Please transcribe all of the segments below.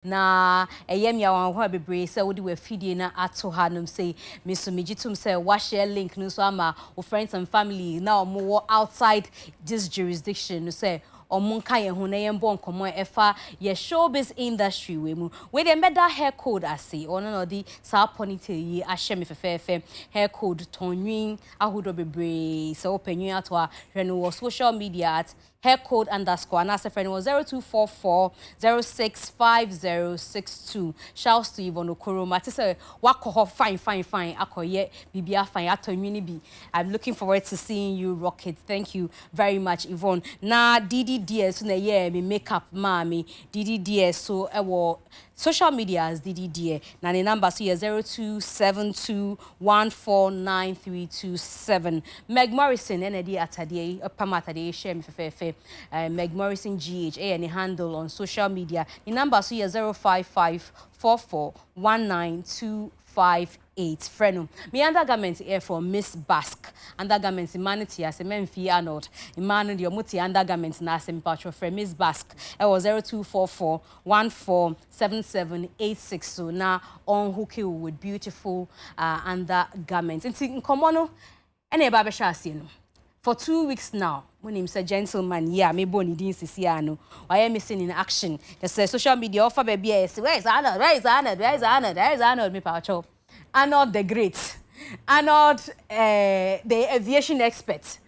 na eyem ya wan ho bebre se wodi we fidie na ato hanum say me so megitum say wa share link no so ama o friends and family na omo outside this jurisdiction no say omunka ye ho na ye mbon komo efa ye showbiz industry we mu we dey meda hair code ase ono no di sa ponytail yi ahye me fefefe hair code tonwin ahodo bebre se opanyin ato a hwe no social media at haircode _ and as a friend was 0244 065062. Shouts to Yvonne Okoro. Mati say wako fine. Akoye bibia fine. Ato bi. I'm looking forward to seeing you rock it. Thank you very much, Yvonne. Na DDDS na ye me makeup mami. DDDS so ewo social media as DDDS. Na the number so 0272149327. Meg Morrison ND atade pamatade share me fefe. Meg Morrison GH any handle on social media. The number so 05544192558. Frenum. Me undergarment here from Miss Basque. Undergarments humanity as a Memphis Arnold. Emmanuel the Omuti undergarments na simpatro from Miss Basque. It was 0244147786. So now on hooky with beautiful undergarments. In common any babesha for 2 weeks now. When him say gentleman, yeah, me boni din sisiano. I am missing in action. The social media offer baby where is Arnold? Me pacho. Arnold the great. Arnold the aviation expert.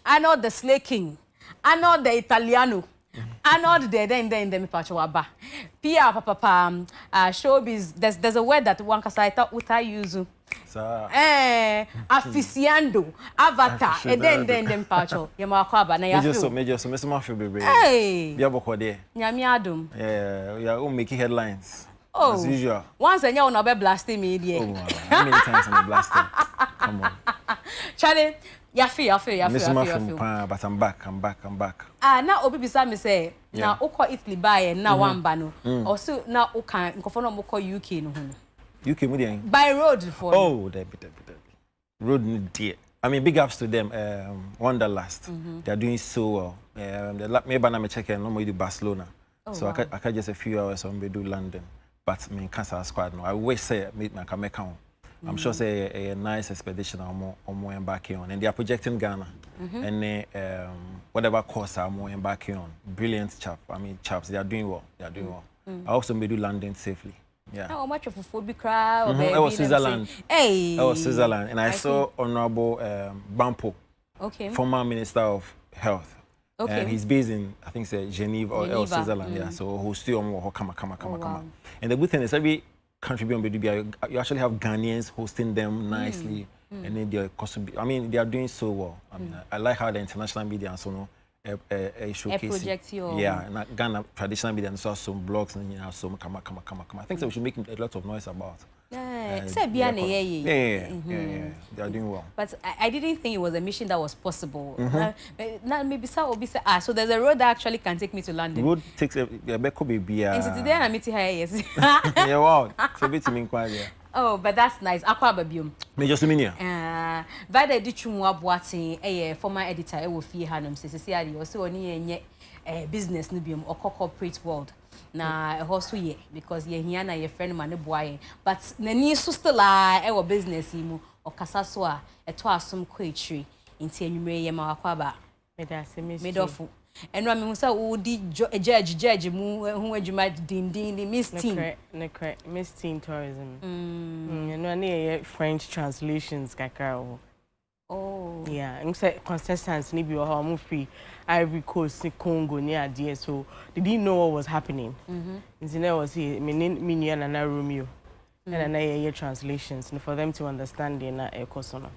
Arnold the slay king. Arnold the Italiano. Arnold the then me pacho aba. Pia papa showbiz. There's a word that one kasa uta use. Aficiando avatar and then pacho yema kwaba na ya feel major so me feel bebe bia boko de nyame adom we are making headlines as usual once anya una be blasting me there how many times am I blasting come on Charlie ya feel but I'm back na obi bisa me say na ukọ Italy buy na wamba no also na uka nkofo no mukọ UK no ho UK Mudian by road for Debbie. Road dear. I mean, big ups to them. Wanderlust. They are doing so well. Maybe I'm checking. No more do Barcelona. So wow. I can just a few hours on do London. But I mean, Cancer Squad. No, I wish say meet my Kameka. I'm sure say a nice expedition or more embarking on, and they are projecting Ghana. And whatever course I'm more embarking on. Brilliant chap. I mean, chaps. They are doing well. I also may do London safely. Yeah. How much of a phobia crowd? I was Switzerland. Hey. I was Switzerland, and I saw Honorable Bampo, former Minister of Health. And he's based in, I think, Geneva or Switzerland. Yeah. So who's still on come. And the good thing is every country beyond BDB, you actually have Ghanaians hosting them nicely, and then they are doing so well. I mean, I like how the international media and so on. A showcase. Yeah, and Ghana traditional media and so some blogs and you know some come. I think so we should make a lot of noise about. Yeah, they are doing well. But I didn't think it was a mission that was possible. Now maybe so there's a road that actually can take me to London. Road takes a baby. And today I'm meeting her. Yes. Yeah, wow. So bit me inquire. Oh, but that's nice. Aqua babium. Major Suminia. Vada Dichumwa Boating, a former editor, I will fear Hanum, says also only a business nubium or corporate world. Na a horse ye, because ye hiana your friend man boy. But Nani Sustala, our business imu, or Casaswa, a toasum quetry in Tianumre Yamaquaba. Made off. And Rami Musa would judge who you might din Miss Teen. Miss Teen tourism. And one French translations, Kakao. Oh, yeah. And say Constance Nibi or home free Ivory Coast, Congo near dear. So they didn't know what was happening. And there was here, Minian and Romeo. And I translations and for them to understand in a Kosono.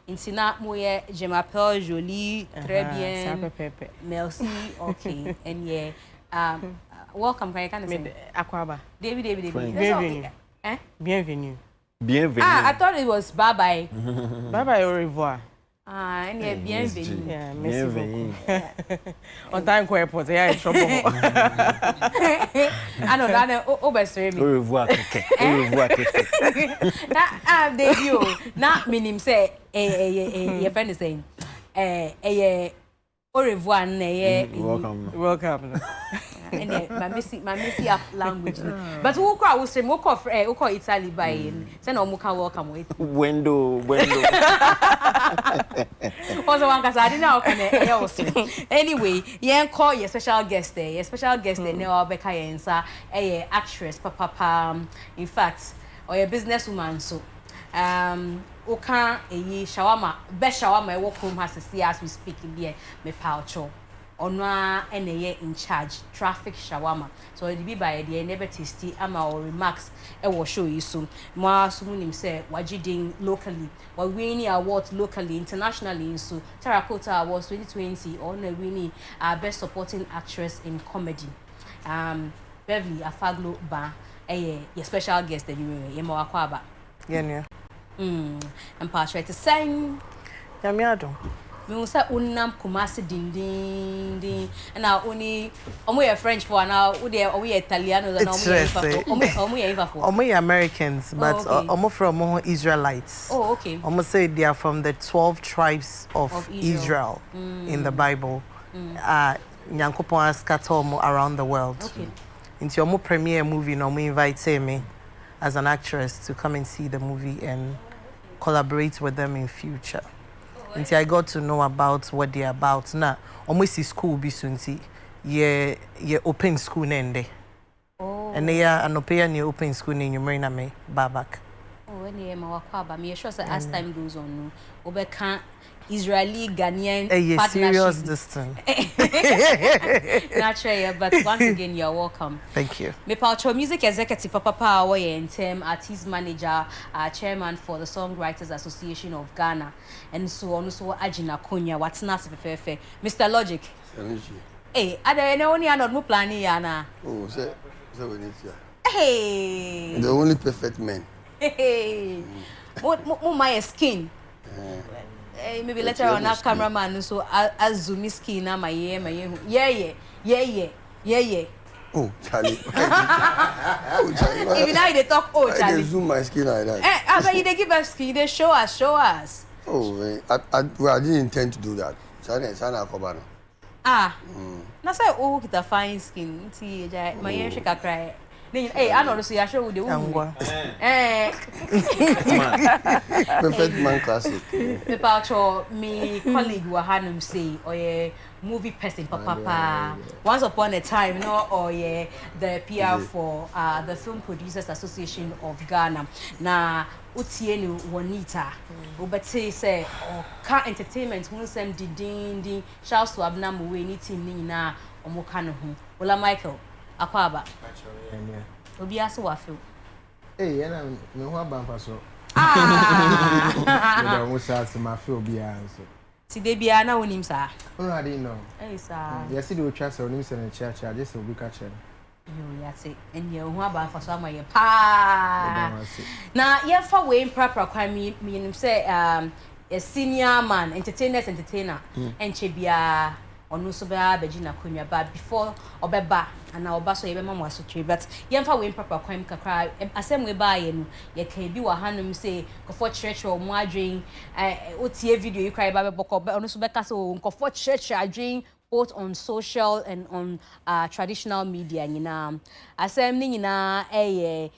Intina moye je m'appelle Jolie, très bien. Merci. Okay. And yeah. Welcome, can I say? Aquaba. David. Bienvenue. Bienvenue. Bienvenue. I thought it was bye bye. Bye bye, au revoir. And yeah, bienvenue. Yeah, merci beaucoup. On time ko airport, yeah, in trouble. I know that overstay me. Au revoir, keke. Au revoir, keke. Debut. Not meaning say your friend is saying au revoir, welcome. Welcome. and my messy up language. But who call say who call Italy by say no mo can welcome with window. Also one cause I didn't know can anyway, yen call your special guest there. Your special guest there now Becca Yensa, actress papa. In fact, or a businesswoman so oka shawarma best shawarma I walk home has to see as we speak here me paucho onwa eneye in charge traffic shawarma so the be by the never tasty ama or remarks e wo show you so mo so munim say wagiding locally we winning awards locally internationally so Sarkodie Awards 2020 or na winning best supporting actress in comedy Beverly Afaglo ba your special guest that you ma wakwaba yeah and partially to sing Yamiado. Me say unam Kumasi din and now only omo French for now we Italiano and omo Americans but omo from Israelites. Oh okay. Omo say they are from the 12 tribes of Israel in the Bible. Nyankopon scatter omo around the world. Okay. Into omo premiere movie no omo invite me as an actress to come and see the movie and collaborate with them in future. Until I got to know about what they're about. Now, almost school be soon see ye open school nende. Oh. And they are an open school in your marina me babak. Oh, when you ma wakwaba, me sure as time goes on, obe can Israeli Ghanaian partnership. Serious distance. Naturally, but once again, you're welcome. Thank you. Me Paucho music executive Papa in term artist manager, chairman for the Songwriters Association of Ghana, and so on. So Ajina Konya, what's nice fefe, Mr. Logic. Hey, are there any other no planning yana? Oh, say we need you. Hey, the only perfect man. Hey, my skin. Maybe later on our cameraman so as zoom skin na my yeah. Oh, Charlie. Oh, Charlie. Even I they talk Charlie. I zoom my skin like that. I bet you they give us skin, they show us. Oh, I didn't intend to do that. Sana Kobano. Na say oh kita fine skin. See, my hair shake a cry. Hey, I know see I show the woman. Perfect man classic. The Paucho, me colleague Wahanum say, or a movie person, papa. Once upon a time, no, or the PR for the Film Producers Association of Ghana. Na Utienu Wanita. Ubate say, or car entertainment, who send the shouts to Abnamu, we need him Nina or Mokano. Ola Michael. Akwaba. Obi aso wafo. Eh, yana me ho abampa so. Me do mo sa se ma fe obi anso. Ti de bia na wonim sa. Ono ade no. Eh sa. Yes, do twa se wonim se na chia just obi ka che. Yo ya se enye ho abampa so amaye pa. Na ye fa we impra kwan mi nim se a senior man, entertainer enche bia onu so ba begina konwa ba before obeba and oba so yebe mama asotwe but yemfa we papa kwam kakra asem we ba ye no ye kan bi wa hanum say kofo church o mo adwen otie video you cry ba beko onu so beka so kofo church adwen both on social and on traditional media nyina asem ni nyina ye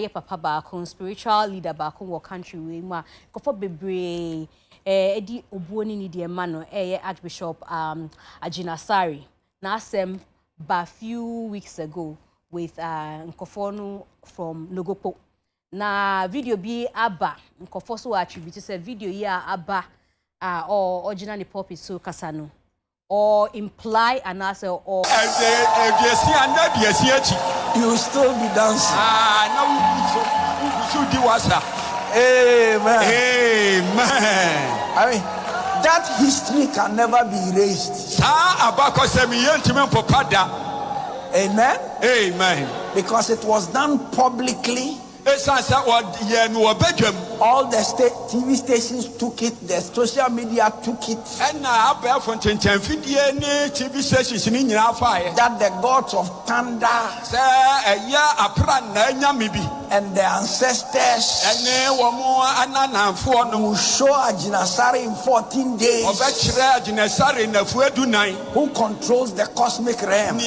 papa ba kon spiritual leader ba kon wo country we ma kofo bebre edi obuoni ni de ma no Archbishop Ajinasari na asem ba few weeks ago with Nkofonu from Logopo na video bi aba Nkofo so attribute say video ya aba or original the purpose so kasano or imply and answer or you still be dancing now you do what's that. Amen. Amen. I mean, that history can never be erased. Amen. Amen. Because it was done publicly All the TV stations took it, the social media took it. That the gods of thunder and the ancestors will show Ajinasari in 14 days who controls the cosmic realm.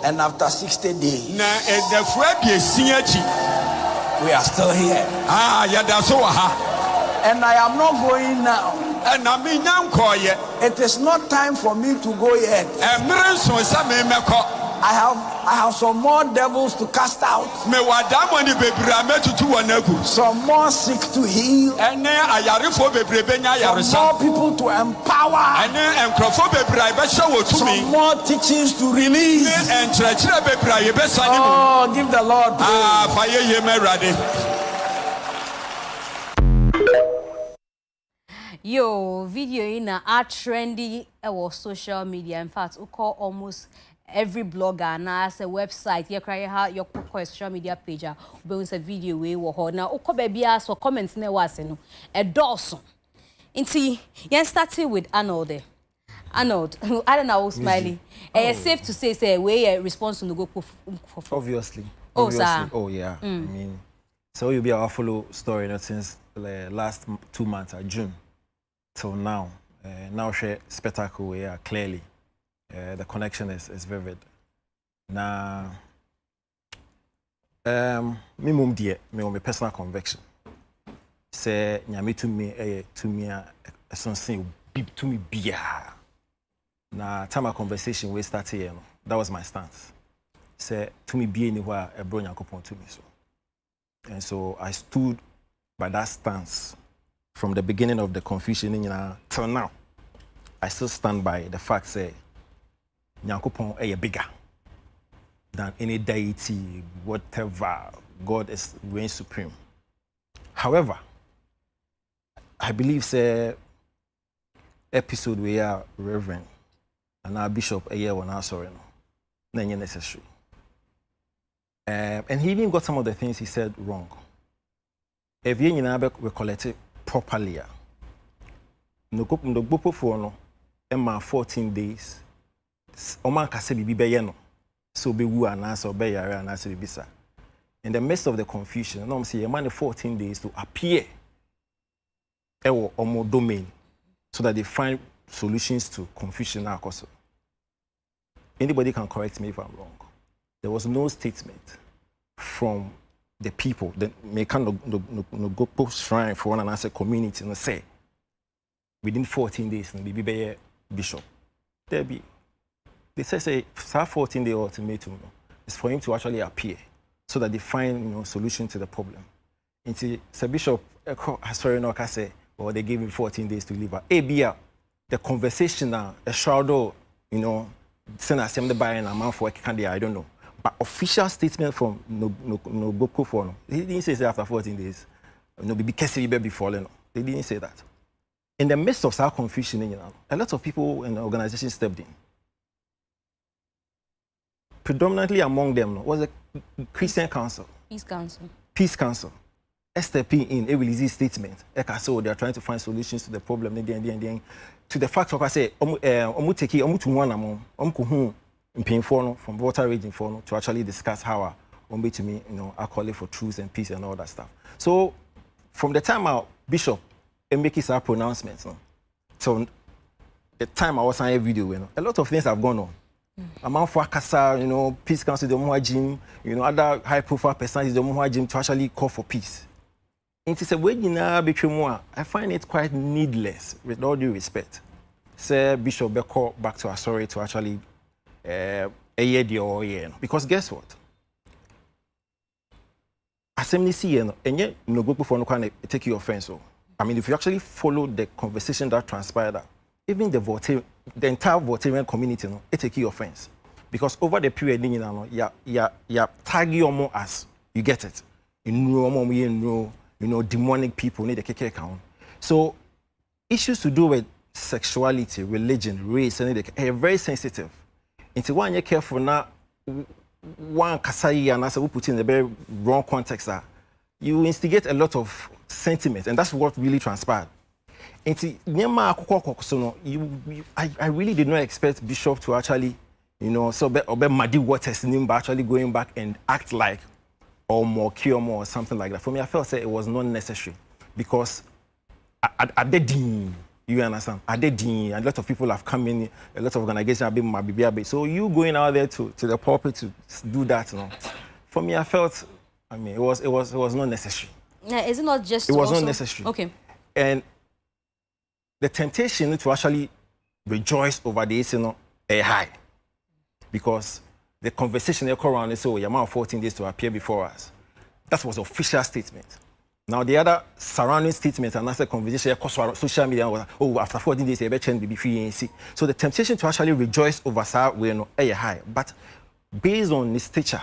And after 60 days, we are still here. And I am not going now. It is not time for me to go yet. I have some more devils to cast out. Some more sick to heal. Some more people to empower. Some more teachings to release. Oh, give the Lord praise. Yo, video in a trendy social media. In fact, we call almost every blogger and as a website. You cry how your social media page. We a video we were now. Oko baby ask for comments ne was no a Dawson. Inti, you starting with Arnold. Arnold, I don't know, Smiley. It's safe to say we a response to go for obviously. Oh, sir. Oh yeah. I mean, so you'll be our follow story not since the last 2 months June till now. Now share spectacle we are clearly. The connection is vivid. Now, me mum dear, me on my personal conviction. Say, nyame to me something big to me bia. Na time a conversation we started here, that was my stance. Say to me be anywhere a bro nyankopon to me so. And so I stood by that stance from the beginning of the confusion till now. I still stand by the fact say nyankopon is bigger than any deity, whatever. God is reigns supreme. However, I believe say episode we are reverend and our bishop a year when I sorry no necessary. And he even got some of the things he said wrong. If you recollect it properly, no go for no, 14 days. Oman kase bibi beye no, so be wu anasa be yare anasa bibisa. In the midst of the confusion, no say man 14 days to appear ewo omo domain so that they find solutions to confusion now. Anybody can correct me if I'm wrong. There was no statement from the people that may kind of no go post shrine for one and answer community and say within 14 days and be be bishop. There be. They say 14 day ultimatum is for him to actually appear so that they find solution to the problem. Until the bishop sorry no can say or they gave him 14 days to leave. The conversation now a shroud send assembly by an amount for I don't know. But official statement from no go for no. He didn't say after 14 days. No be kesi be falling. They didn't say that. In the midst of that confusion, a lot of people in the organization stepped in. Predominantly among them was a Christian council. Peace Council. Stepping in, a release statement. So they are trying to find solutions to the problem. To the fact of I say, from water region to actually discuss how to me, I call it for truth and peace and all that stuff. So from the time our bishop make his pronouncements, so the time I was on a video, a lot of things have gone on. Among Fakasa, Peace Council, the Moha Jim, other high-profile personalities, the Moha Jim to actually call for peace. It is a way I find it quite needless, with all due respect. Say Bishop Beko back to Asori to actually because guess what? Assembly see and yet no go for no kind of take your offense. I mean, if you actually follow the conversation that transpired, even the entire Voltarian community, it take your offense. Because over the period, you tag your more as you get it. Demonic people need a KK account. So issues to do with sexuality, religion, race, and are very sensitive. Until one you're careful now, one kasai and as we put in a very wrong context, you instigate a lot of sentiment, and that's what really transpired. I really did not expect Bishop to actually, so muddy waters in him, but actually going back and act like or more or something like that. For me, I felt it was not necessary because I did. You understand? I did. A lot of people have come in, a lot of organizations have been my baby. So you going out there to the pulpit to do that, For me, I felt, it was not necessary. Yeah, is it not just? It was not necessary. Okay. And the temptation to actually rejoice over this, high, because the conversation they call around is so you're 14 days to appear before us. That was the official statement. Now the other surrounding statement and that's a conversation across social media was, after 14 days, you change be free and see. So the temptation to actually rejoice over that we high. But based on his stature,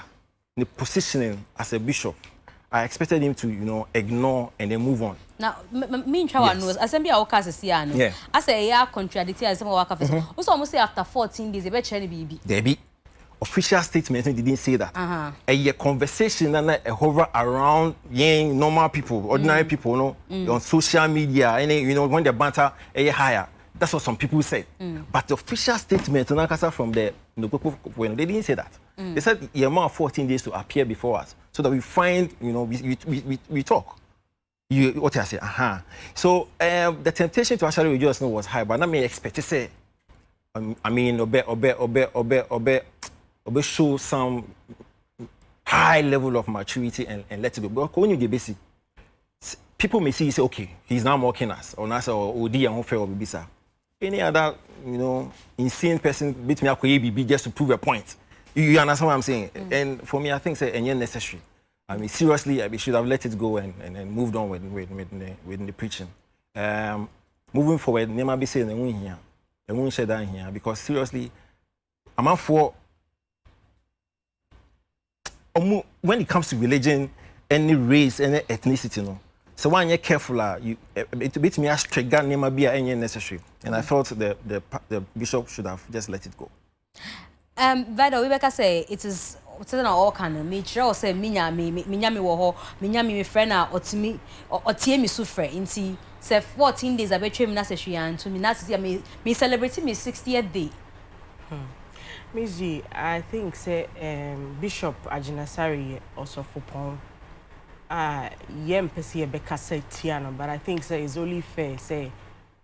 the positioning as a bishop, I expected him to, ignore and then move on. Now, me in Chawan knows, as I be our case, I say, contradictory as some work officer. Also, almost say after 14 days, a change baby. Debbie. Official statement didn't say that. A conversation and a hover around young normal people, ordinary people, on social media, and when the banter higher. That's what some people said. But the official statement from the people when they didn't say that. They said you're 14 days to appear before us, so that we find, we talk. What I say, So the temptation to actually rejoice was high, but not me expect to say. Obey show some high level of maturity and let it go. But when you get basic, people may see you say, okay, he's now mocking us, or not, or OD and unfair or Bibisa. Any other, insane person beat me up just to prove a point. You understand what I'm saying? And for me, I think it's necessary. Seriously, I should have let it go and moved on with the preaching. Moving forward, never be saying here, I won't share that here because seriously, I'm out for. When it comes to religion, any race, any ethnicity, so when you're careful, it beats me as trigger never be any necessary. And I thought the bishop should have just let it go. Vado, we better say it is all kind of nature or say minyami wo minyami friend or to me or tie me suffer inti say 14 days I betray me necessary and to me that's me celebrating me 60th day. Mzgee, I think say Bishop Ajinasari also for pon. Pesi Beka say Tiano, but I think say it's only fair say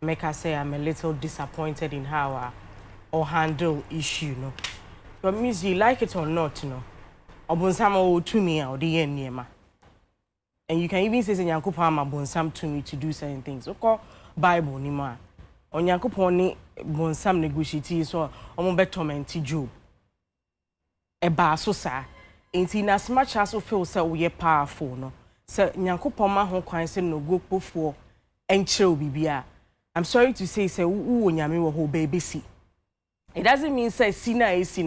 make I say I'm a little disappointed in how or handle issue, But Mzgee, like it or not, Obonsam to me or the end and you can even say Yankupama Bonsam to me to do certain things. Okay, Bible nima. On Yankuponi Bonsam negotiating so on betterment Job. A basosa, ain't in as much as we feel so we are powerful, no. So Yankupoma home coins no go before and chill bibia. I'm sorry to say, who Yami will baby see. It doesn't mean say Sina is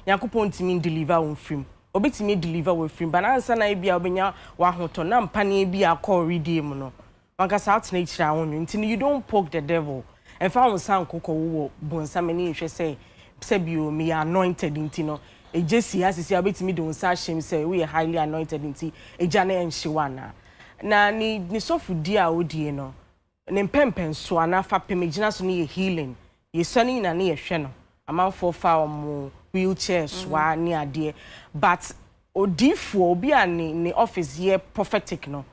Yankupon to mean deliver on film. Obey me deliver with film, but answer na be obenya wahoto na mpane bi akọ redeem no. Wanka out nature on you until you don't poke the devil. And found some cocoa wo bonsamani say you me anointed intino. A Jesse has to see a bit me don't shame say we are highly anointed inti a jane and shiwana. Na ni so fu dia odi no. Ne pempen so anafa pemegina so ni healing. Ye sunny na ni ehwe no. Amount for far mo wheelchair swa ni ade. But odifo obi ani ni office here prophetic no.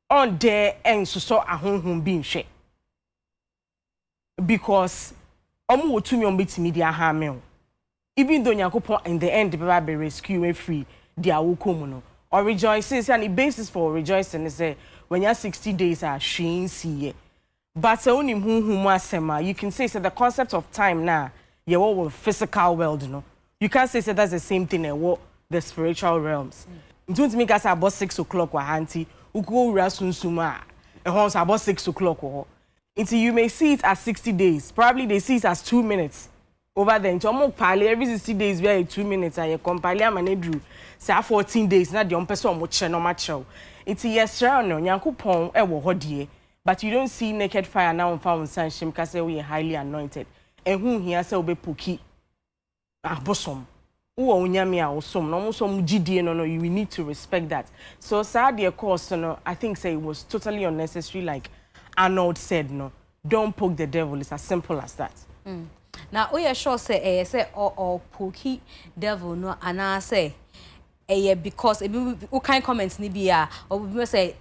On there and so ahonhom bi nhwe. Because omo wotumi ombetimi dia ha me. Even though Yakupon in the end the be rescue we free dia wokom no. Or rejoices and the basis for rejoicing is when you're 60 days are sheen see. But only asema you can say the concept of time now you all physical world no. You can't say that's the same thing as what the spiritual realms. Don't make us about 6 o'clock or auntie who go rasunsuma and once about 6 o'clock or until you may see it as 60 days. Probably they see it as 2 minutes. Over there, into every 60 days, where 2 minutes, and you compile and drew. Say 14 days, not the on person much no match. It's yes, round no, Yankupon, hodie. But you don't see naked fire now and found sunshine because we are highly anointed. And whom he has be puki bosom. Uwa unyami a osom no osom GDA no you need to respect that. So sad course no I think say it was totally unnecessary like Arnold said no. Don't poke the devil. It's as simple as that. Now we are sure say or poke devil no and I say because we can comments ni bia or we say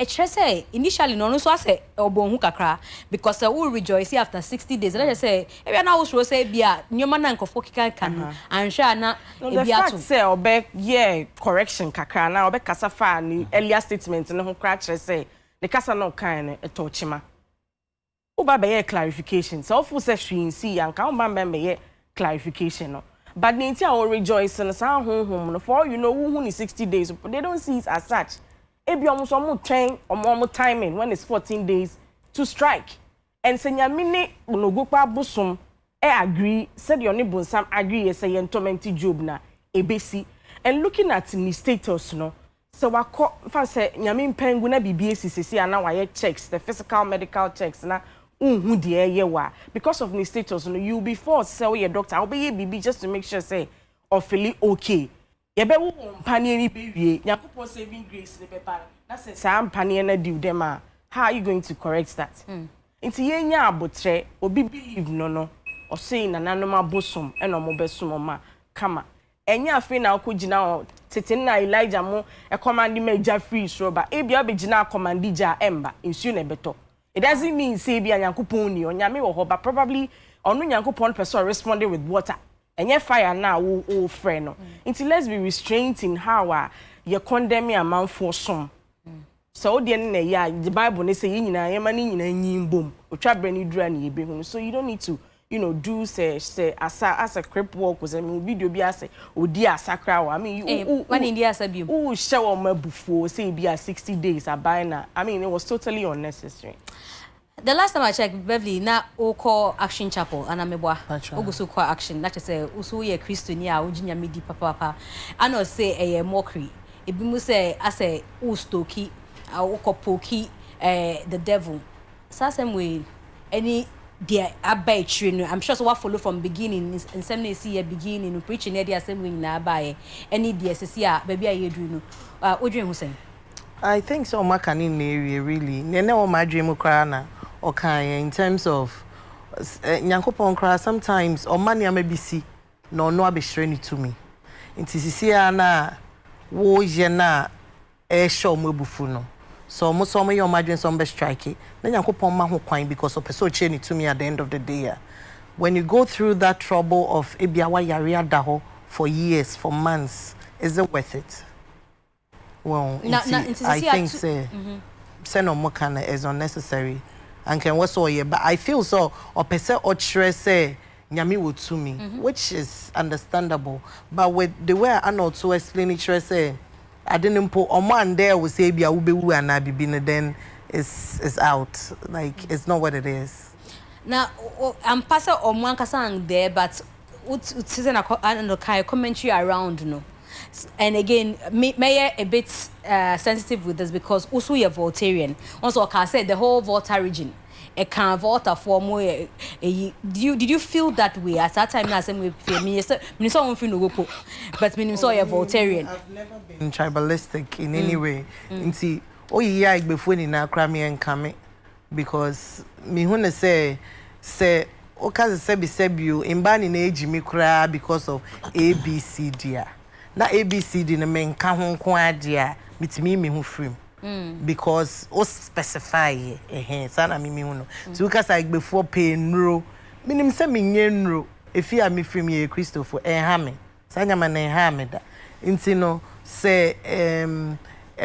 say initially no so say obon kakra because we rejoice after 60 days. Let's say e na wo so say bia nyoma na nkofo kan and sure na e bia to say obe correction kakra na obe kasa fa ni earlier statement no ho kra kire say the kasa no kan e tochima oba be clarification so fu say hwin si anka o ba be clarification no but the inti our rejoice and sa honhom no for you know who ni 60 days they don't see it as such. Ebi omo train omo timing when it's 14 days to strike. And say nyamine onogokwa bosom agree said your neighbor some agree say yentomenti job na ebesi. And looking at the status no so wako fa say nyamin pengu na BBS sisi ana waye checks the physical medical checks na unhu de yewa because of the status no you be forced say your doctor obey BB just to make sure say or feel okay. Yebe wo mpane ni bewie Yakopon saving grace ne beba na say sa mpane na diu dem a how are you going to correct that nti yenya abotre obi believe no or say na nanom abosom e no mo besom ma kama enya afi na akogina tete na Elijah mo e command major free so ba e bia begina command ja emba nsu na beto it doesn't mean say bia Yakopon ni onyame wo ho but probably onu Yakopon person responded with water. And your fire now, oh friend. Until let's be restrained in how you condemn a man for some. So the Bible they say boom. So you don't need to, do say as a crip walk was video be as dear sacra. I mean when India said you show my before say be 60 days I mean it was totally unnecessary. The last time I checked, Beverly, na oko Action Chapel, anamebwa. Ogusu kwa action. That say usu ye Christiania, ujinya midi papa. I know say a mockery. Ibimu say ase ustoki, oko poki, the devil. So same way, any dear abai trino. I'm sure so what follow from beginning. And some they see a beginning, preaching the same way na abai. Any dear sesia, baby I do no. Odrin Hussein. I think so. Makani area really. Nene o my dream ukrana. Okay, in terms of Nyankopon kra sometimes or money may be see no abeshre to me. Inti sisi na wo je na e show mebufu no. So mo so me your margin some be strike. Na Nyankopon ma ho kwan because of person che to me at the end of the day. When you go through that trouble of ebiawa yare daho for years, for months, is it worth it? Well, I think say no more kind is unnecessary. And can was all but I feel so or per se or say nyami would to me, which is understandable. But with the way I know to explain it, say I didn't put a man there will say be a ube and I be then it's out. Like it's not what it is. Now I'm passing on one kasang there, but it's a commentary around no. And again, may a bit sensitive with this because also you're Voltarian. Also, like I said, the whole Volta region, a kind of Volta for more. Did you feel that way at that time? As we feel, but when you saw you're Voltarian, I've never been tribalistic in any way. And see, oh yeah, before in our crammy and come because me wanna say. Okaze sebi you in ban in age me cry because of ABCD. Na ABCD na men ka ho ko adia mitimi me ho free because o specify sana me hu no so ka say before pay nro minim say me nye nro efi a me free me Christopher ha me sanya ma na ha me da nti no say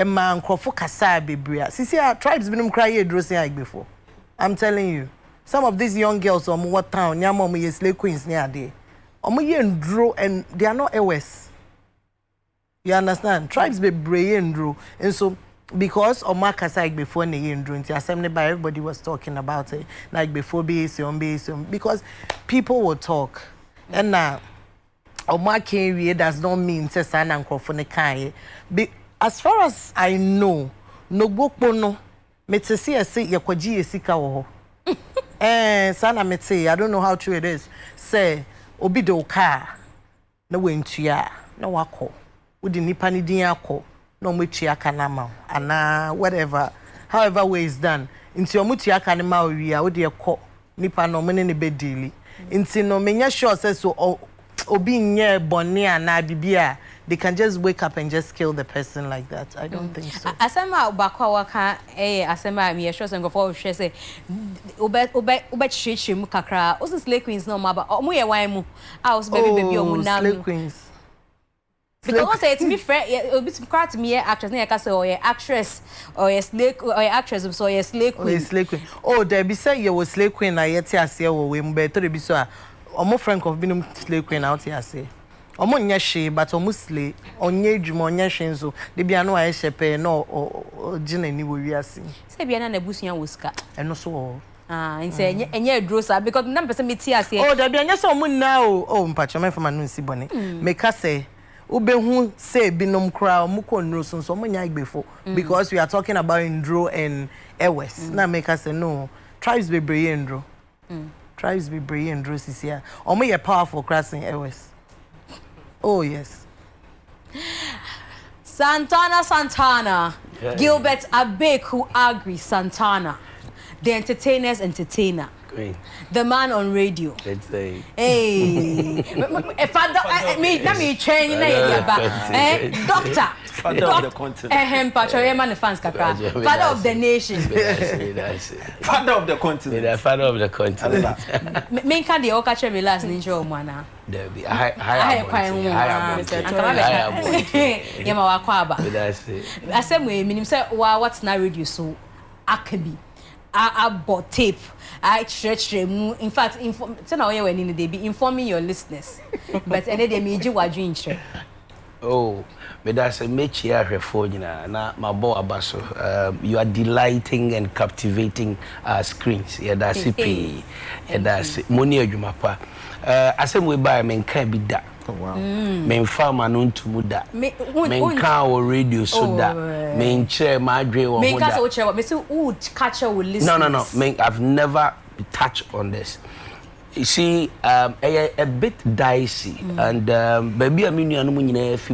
man krofo kasa bebria sisi tribes binum cry e dro say before. I'm telling you, some of these young girls from what town nyamo me slay queens near there omo ye ndro and they are not AWS. You understand? Tribes be brain drew. And so because Omaka said before the drew into assembly by everybody was talking about it. Like before BSM because people will talk. And now Omaka does not mean to sign and kai. As far as I know, no bookbono metesi say yakwaji esika wo. Sana mete, I don't know how true it is. Say obi do car. na wentua na wako wodi nipa ni din akọ na ometua kanama ana whatever however way is done nti omutua kanama wi a wodi ekọ nipa no me ne be daily nti no menya sure say so obi nye boni ana bibia they can just wake up and just kill the person like that. I don't think so. Asema bakwa waka asema me sure say go for share say obe chichi mu kakra o slay queens no ma ba omo ye wan mu house baby omo na slay queens because say to be fair obi to cry to me actress na say or actress or slay or actress so or slay queen oh there be say you was slay queen na yet ase wo we mu be to be so omo frank of binum slay queen out here say omo nya she but omo slay onye dwuma onye hwenzo de bia no aye shepe no gina ni wo wiase say bia na busuya woska eno so nse enye drosa because na person meti ase oh de bia nya so omo na mpacho me fama no nsi bone make say ubehu say binom kra omo ko nro so omo nya igbefo because we are talking about Ndro and Ewes na make say no tribes be brave Ndro tribes be brave Ndro sisia omo ye powerful crossing Ewes. Oh yes. Santana. Yeah. Gilbert Abek who agrees Santana. The entertainer's entertainer. Great. The man on radio. Let's say. Hey. Let me train doctor. Father of the continent. Father of the nation. Father of the continent. Father of the continent. Me can the okache me last ninja mwana. There be high Yama wakwaba. Asemwe minim say what's na radio so akabi. I bought tape. I stretch mu. In fact, say na when in they be informing your listeners. But any day me ju wadwin che. Oh, but that's a match here for you na my boy abaso. You are delighting and captivating screens. Yeah, that's it. Yeah, that's money adwuma pa. Asem we buy men can be that. Oh wow. Men farmer no ntumu da. Men can o radio so da. Men chair my dream or men can so chair. Me say who catcher will listen. No. Men I've never touched on this. You see, a bit dicey, and baby, I mean, you know,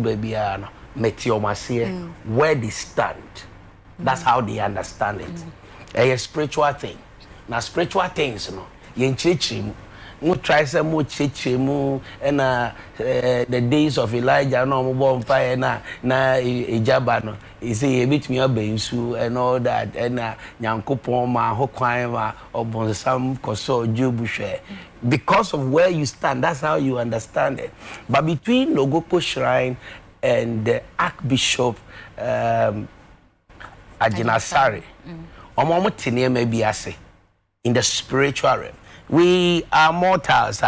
baby, where they stand. That's how they understand it. A spiritual thing. Now, spiritual things, you know, you church no try some more church and the days of Elijah, no more fire na ijabano. You see, a bit me up and all that, and Yankopoma, Hokwaima, or Bonsam, Koso, Jubushe. Because of where you stand, that's how you understand it. But between Nogopo Shrine and the Archbishop Ajinasari, Omomotine maybe I say, in the spiritual realm, we are mortals.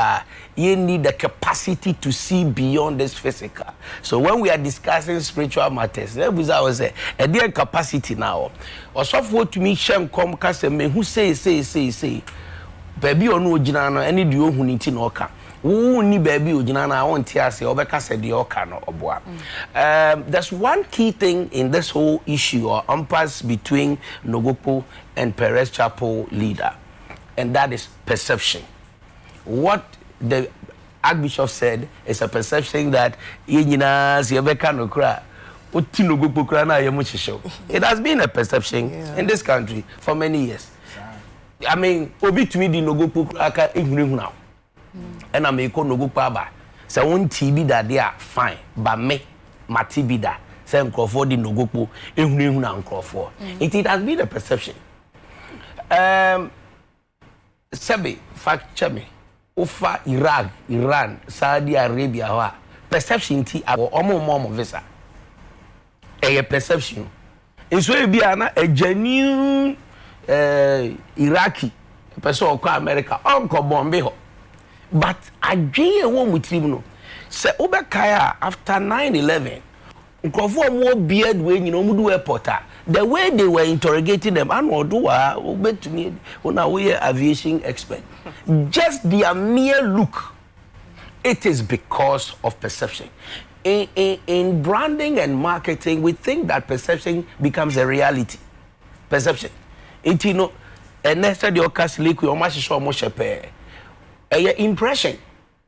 You need the capacity to see beyond this physical. So when we are discussing spiritual matters, that was I say a dear capacity now. Or software to me, Shem come me who say. Baby or no jinana, any duo who need to know. Who need baby or jinana, I want to say, Obeka said the okano or bois. There's one key thing in this whole issue or impasse between Nogopo and Perez Chapel leader, and that is perception. What the Archbishop said is a perception that it has been a perception in this country for many years. I mean, obi to me the Nogopo aka ehunu now. And I may call Nogopo aba. Say one TB that they are fine, but me matibi da. Say Nkrofo the Nogopo ehunu na Nkrofo. It has been a perception. Sabi fact chemi ofa Iraq, Iran, Saudi Arabia perception ti omo visa. A perception. It's will be a genuine Iraqi person or America uncle Bombay. But I agree with him. Say Obekaya after 9/11, more beard when you know do airport. The way they were interrogating them, I know do to me when I was aviation expert. Just their mere look, it is because of perception. In branding and marketing, we think that perception becomes a reality. Perception. It you know, and next time you cast liquid or much show more impression.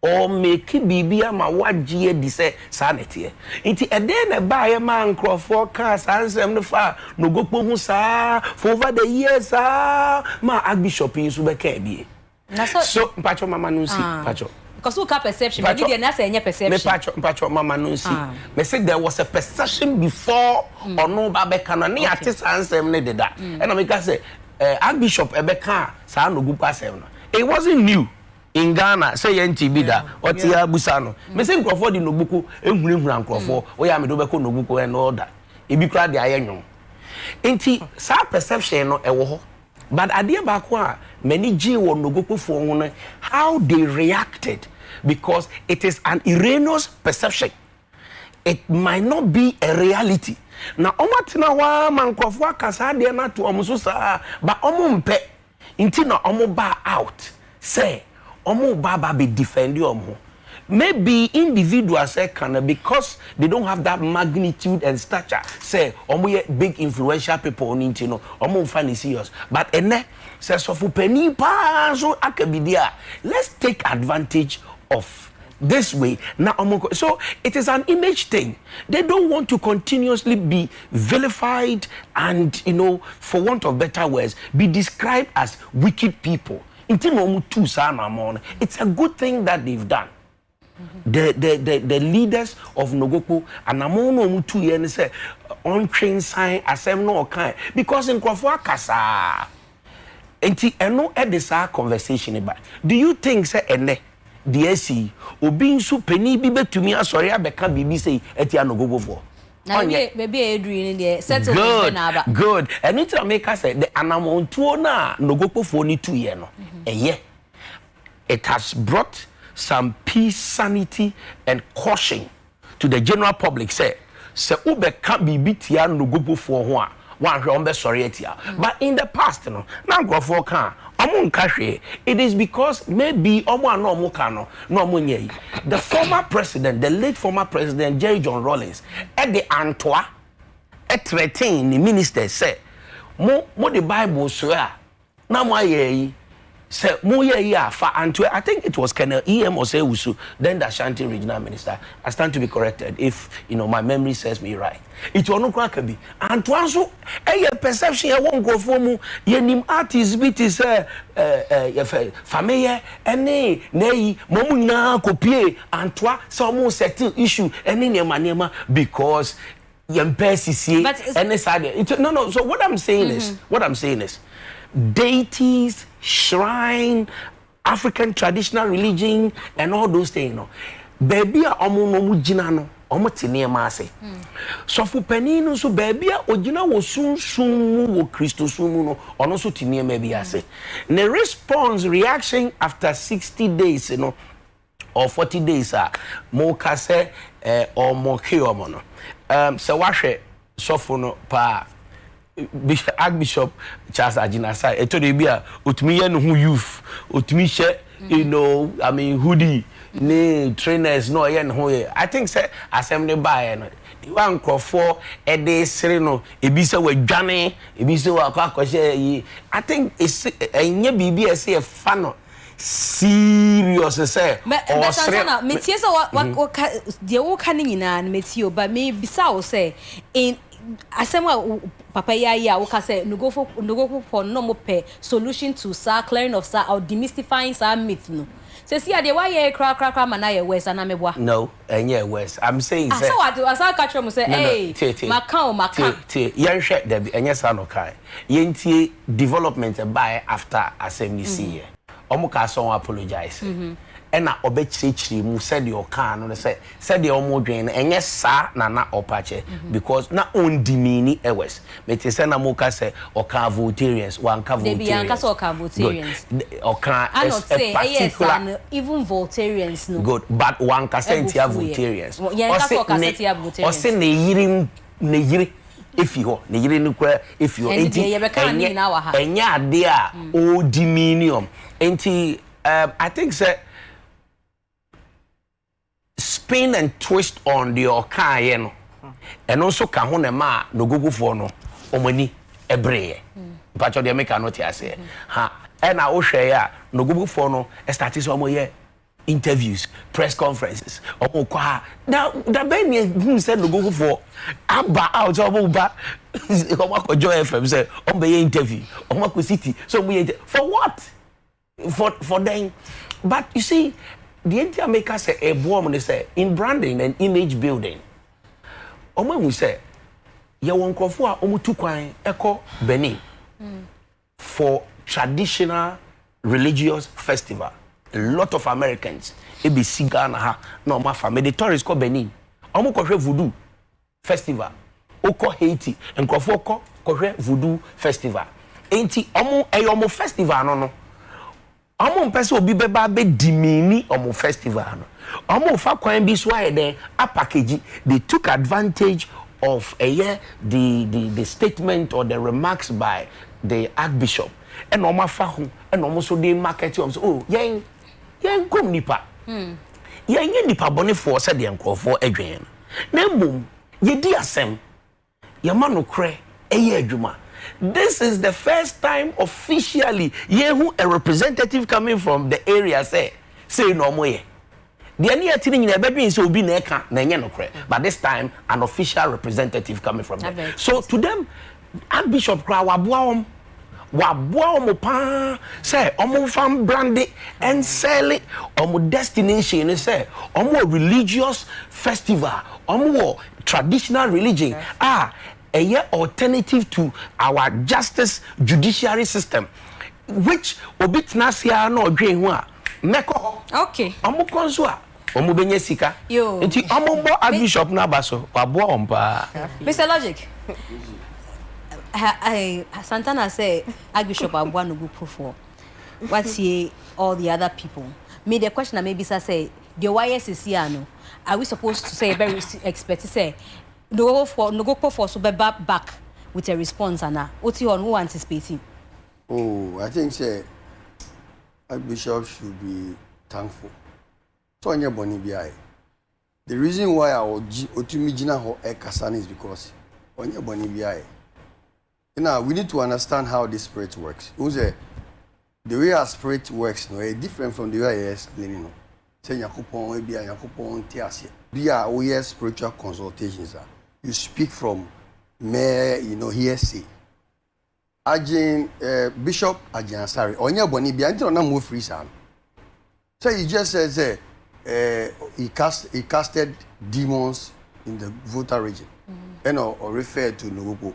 or make bibi ama wagye di say sanete nti eden na ba ye man crofo ka sansem no fa no gokpo hu sa for over the years ma archbishop yin so be ka bie so mpacho mama no si pacho because who can perception but you na say any perception me pacho mama no si me say there was a perception before ono ba be kana ne ate sansem ne deda and I make say archbishop ebeka sa no gokpo asem no it wasn't new in Ghana say NTB da otia busano me say nkrofo di nobuku ehunehuna nkrofo o ya me do beko nobuku and all that e bi kra de ayenwon enti sa perception no ewo ho but ade ba ko a many G wo nobuku fo ho no how they reacted because it is an erroneous perception. It might not be a reality. Na omatena wa mankrofo akasa de na to omuso sa ba omumpe inti na omuba out say omo baba be defend you maybe individuals say can because they don't have that magnitude and stature say omo big influential people on it no omo find serious but ene say so for penny pa so akabidia let's take advantage of this way now so it is an image thing. They don't want to continuously be vilified and for want of better words be described as wicked people. It's a good thing that they've done. The leaders of Nogoku and Amono Mutu yen say on train sign asem no kind because in Kwafwa Kasa enti eno edisa conversation about. Do you think say ene DSC obi nso pani bi betumi asori abeka bibi say etia Nogogo for na maybe Adrian there settle na aba good and it make us say the anamontuo na Nogogo for ni 2 year no it has brought some peace, sanity, and caution to the general public. Say ube can't be bitia no go for one sorry but in the past no now go for can it is because maybe the former president, the late former president Jerry John Rawlings at the Antoine threatened the minister say mo the Bible swear na mo ye say I think it was Colonel E.M. Osewusu, then the Ashanti regional minister. I stand to be corrected if my memory serves me right. It was no crack be. And to answer a perception I won't go for mu yenim artist bit is famille any nay momunya kopie and toi some settle issue any nema because no so what I'm saying is deities, shrine, African traditional religion, and all those things. Baby, omo jina no, omo tine maase. So for penino so baby, ojina wo sun wo Christo sun no, ono so tine maybe ase. The response reaction after 60 days, or 40 days, mo kase or mo omo no. So washe sofono pa. Archbishop Charles Ajinasa etodo bia otumi ye no hu youth otumi she I mean hoodie ne trainers no ye no ye I think say assembly buy no the one crofo e dey sere no ebi se wadwane ebi se wa akoshe I think it's enye bibi e se e fa no serious say or sana me tie so what de wo kan nyina na me tie o ba me bisa wo say in asema papa ya we can say no go for no more pay solution to clearing of or demystifying some myth no say see the why you cra man na west and ameboa no enye west I'm saying say so what as I catch you say hey maka yen hwe there be enye sa no kai yentie development by after assembly see omo ka so apologize ena obechirichiri mu said your can no say said your modwen enye sa na opache because na on dimini ewes mete say na mo ka say oka votarians wan ka votarians dey bianca so oka votarians oka particular even votarians no good but wan ka say ntia votarians o say ne yiri if you ne yiri no kwa if you enye ade a o diminium enti I think say spin and twist on the okaye no and also ka ho na ma no gogo for no omani ebreye pacho de make no tia say ha e na wo hwe ya no gogo for no start so omoye interviews, press conferences. Omo kwa da ben who said no go for aba out omo ba omo ko joy FM say on be interview omo ko city so we for what for them. But you see the entire maker say a boom they say in branding and image building omo we say ye won krofo a omo tu kwan eko Benin for traditional religious festival. A lot of Americans, be Ghana ha, no matter. Me the tourists call Benin. Omo kohwe voodoo festival. Oko Haiti, and krofo kohwe voodoo festival. Enti omo festival no. Omo mpese obi beba be dimini omo festival no. Omo fa kwan bi so aye a package. They took advantage of the statement or the remarks by the Archbishop. And omo fa ho, and omo so dey market you so yen kom nipa yen nipa bone for said the nkofo adwen na mum ye di asem ye ma no kre eye adwuma. This is the first time officially ye who a representative coming from the area say no mo ye the any atini nyina bedwen say obi na eka na enye no kre, but this time an official representative coming from there. So to them Archbishop kra waboa waboa omo pa say omo fam brandy and sell it omo destination say omo religious festival omo traditional religion a alternative to our justice judiciary system which obitnasia na odwen ho a meko okay omo konso a omo benye sika nti omo bo Archbishop na baso waboa ompa Mr. Logic. Santana say Archbishop Abua no go for. What's he all the other people? Me the question that maybe say the YS no. Are we supposed to say very expert to say no go for so be back with a response and what you on who anticipating? Oh, I think say Archbishop should be thankful. So on your boni bi. The reason why I otumijina ho ekasan is because on your boni bi. Now, we need to understand how this spirit works. The way our spirit works is different from the way I explain. Say, we are spiritual consultations. You speak from mere, hearsay. Bishop Ajin, sorry, on your boni be until I'm more free, son. So he just says he casted demons in the Volta region, or referred to Nogopo.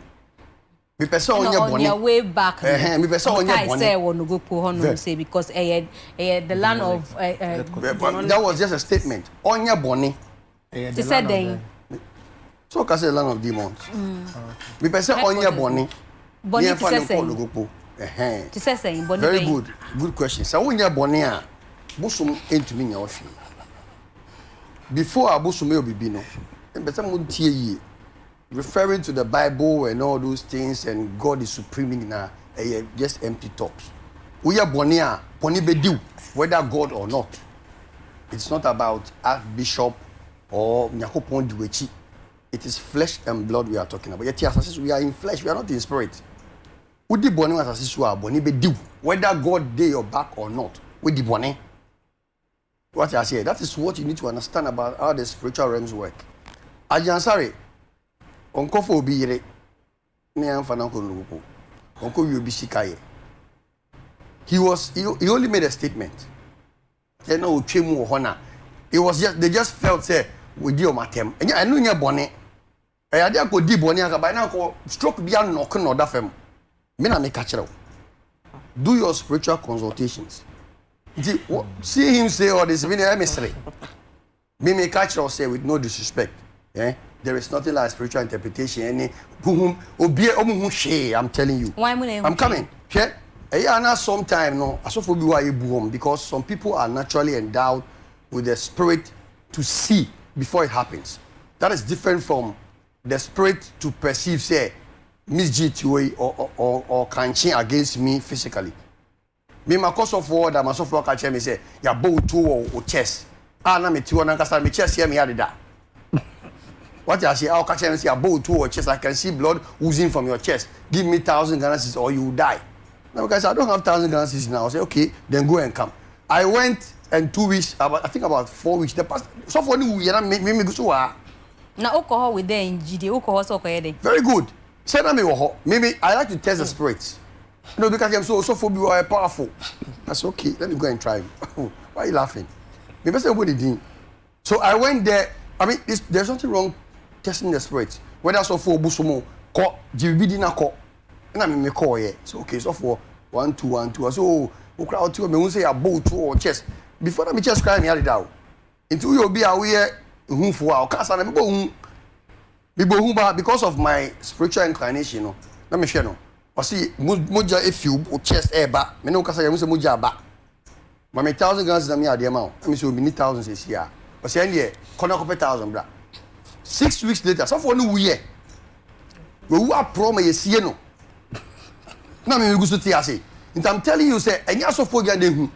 Me person on your way back. Me person on your I say no go po say because the land of that was just a statement. On your bonny. They said then. So can say land of demons. Me person on your bonny. Bonny say. Very good question. So on your bonny a busum entumi nya ohwe. Before abusum e obibi no. Me person mo tie yi. Referring to the Bible and all those things, and God is supreme now, just empty talks. We are bonia, boni bediu, whether God or not. It's not about Archbishop or Nyakopon Diwechi. It is flesh and blood we are talking about. Yet, we are in flesh, we are not in spirit. Udi boni was asiswa, boni bediu, whether God day your back or not. Udi boni. What I say, that is what you need to understand about how the spiritual realms work. Ajansari. Onko fo obi yire ne amfa na ko nugo onko wi obi sikaye he only made a statement then o twemu ho na it was just they just felt say we di o matem anya anu nya bone e ade akodi bone aka by na ko stroke bia knock no da fam me na me ka kire do your spiritual consultations see him say all this me na mystery me ka kire say with no disrespect there is nothing like spiritual interpretation. Any I'm telling you. I'm coming. Okay? Sometimes no, because some people are naturally endowed with the spirit to see before it happens. That is different from the spirit to perceive, say, Mzgee or canching against me physically. Me my cause of war that my software catch me say, ya bow two or chest. Na me two and me chest here me had that. What I say, I'll catch and see a bow to your chest. I can see blood oozing from your chest. Give me 1,000 Ghana cedis or you will die. Now, guys, I don't have 1,000 Ghana cedis now. I say, okay, then go and come. I went and 2 weeks, I think about 4 weeks. The past, so for you, me go so. Na alcohol with the Mzgee, alcohol so very good. Say that me maybe I like to test the spirits. No, because I'm so phobia powerful. That's okay. Let me go and try. Why are you laughing? Maybe say what did. So I went there. I mean, there's nothing wrong testing the spirits. Whether so for busumo, call GBD na call. And I mean me call here. So okay, so for 1 2 1 2. So crowd two me who say a bow two or chest. Before that me just cry me had it out. Into you be aware who for our cast and because of my spiritual inclination, no. Let me share no. I see moja if you chest air back. Me no kasa you say moja back. My 1,000 guns na me ade amount. I mean so me need thousands this year. But say here corner couple thousand bra. 6 weeks later, so for no year. We who are promise you see no. Na me go so tia say. I'm telling you say enya so for get hu.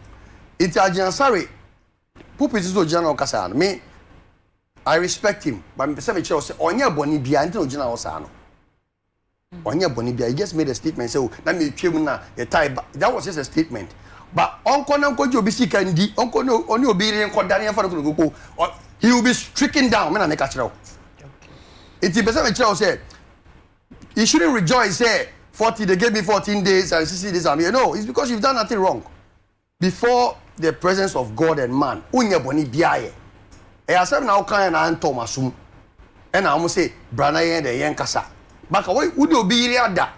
Intelligence sorry. Pupil is no general kasa me. I respect him, but me say me say onya boni bia until general osa no. Onya boni bia he just made a statement say na me twem na the tie that was just a statement. But uncle na nko obi sika ndi uncle no oni obi rin ko dane fa no go he will be stricken down me na make a kire. It is better me tell say you shouldn't rejoice say 40 they gave me 14 days and 60 days I'm here. No, it's because you've done nothing wrong. Before the presence of God and man, unya boni biaye. E asem na ukan na anto masum. E na amo say brana yen de yen kasa. Baka we udi obi yiri ada.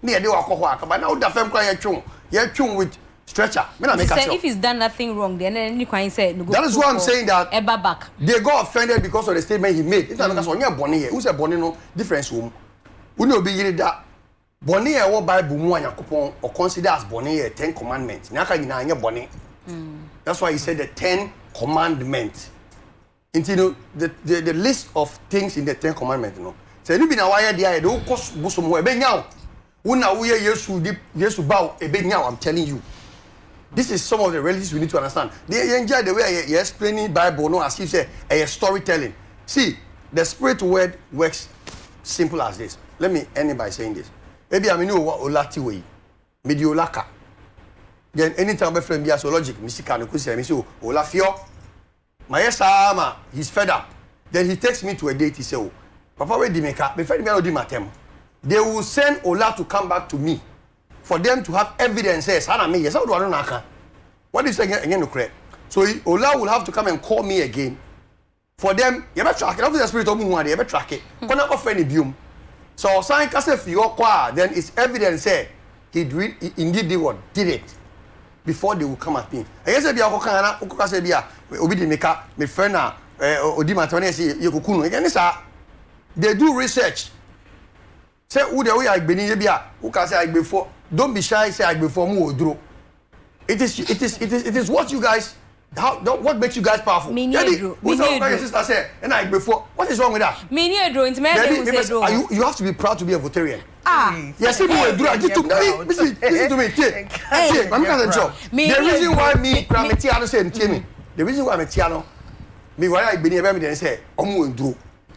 Na ye de wakoho aka ba na uda fem kwa ye twon with stretcher. Me na make sure. If he's done nothing wrong, then any kind say no go. That is why I'm saying that ever back. They got offended because of the statement he made. It's not because onya boni here. Who say boni no difference wo. Udi obi yiri da. Boni e wo Bible mu anyakopon or consider as boni e 10 commandments. Nyaka nyina anya boni. That's why he said the 10 commandments. Into the list of things in the 10 commandments, you know. So you be na wire there, they will cost bosom we be nyaw. Una we Yesu bow e be nyaw, I'm telling you. This is some of the realities we need to understand. They enjoy the way you explaining Bible no as if say a storytelling. See, the spirit word works simple as this. Let me end by saying this. Maybe I know what olati way. Mediolaka. Then anytime my friend be as logic, Mr. no say me so olafio. My sama, he's fed up. Then he takes me to a date. He say, oh, Papa, where did me car? Me friend me no di matem. They will send Ola to come back to me for them to have evidence. Yes, me. Yes, how do I know naka? What is again no correct? So Ola will have to come and call me again. For them, you better track it. After the spirit of Muhammad, you better track it. Kona offer any bium. So sign kase fiyo kwa. Then it's evidence. Say he indeed did what did it. Before they will come at me. I guess be akokana okokase bia obi di meka me friend na odi matone say yekukunu. Again sir, they do research. Say who the way agbeni bia who can say agbefo. Don't be shy say agbefo mu oduro. It is what you guys what makes you guys powerful. Who's your sister say and agbefo. What is wrong with that? Me near it's you have to be proud to be a Voterian. Yes, people will do it. Listen to me. I'm going to job. The reason why me, Grametiano said to me, the reason why I'm a Tiano, me, why I been here and say,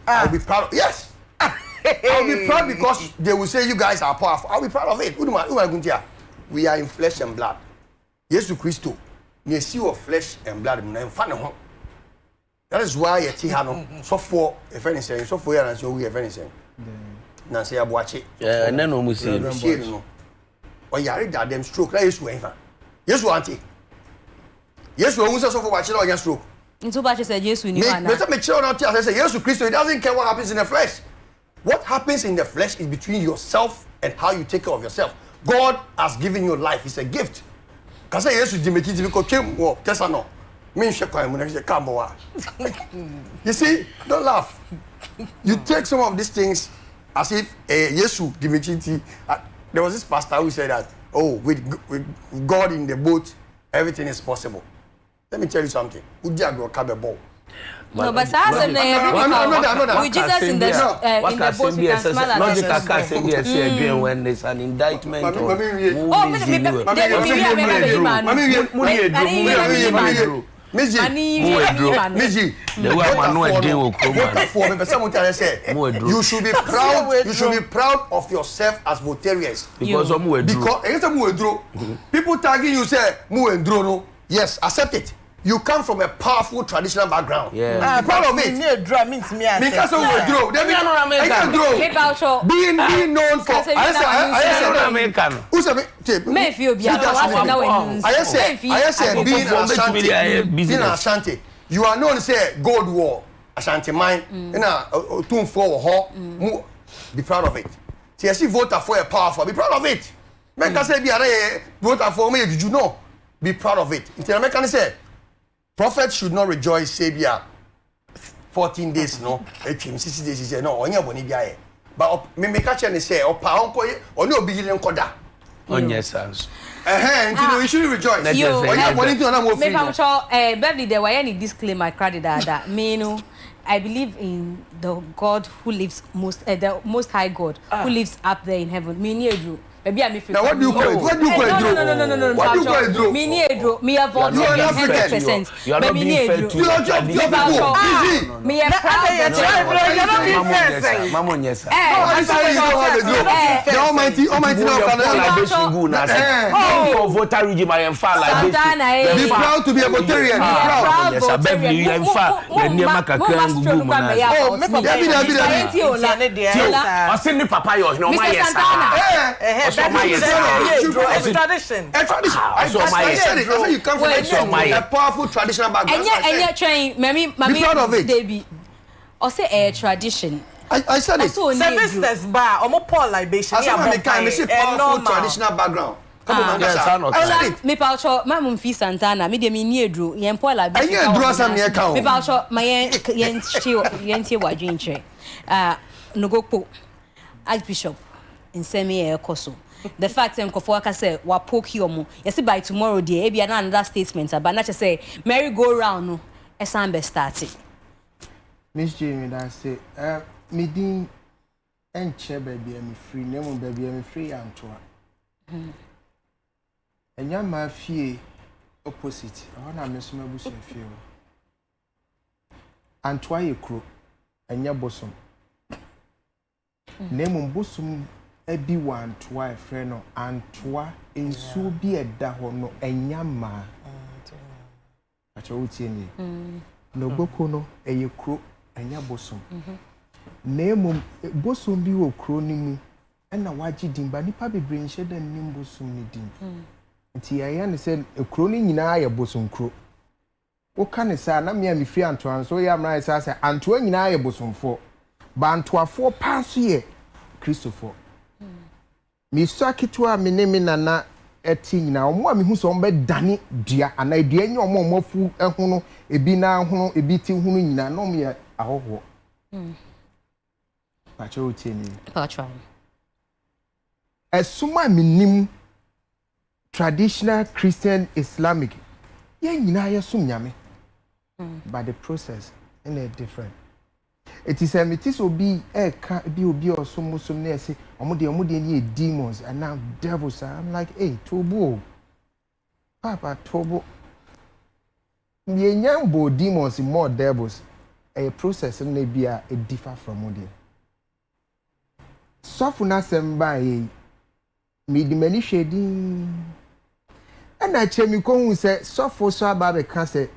I'll be proud. Yes. I'll be proud because they will say you guys are powerful. I'll be proud of it. We are in flesh and blood. Yes, to Christo. You see of flesh and blood. That is why a Tihano, so for if anything, so for and so we have anything. Nancy Abuachi. Yeah, and then almost no. Or you that them stroke. Yes, you ain't. Yes, you auntie. Yes, you also for watching or your stroke. Into Bachi said, yes, we knew. Better make sure not to say, yes, to Christ. It doesn't care what happens in the flesh. What happens in the flesh is between yourself and how you take care of yourself. God has given you life. It's a gift. Because yes, you make it because came or Tessano. Me You see, don't laugh. You take some of these things as if Yesu Dimitri. There was this pastor who said that, oh, with God in the boat, everything is possible. Let me tell you something. No, but with Jesus in the boat, we can smile at logical when there's an indictment. Mzgee, you should be proud. You should be proud of yourself as Voterians. Because people tagging you say Muendro no. Yes, accept it. you come from a powerful traditional background. Yeah. Be proud of it. Near drum means me. Because of what draw. Then being known for. I said American. Who said me feel be I said being Ashanti. You are known say Gold War Ashanti mine. Na tune for ho. Be proud of it. See, I see voter for a powerful. Be proud of it. Men can say be a voter for me. Did you know? Be proud of it. In American say. Prophet should not rejoice, say, 14 days, no, 60 days, he said, no, on your bonny biaye. But me catch and say, or pound or no big in Koda. On your sons. You should rejoice. You want to know Beverly, there were any disclaimer credit that me, no, I believe in the God who lives the most high God who lives up there in heaven. Me near you. Maybe I'm now what do you call it? What do you call it? No. What do you call it? Me near you. Me a vote 100%. You are not being fair to your me a proud. You're not being fair. Mamon, yes. The Almighty Oh, voter regime, I am far like this. Be proud to be a Votarian. Be proud. Yes, I beg you, I am far. Near Macacan. I send the papa, you know, my yes. It's tradition. I said it. You come from a powerful traditional background. And you're trying, Mammy, proud of it. Baby. Or say a tradition. I said it. Services bar, or more Paul libation. I said powerful traditional background. Me paucho mamum fi Santana me de me niedru yen pola bi me paucho my yen tie wadwinche nogokpo Archbishop nsemi e ekoso the fact em kofo aka say wa poke yomo yesi by tomorrow dey e bia na another statement about na say merry go round no esan be starting Mzgee me that say me din enche baby am free name baby am free antoa enya ma fie opposite ona me so mabusu fie antoa yekro enya bosom name bosom ebi wa antoa e frɛ no antoa ensuo bi eda ho no enya ma acha utie ni no gboko no eyekro enya bosom name bosom bi wo kro ni mu na waji dimba nipa bebre nhye da nim bosom ni dim nti ya ne se ekro ni nyina ya bosom kro wo ka ne sa na me free antoa so ya mra sa sa antoa nyina ya bosomfo ba antoafo paso ye Christopher mi so akitwa me ne me nana eti nyina omo a me hu so ombe dane dua ana dua nya omo omofu ehu no ebi na hu ebi ti hu nyina no me ahoho pacho utieni pacho esuma minim traditional Christian Islamic ye nyina ye sum nyame but the process in a different it is emitis obi eka bi obi osum na ese omode ni demons and now devils. I'm like hey tobo papa tobo ye nyambo demons more devils a process na bia a differ from ode sofu na semba ye me di mani shedi and I chemi ko hu say sofu so aba be kan say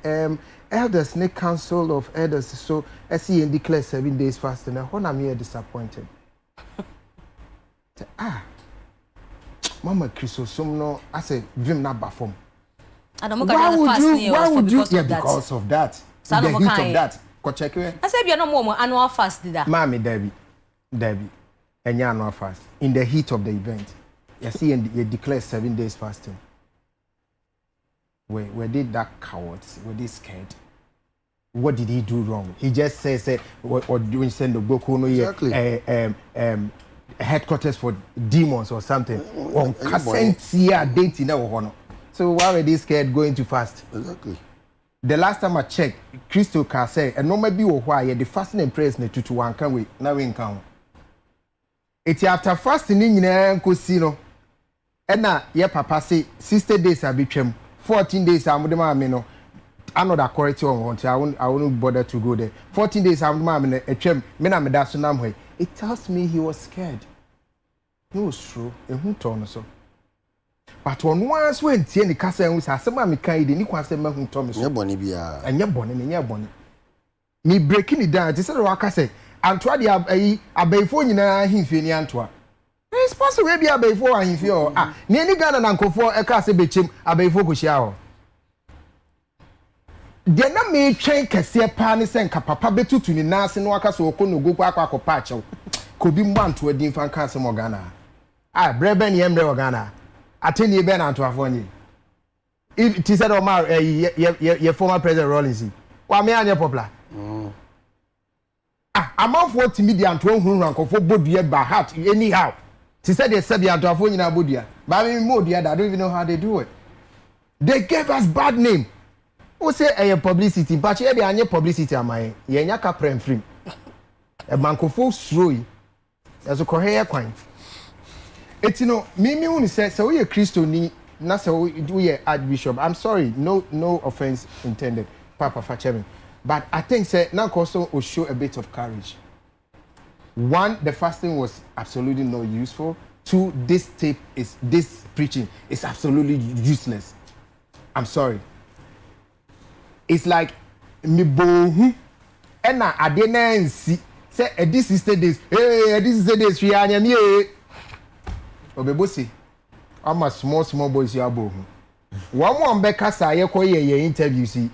elders ne council of elders so as he declare 7 days fasting and when I'm here disappointed mama Chrysostom no I say vim na bafom why would you because of that the heat of that go check it I say you no more annual fast did that mama Debbie enya annual fast in the heat of the event you see and you declare 7 days fasting. Where did that cowards? Were they scared? What did he do wrong? He just says, or doing send the book headquarters for demons or something. On Cassentia dating our so why were they scared going to fast? Exactly. The last time I checked, Crystal can say, and no maybe why the fasting and prayers ne to one can we now we count. It's after fasting in Cosino. And now, yeah, Papa say 60 days I became 14 days I'm no another quality on I won't bother to go there. 14 days I'm a chem me it tells me he was scared. It was true. And who told us so? but on once when Tieni Casa was a summer Mika, the Niquasema who Thomas. Bonibia, and your bonnet and your bonnet. Me breaking it down, this is what I say. And try the Abayfo in a Hinfini Antwa. It's possible to be a Bayfo and Hinfio. Ah, nearly got an uncle for a cast bechim, Abayfo Kushao. Then I may train Cassia Panis and Capapa Betu to the Nasi Waka so Kono go Quack Pacho. Could be one to a different Casa Morgana. Ah, Breben Yemre Organa. I tell you, Ben Antoine. If it is said Omar, your former president Rollins. Why may I your popular? I'm off what to media and 12 rank of 4 body by heart, anyhow. She said they said the Antoine in Abudia. But I mean, more, I don't even know how they do it. They gave us bad name. Who say a publicity, but you have a publicity am I? Yanyaka prem free. A bankofo sroy. As a Korea coin. It's me only says so we a Christian na so we a Archbishop. I'm sorry, no offense intended, Papa Fachemi. But I think say now also will show a bit of courage. One, the fasting was absolutely not useful. Two, this preaching is absolutely useless. I'm sorry. It's like me bohu and I didn't see say this is the days. Hey, this is the days we are here. Obebosi, I'm a small boys you are bohu. One more Becca say ye interview see.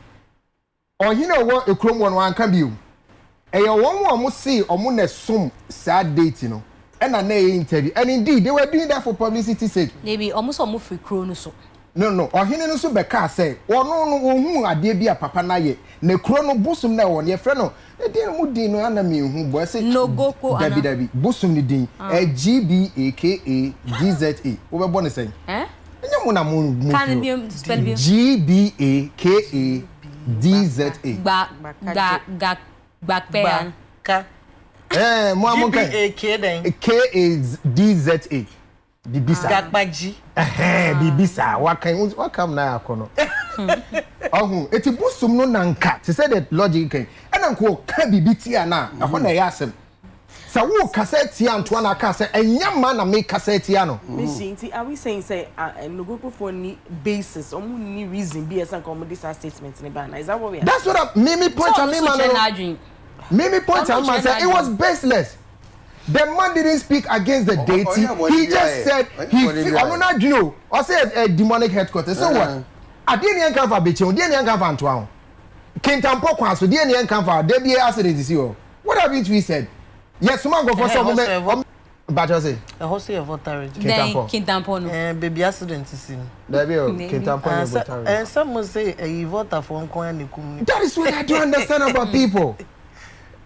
Or you know what a chrome one can be. And your one more must see or moon some sad date, you know. And an interview. And indeed, they were doing that for publicity sake. Maybe almost almost free chrono. No. Or he no so Becca say, or no, who are dear be a papa na ye. Ne chrono bosom now on your friend. No, they didn't move the no enemy who was it. No go Debbie bosom the ding. A GBAKADZA. Over bonus saying, eh? Can you spell GBAKADZA. Back Ka. Mo K then. K is DZA. Bibisa. Gakbaji. Bibisa. What come now kono? Oh, eti busum no nanka. Te say the logic can. And anko ka bibiti ana. Aho na yasem. Sa wo cassette Antoine aka say enya man na make cassette no. Missing, are we saying say no go for any basis or any reason be as an comedy statements in the ban? Is that what we are? That's what Mimi point at me man. Mimi point at me say it was baseless. The man didn't speak against the deity. He just said he I don't know. I said a demonic headquarters. So what? I didn't come for Bichon, didn't come for Antoine. Kentampo Kwaso, didn't come for Debbie accident is you. What have you said? Yes, man go for some moment. But I say a host of voter. Kentampo no. Baby accident is in. Debbie Kentampo voter. And some will say a voter for Nkoya. That is what I don't understand about people.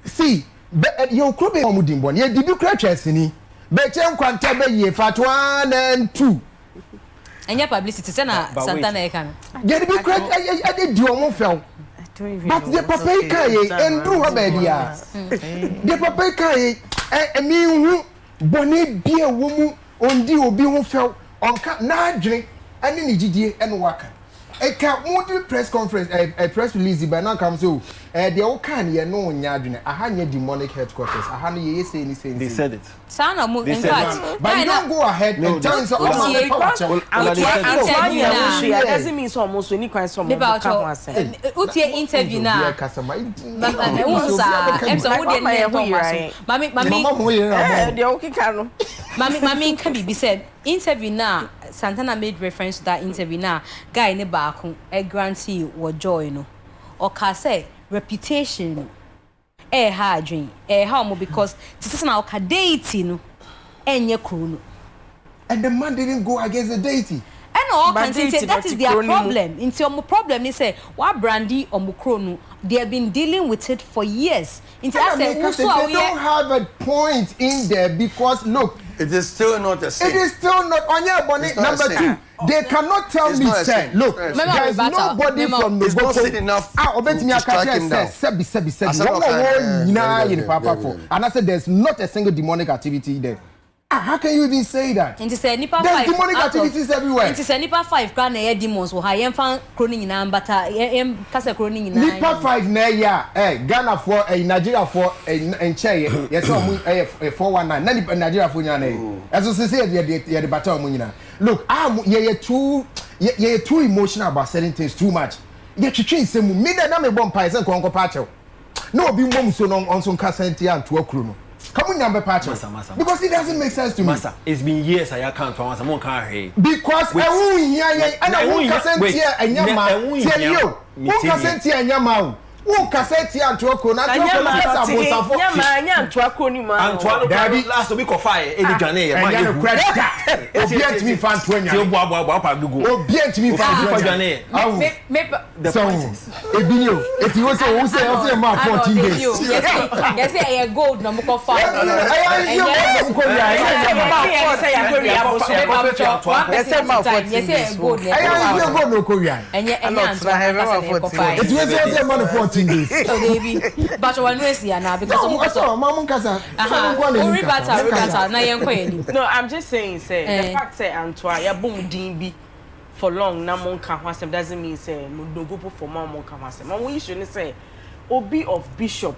See, your club is Omudimbon. You did you crash any? But you can't tell me if at 1 and 2. And your publicity, Santana Ekan. You did you crash? I did do a fell. But the papaya and do a baby. The papaya and me, Bonnet be a woman on the Obi fell on cat now drink and in GD and worker. A can't want press conference, a press release, but now comes to the old can you know in Yadrin, a hundred demonic headquarters, a hundred years saying they said it. Sana move in fact. But don't go ahead no tell us doesn't mean so almost any kind of interview now. Mami can be said interview now. Santana made reference to that interview now. Guy in the back, a grantee or joy no, or say reputation. Hard dream, how because this is now dating and your crew. And the man didn't go against the deity. And all can say that is their problem. Into your problem, they say, what brandy or mukronu, they have been dealing with it for years. Into they don't have a point in there because look, it is still not a sin. It is still not on your bonnet. Number 2, they cannot tell me say, look, there is nobody from the book enough. I bet me I can say, and I said there's not a single demonic activity there. How can you even say that? Into say nipa 5. There's demonic activities everywhere. Into say nipa 5 can na demons wo ha yem fan kroning na mbata yem kasa kroning na. Nipa 5 na ya Ghana for Nigeria for enche yes omu 419 na Nigeria for nyana eso say the battle omu nyina. Look, ye too emotional about certain things too much. Ye twetwe nsemu me na me bomb pie say nkonko pa chew. No obi mbom so no onso nka senti anto akuru no. Come on, number patch. Because it doesn't make sense to me. Masa, it's been years I can't find someone can't hear. Because I won't hear and I won't consent here and Yama. Tell you, won't consent here and Yama. Won't consent here and Tuako. Not Yama to Akoni. Daddy, last week of fire, Eddie Jane, and you credit that. Object me fan 20. Object me fan 20. The politics. If you was a say, about 14 days. Yes, I gold number 5. But one way now because no, I'm just saying, say the fact say Antoine, ya boom DB for long na mon kan hwasem doesn't mean say no go for mon kan hwasem. Man we shouldn't say obi of bishop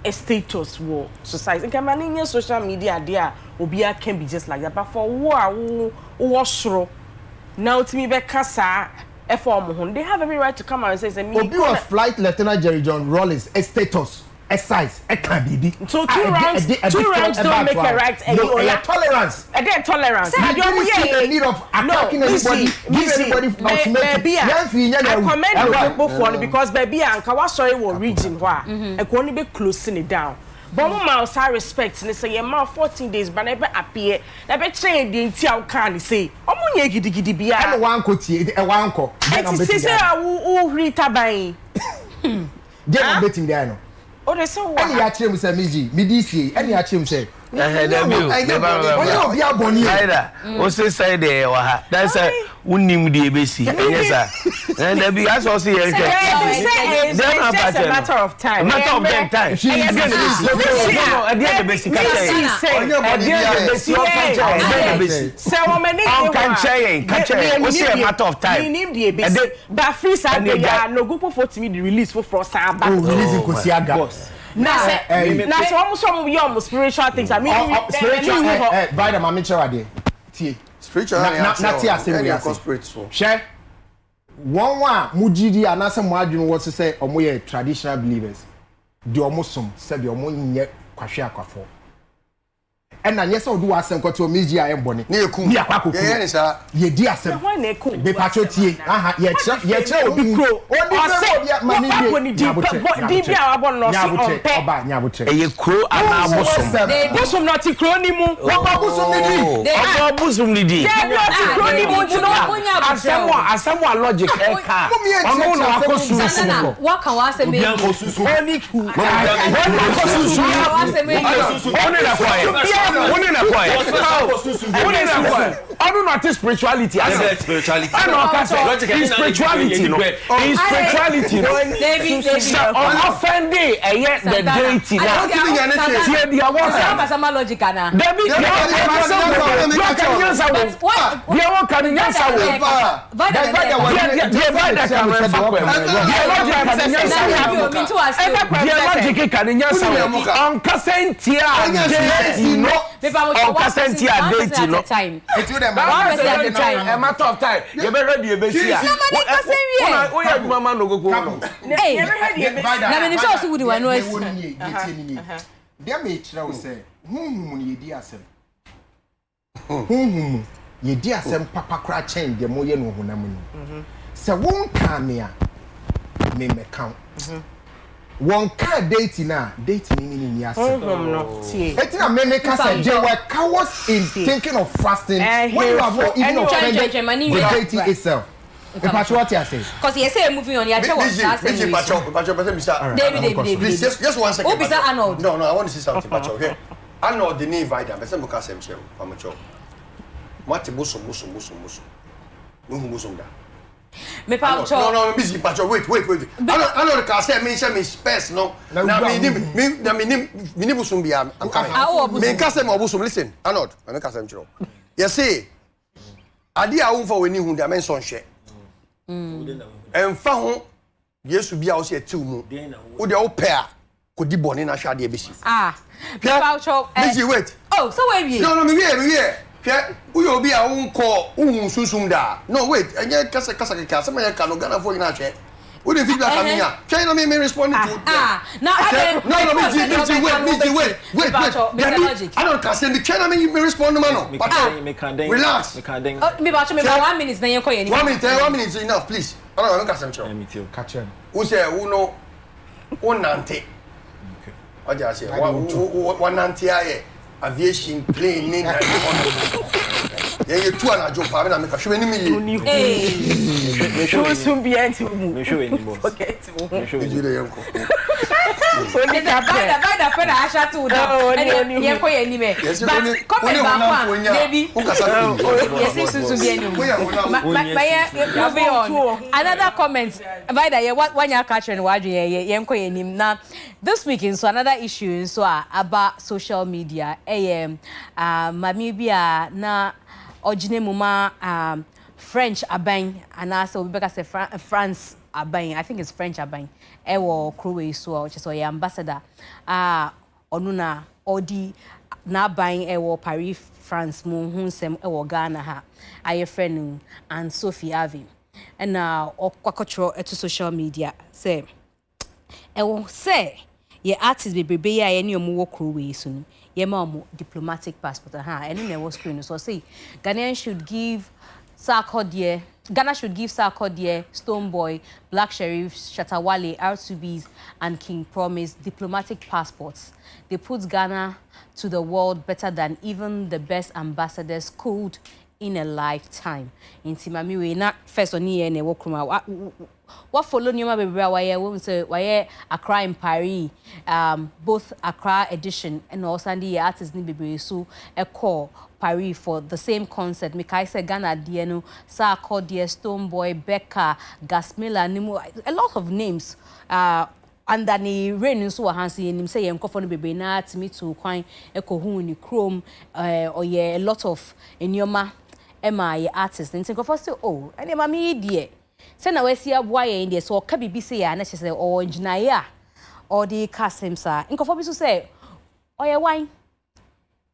a status war society. Nka mani social media there obi can be just like that, but for wo soro now to me be kasa they have every right to come out and say obi was flight lieutenant Jerry John Rollins a status a size a can be so two ranks don't make a right tolerance tolerance you don't see the need of attacking anybody give anybody baby I commend you for because baby anka wa sorry wo region hwa e ko ni be closing it down. But mouse I respect and say your mouth 14 days but never appear. Never change the intia can say. Omunye gidigidi bia. And one ko tie e one ko. Say who rita bai. Dey am betting there no. Oh they say what? Any ya chem say Mzgee, me dis here. Any ya chem say. O say there wa ha. That's unim di ebesi. Yes sir. And there be as also here. It's a matter of time. Matter of time. She is going to be basic. So many can say matter of time. But free Saturday no go for me the release for Frosta back. Releasing Kosiaga. Now some almost spiritual things. I mean spiritual by the mamichara there. Spiritual not tia spiritual. Share one mujidi anasa muadwin what to say omoye traditional believers. The omosom said the omonye kwahwe akwafo. And na nyesa odu asem kwato Mzgee ayem boni. Ne ekum. Ni akwakoko. Ye di asem. Be pachotie. Aha, ye kire obi kro. Odi fe obi mani die. Di bia abon no si onpe. Oba nyabotre. Eye kro ana bosom. Bosom not kro ni mu. Oba bosom ni di. Oba bosom ni di. Not kro ni mu no. Asemwa logic e ka. Omo na akosu. What can we say? Obi ankosusu. Oni ku. Oni na kwa. What in a quiet? I don't know spirituality. I said spirituality. I know spirituality. In spirituality. On offending a yet the deity. What on Casentia date no time. It will them a matter of time. You be ready you be see. Oh yeah mama no go. Hey. Na me so would one no asi. Dem me kira wo say hunhum ne yedi asem. Yedi asem papa kra chen dem mo ye no honam ni. Se won kan me a me count. One car dating now, dating in yes. It's not many cars. They were cowards in thinking of fasting when you have not even offended the dating itself. What you say? Because you say moving on, you actually want to say. David, please, just 1 second. Oh, Mr. Arnold. No, I want to see something, Pacho. Okay. Arnold, the name invite them. But some cars I'm What musu. No musu da. Me pa cho. No, busy pacho. Wait. I know the car say me space no. Na me busumbia. I'm coming. Me kase mo busum listen. Arnold, me kase am chiro. You see, ade a won for weni hu dia men son hwe. Emfa ho Yesu bia wo se atiw mu. Wo de wo pe a ko di bone na hwe ade besi. Me pa cho. Busy wait. Oh, so where we? No, me here. Who you be a unko, susum da. No, wait, and yet Casa Casama Cano Ghana for you. Would you feel like coming here? China may respond to no, wait. I don't can the China may respond to Mano. Relax. Me 1 minute, then you're calling 1 minute is enough, please. I don't know, catch him. Who say, Uno, one nante? I just say, one nante. Aviation plane name you two and job I make a show any million show soon be anti me show anymore forget me show you the uncle so the by friend I shot to down you ko any me but come back one maybe yes soon be moving on another comment by the what you catch and what you ko any now this week in so another issue so about social media mami bia na ojine muma French aban and also we better say France aban I think it's French aban ewo Crowe so which is your ambassador onuna odi na aban ewo Paris France mu hunsem ewo Ghana ha aye friend and Sophie Ave and okwakotro to social media say ewo say ye artist bebrebe ya ye ne omo Crowe so no ye ma omo diplomatic passport any na was screen so say Ghana should give Sarkodie Stoneboy Black Sheriff Shatawale R2Bs and King Promise diplomatic passports. They put Ghana to the world better than even the best ambassadors could in a lifetime. Inti mami we na first on here ne wo kruma what follow nyoma bebre why we say why Accra in Paris both Accra edition and also the artists ni bebre so e call Paris for the same concert. Mikai say Ghana Dieno, Sarkodie, Stoneboy, Becca, Gasmila, Nimo, a lot of names. And then he ran so hansi and him say I'm comfortable baby na to me to kwine eko hu ni chrome or a lot of enyoma ema artists and think of us oh and mami die say na we see aboa in there so ka bibi say ya na che say o engineer or the Kasim sir nkofo bi so say oye wine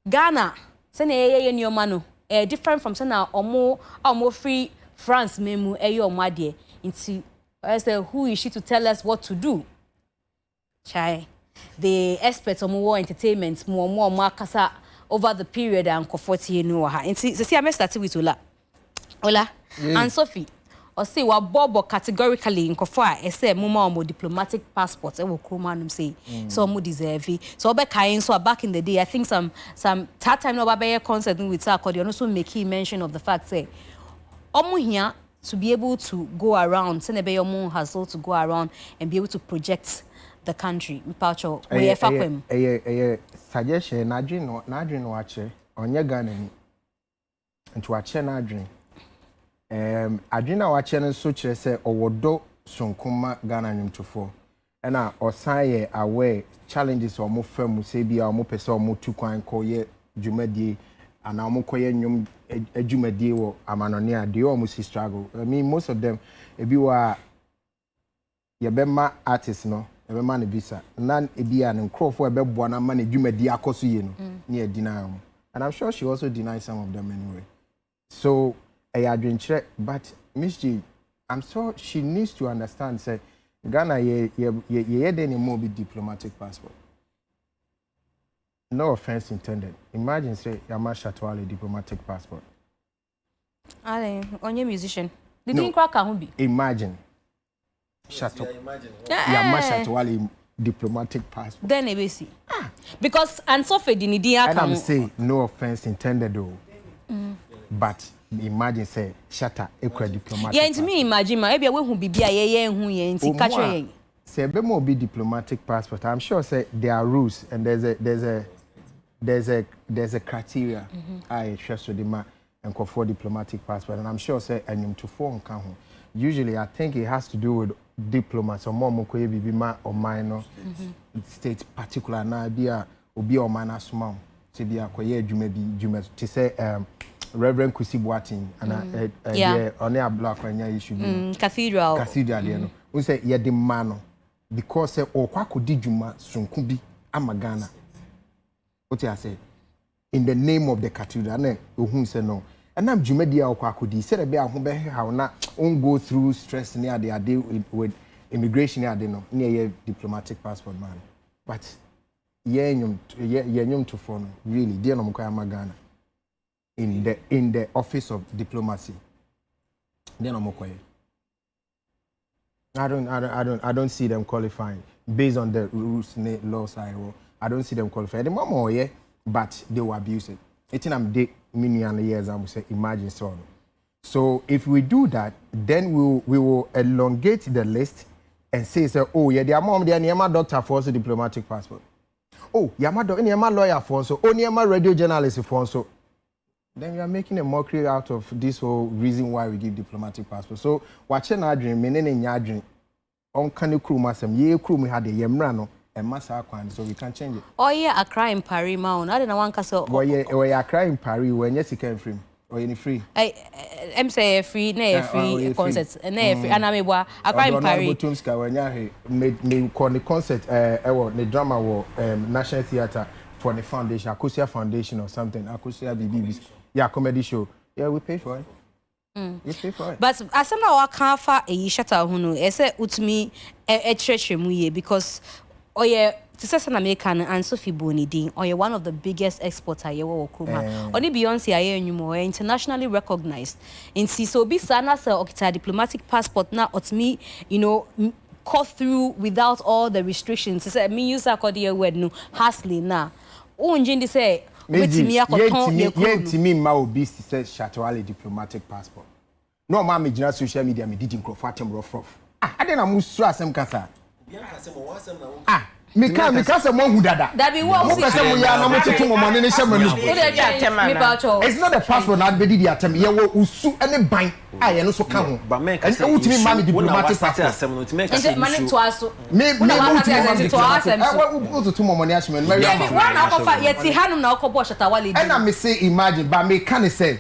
Ghana say na ye nyoma no different from say na omo free France memu omo ade nti I say who is she to tell us what to do. Chai, the experts on more entertainment, more kasa over the period and comfort you know her. And see, I start with Ola, and Sophie. Or say what Bobo categorically in Kofa, I say more diplomatic passports. I will come say so more deserve. So back so back in the day, I think some that time no baby concert with Sarkodie also make he mention of the fact say, here to be able to go around, send a more hustle to go around and be able to project the country. Mipacho, we efakwem. Suggestion na dream wache onye Ghana ni. Nti wache na dream. Adwena wache no so kire se owodo sonkoma Ghana nyumtofo. Na osaye aware challenges omo fam se bia omo pese omo tu kwan koye dwumadie ana omo koye nyum adwumadie wo amanone ade omo si struggle. I mean most of them ebi wa yebema artists no ebe man visa nan ebia ne nkrofo ebe boa na man adwumadi akoso ye no ne adina am and I'm sure she also denied some of them anyway so adwenche but Mzgee I'm sure she needs to understand say Ghana ye dey more be diplomatic passport no offense intended imagine say Yama Shatawale diplomatic passport ale onye musician the thing crack can be imagine Yama Shatawale diplomatic passport. Then ABC. Because and Sophie Dinidia and I'm saying no offense intended though. But imagine say Shatta equal diplomatic. Yeah, into me imagine ma maybe we hu bibia ye hu ye nti catch ye. Say be more be diplomatic passport. I'm sure say there are rules and there's a criteria. I trust so the ma and call for diplomatic passport, and I'm sure say and to form can. Usually, I think it has to do with diplomats or more mokoye bibima or minor state particular na bia obi or minor small to be a koye jume to say Reverend Kusi Boatin and on a block when issue cathedral there no we say ye the man because say o kwa ko di juma sunkubi amagana what I say in the name of the cathedral na ohun say no and I'm Jumedia or Kwakudi said a bit how not go through stress near the idea with immigration near diplomatic passport man. But yenyum to phone really dear no Magana in the office of diplomacy. Dear no I don't see them qualifying based on the rules laws I don't see them qualifying. The mama yeah, but they will abuse it. It's in many years I would say imagine so if we do that then we will elongate the list and say oh yeah their mom their Niama doctor for also diplomatic passport oh Niama lawyer for so oh Niama radio journalist for so then we are making a mockery out of this whole reason why we give diplomatic passport so watching our dream meaning your dream on can you crew masem ye crew me had a yemrano so we can change it. Oh yeah, a crime Paris Mount. I don't know one castle. Oh yeah, a crime Paris when yes you can free or any free. I'm say free, nay free concerts, nay free. And I'm a crime Paris. Tumska when you me call the concert the drama war National Theatre for the foundation, Akosia Foundation or something. Akosia BB. Yeah, comedy show. Yeah, we pay for it. You pay for it. But as I'm now can't find a shutter hunu. I say utmi a treachery muye because. Oh yeah, to American and Sophie Bonidin, or one of the biggest exporters you will only Beyonce I internationally recognized. In so be sana se diplomatic passport na me, cut through without all the restrictions. Say me use Sarkodie word no hustling na. Unjindi say me ma obi say Shatuale diplomatic passport. No ma me jina social media me didn't grow fatem rough. I didn't musu asem kasa. Me say mo hu dada. That be what we say mo ya na mo tutu mo money ni shema it's not the passport na be di atem ye wo usu ene ban aye no so ka ho but men ka say utimi ma me diplomatic passport no men ka say money to aso me utimi ma tutu mo money ashme no yeah one na okofa yeti hanum na okobo Shatuale and I me say imagine but me can say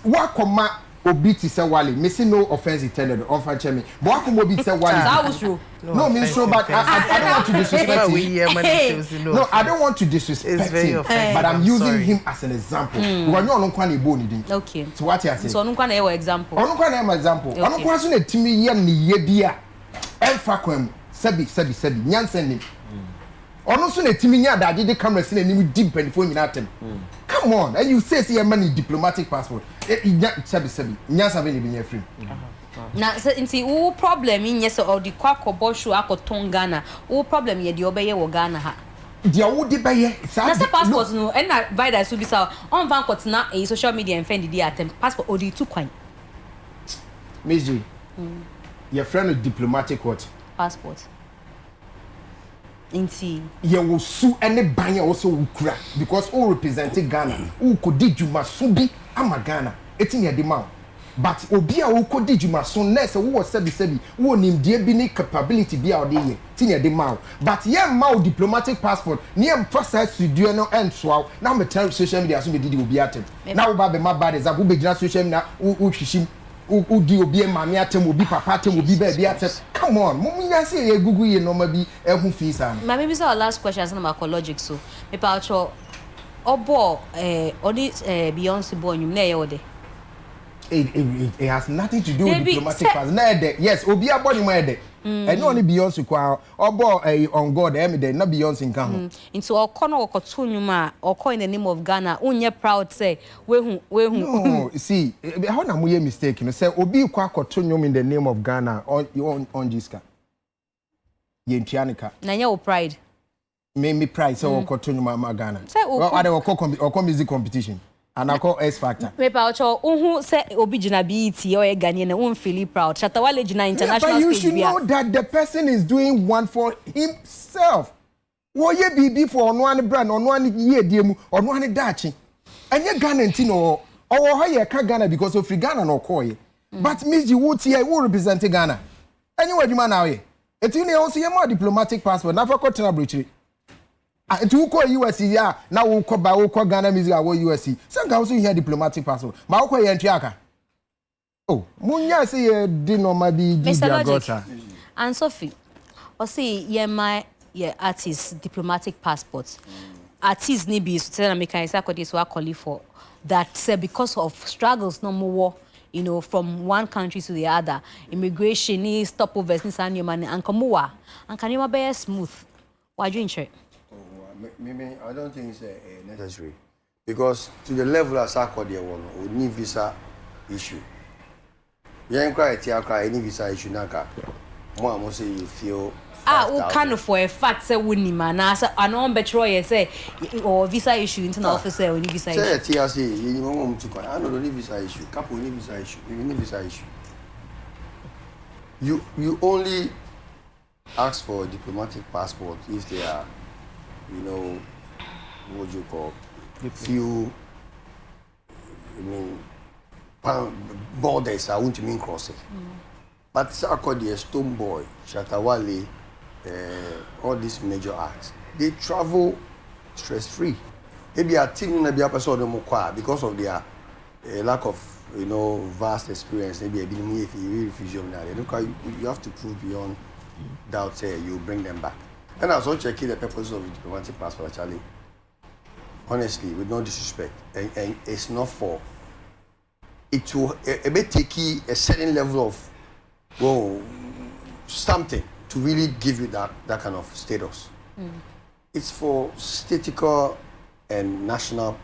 what come obi ti say Wale me say no offense intended on fan me but what come obi say Wale that was true no mean so but I don't want to disrespect him no I don't want to disrespect him but I'm using him as an example because no kwa na ebo ni din okay so what you say so no kwa na example no kwa na example no kwa so na timi ye ne ye bia emfa kwam sabi nyansen nim ono so na timi nya daje de camera se na nim deep and phone nyina atem come on and you say money diplomatic passport sabi nyansa be ni be free na nti wo problem in yes or the kwakobo show akoton Ghana wo problem ye de obeye wo Ghana ha dia wo de beye na say passport no and na vida so bi sa on van kotna e social media and friend di atem passport odi tu kwan Mzgee your friend with diplomatic what passport inti ye wo su ene ban ya wo so ukura because all represent Ghana who could di juma so bi ama Ghana etin ye di ma but obi a wo kodi juma so nurse wo sabi wo nim die bi ni capability bi a ode ye tin ye di ma but ye ma diplomatic passport ni em process studio no entwa na me tell social media so be didi obi atem na wo ba be ma bad example be gina social media wo hwihim wo di obi mama atem obi papa atem obi ba bi atem come on mum nya say ye gugu ye no ma bi ehu feesa ma maybe so our last question is na logic so me pa cho obo odi Beyonce boy nyum na ye wode it has nothing to do with diplomatic passport. Yes, obi aboni mo ede. And no only Beyonce kwa obo on God em na Beyonce nkan ho. Into okono okoto nyuma oko in the name of Ghana unye proud say we hu no see how na mo ye mistake no say obi kwa akoto nyum in the name of Ghana on Jiska ye ntianika na nye o pride me pride say okoto nyuma ma Ghana are oko music competition and I call S Factor. Paper Ocho, who say Obijina BET or a Ghanaian and won't feel proud. Shatuale Jina international but you should know that the person is doing one for himself. What ye be for on one brand, on 1 year, dear, on one dachi. And you're Ghanaian, Or how you can Ghana because of free Ghana no koi. But Mzgee who represent Ghana. Anyway, you man now. It's in also your diplomatic passport. Never got to breach. To call USC, yeah. Now we call by Ghana Mzgee or USC. Some also here diplomatic passport. Mauko Yantiaka. Oh, Munya say dino maybe Mr. And Sophie, or say yeah my artist diplomatic passports. Artists need be so American Sarkodie so I call for that say because of struggles no more, you know, from one country to the other, immigration is stopovers is and your money and kamuwa and can you be smooth. Why do you think? I don't think it's necessary because to the level of Sarkodie we need visa issue. You ain't cry any visa issue naka. More say you feel kind of for a fact say we need man as an on betray say or visa issue internal officer we need visa issue. Say TRC you want to I know need visa issue. Couple need visa issue. You need visa issue. You only ask for a diplomatic passport if they are, you know, what do you call few borders I want to mean crossing. But Sarkodie, Stonebwoy, Shatawale, all these major acts, they travel stress-free. Maybe a team maybe a person because of their lack of vast experience. Maybe a bit if you refuse you have to prove beyond doubt. Say you bring them back. And I was also checking the purpose of the diplomatic passport. Actually, honestly, with no disrespect, and it's not for it will take a certain level of something to really give you that kind of status. It's for statistical and national,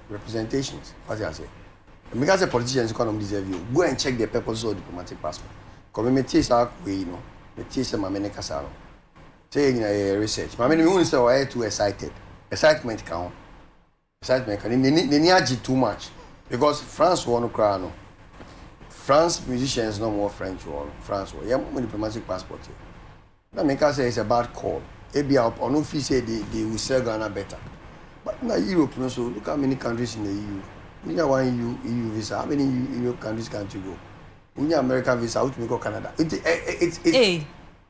representations. What I say, because the politicians economy deserve you. Go and check the purpose of diplomatic passport. Come me tell me tell my many kasaro. Say research. My many who say I too excited. Excitement count. Excitement can. They need too much because France want to cry no. France musicians no more French one. France one. Yeah, more diplomatic passport. That make us say it's a bad call. Maybe on no fee say they will sell Ghana better. But now Europe, so look how many countries in the EU. We have one EU visa. How many EU countries can't you go? We have American visa. Which we go Canada. It's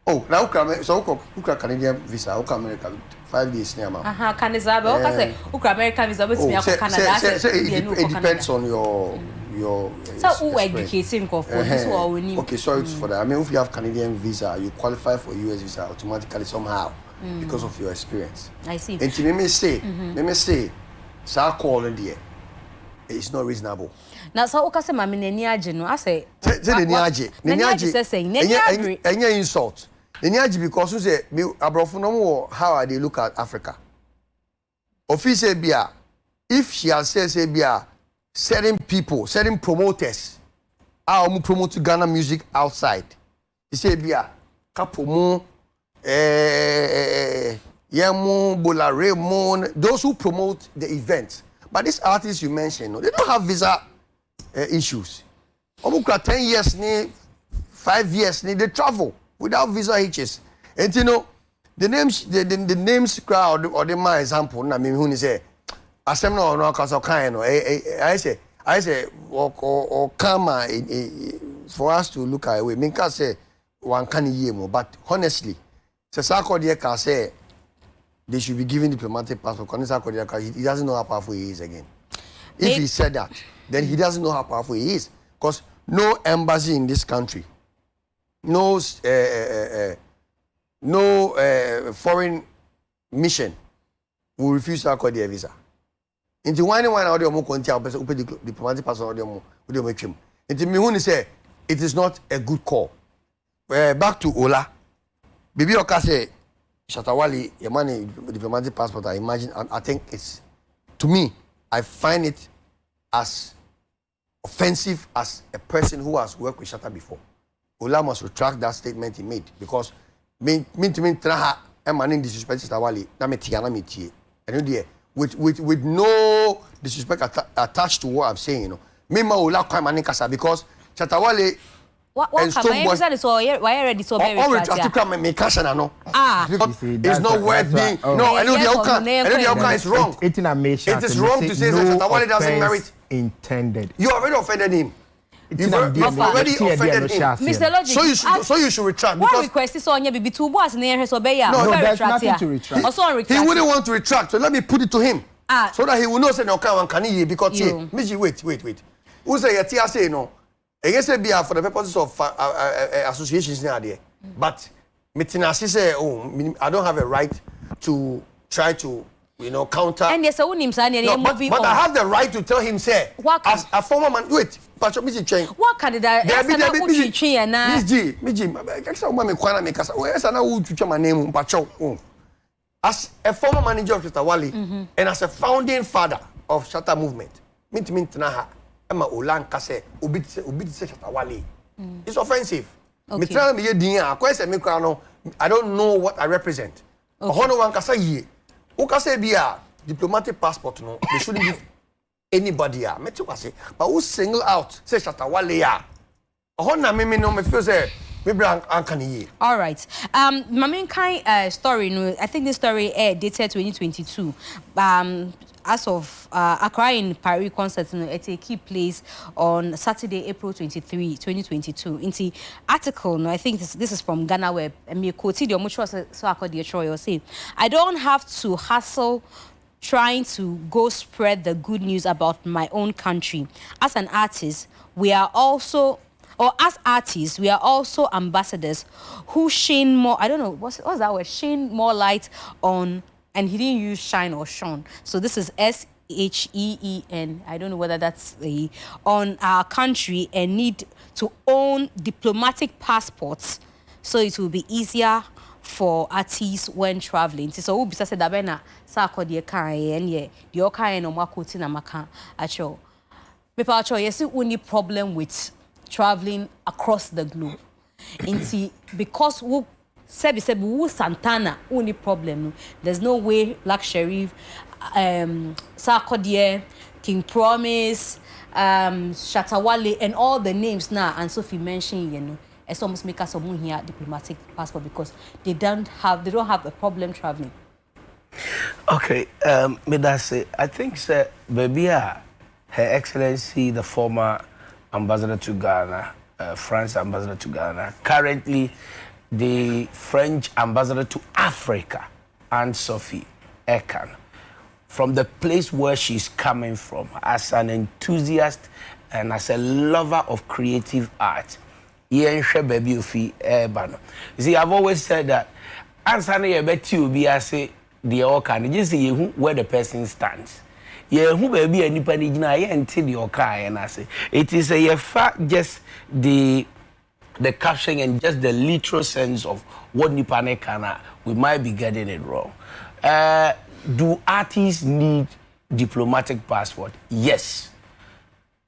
oh now so who Canadian visa? Who America 5 days near man. Canada. Okay, who American visa? But me go Canada. It depends on your. So who educating for this or we need. Okay, sorry for that. I mean, if you have Canadian visa, you qualify for US visa automatically somehow. Because of your experience. I see. And to me say, so calling there, it's not reasonable. Now, so okay, say mami neniaje no. I say. Say neniaje say neniaje. Any insult. Neniaje because you say me abrofo no more how they look at Africa. Office bia, if she has said say bia, certain people, certain promoters, are promote Ghana music outside. He say bia, couple more. Those who promote the event. But these artists you mentioned, they don't have visa issues. 10 years, 5 years, they travel without visa hitches. And the names crowd or the my example, I mean, who say, I say, I say, or karma for us to look away. I can say, one can hear more, but honestly, Sarkodie can say they should be given diplomatic passport. Sarkodie, he doesn't know how powerful he is again. If he said that, then he doesn't know how powerful he is. Because no embassy in this country, no foreign mission will refuse Sarkodie a visa. Into one audio more diplomatic passport audio make him. Into me when he say it is not a good call. Back to Ola. Bibi Oka say, Shatawale, your money, diplomatic passport, I think it's, to me, I find it as offensive as a person who has worked with Shatta before. Ola must retract that statement he made because I'm disrespect Shatawale, and with no disrespect attached to what I'm saying, me Ola because Shatawale What can I say? So why ready so very fast? To come make cash and no. It's not worth being. No, I know the outcome. I know the outcome is wrong. It is wrong to say that Shatawale doesn't merit. Intended. You already offended him. You've already offended him. Mr. Logic, so you should retract. What request is on your baby two boys in here? So no, there's nothing to retract. He wouldn't want to retract, so let me put it to him. So that he will know say no can he because Mzgee, wait. Who say you say no? I guess be for the purposes of associations now there. But Mitinasi say, I don't have a right to try to counter. And yes, but I have the right to tell him, say, as a former man, wait, Pacho Mzgee train. What can that? Mzgee, as a former manager of Shatawale and as a founding father of Shatta movement, Emma Olan Kase, Ubitse Shatawale. It's offensive. I don't know what I represent. Diplomatic passport, no, they shouldn't give anybody. But who single out, say Shatawale? All right. My main kind story, I think this story dated 2022. As of Accra in Paris concert, it take place on Saturday, April 23, 2022. In the article, I think this is from Ghana Web, and me quote the mutual Sarkodie Troy say, I don't have to hustle trying to go spread the good news about my own country. As an artist, we are also, or as artists, we are also ambassadors who shine more, I don't know, what's that word? Shine more light on. And he didn't use shine or shone. So this is SHEEN. I don't know whether that's on our country and need to own diplomatic passports so it will be easier for artists when traveling. So we said that bena Sarkodie and the okay no makoti na maka acho. People acho yes only problem with traveling across the globe. Because we Sebi Santana only problem. There's no way Black Sheriff, Sarkodie, King Promise, Shatawale, and all the names now. And Sophie mentioned, it's almost make us someone here diplomatic passport because they don't have a problem traveling. Okay, me that say I think sir, baby, Her Excellency the former ambassador to Ghana, France ambassador to Ghana, currently the French ambassador to Africa, Anne-Sophie Ekan, from the place where she's coming from, as an enthusiast and as a lover of creative art. You see, I've always said that answer you bet you be as the Okan, just see where the person stands. Yeah, who baby any panigina until the Okai and I say it is a fact just the caption and just the literal sense of what Nipane Kana, we might be getting it wrong. Do artists need diplomatic passport? Yes.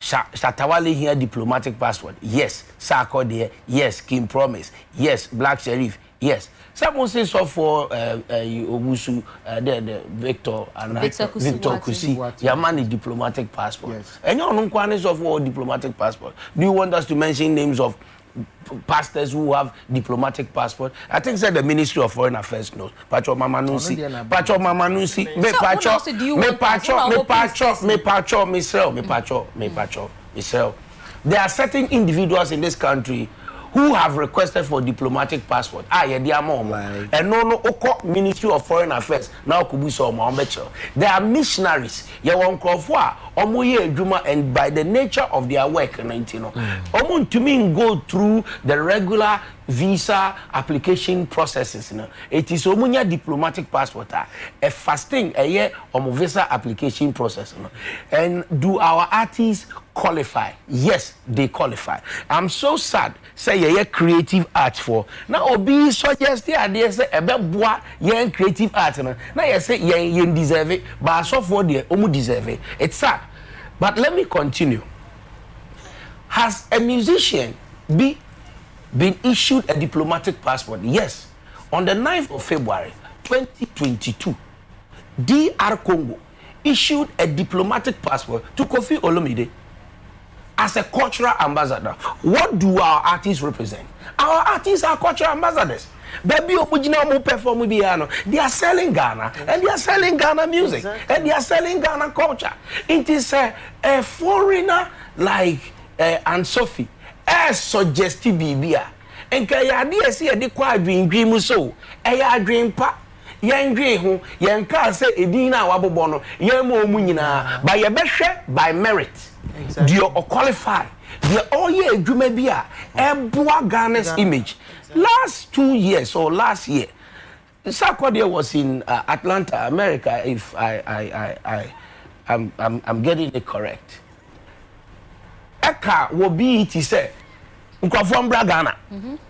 Shatawale here diplomatic passport? Yes. Sarkodie? Yes. King Promise? Yes. Black Sheriff? Yes. Someone says so for Obusu, the Victor and Victor Kusi. Your man is diplomatic passport. Yes. And you don't know of diplomatic passport. Do you want us to mention names of pastors who have diplomatic passport? I think that the Ministry of Foreign Affairs knows. Pacho Mama Nusi. There are certain individuals in this country who have requested for diplomatic passport. And no Ministry of Foreign Affairs now could be so much. They are missionaries. And by the nature of their work, to me go through the regular visa application processes. It is a diplomatic passport. A fasting a year visa application process. And do our artists qualify? Yes, they qualify. I'm so sad. Say ye creative art for now. Obi suggest the idea say ebe boa ye creative art. Now you say ye deserve it, but so for the omu deserve it. It's sad. But let me continue. Has a musician been issued a diplomatic passport? Yes. On the 9th of February 2022, DR Congo issued a diplomatic passport to Kofi Olomide. as a cultural ambassador, what do our artists represent? Our artists are cultural ambassadors. Baby, perform they are selling Ghana, and they are selling Ghana music, and they are selling Ghana culture. It is a foreigner like Aunt Sophie, suggestive bibia. And Kaya see a dequire dream so, a dream pa. Yen dream who yen can say Edina Wabobono, yen mo munina, by a better by merit. Do you qualify? The all year Jumebia, a Ghana's image. Last 2 years or last year, Sarkodie was in Atlanta, America. If I'm getting it correct. Eka will be it say, Nkwafuambra Ghana.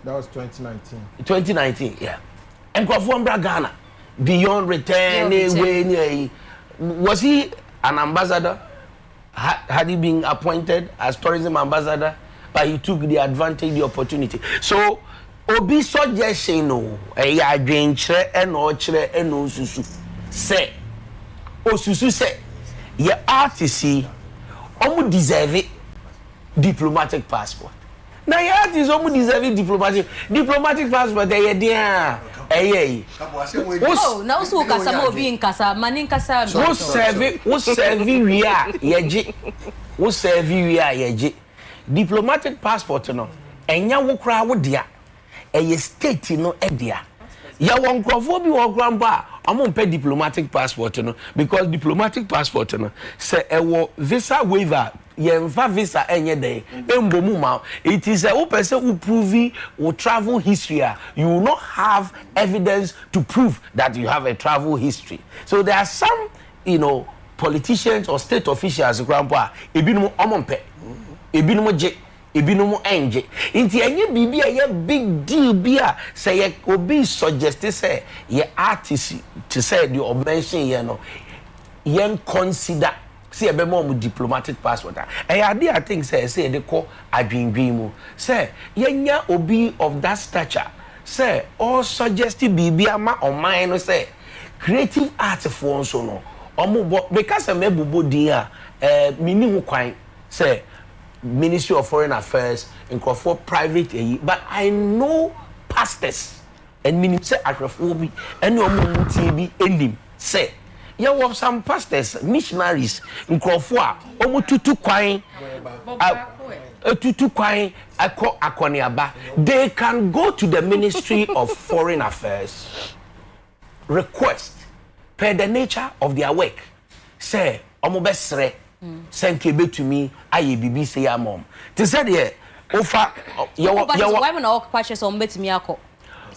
That was 2019. 2019, yeah. Nkwafuambra Ghana. Beyond return, was he an ambassador? Had he been appointed as tourism ambassador? But he took the advantage, the opportunity. So, Obi suggestion no, a drain chere and no chere and no susu. Say, susu say, your artist almost deserve diplomatic passport. Now your artist almost deserve diplomatic passport. Oh, now so kasa mo bi nkasa, mani nkasa. Wo serve we yeje. Diplomatic passport no, enya wo kra wo dia. A state no edia. Ya won krofo bi wo gramba, amo mpe diplomatic passport no because diplomatic passport no say ewo visa waiver yenfa visa enye dey embomu ma it is a person who prove your travel history. You will not have evidence to prove that you have a travel history. So there are some politicians or state officials grandpa ebinumo omompe ebinumo je ebinumo enje inti enye bibia ye big deal bia say ye obi suggest say ye artist to say the mention yen consider see a more diplomatic passport. I think say they call adwindwin say yenya obi of that stature say all suggestive bibia ma on mine say creative art for so no because a mebubo dia mini ho kwan say Ministry of Foreign Affairs in for private but I know pastors and minister akrafo and no TV endim say you have some pastors missionaries in Crawford tutu kwai akoniaba they can go to the Ministry of Foreign Affairs request per the nature of their work say omobesre send kebe to me aye bibi say ya mom to say there ofa why when all patches on betimi akọ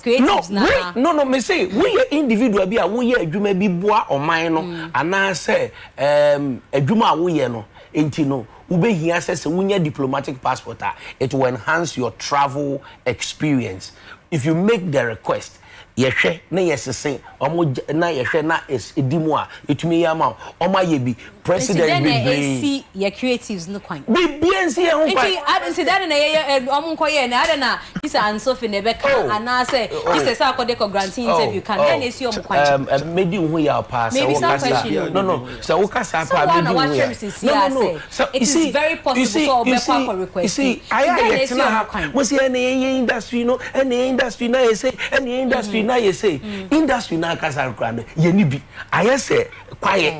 creatives no me say we individual bi a we adwuma bi boa oman no ana say adwuma a we no enti no ubehia say wunya diplomatic passport it will enhance your travel experience if you make the request yehwe na yesese omo na yehwe na edimu a etumi yama omo yebi president be see your creatives no kwan BNC e ho kwan if that na ye omo nkoye na ada na kisa ansofi na beka ana say kisa Sarkodie ko grant interview can then e see omo kwan medi ho ya pass no so wo kasa pa medi ho no so it is very possible so obekwa for request see I get we see any industry no any industry na say any industry na you say industry na kasa krande ye ni bi aye say quiet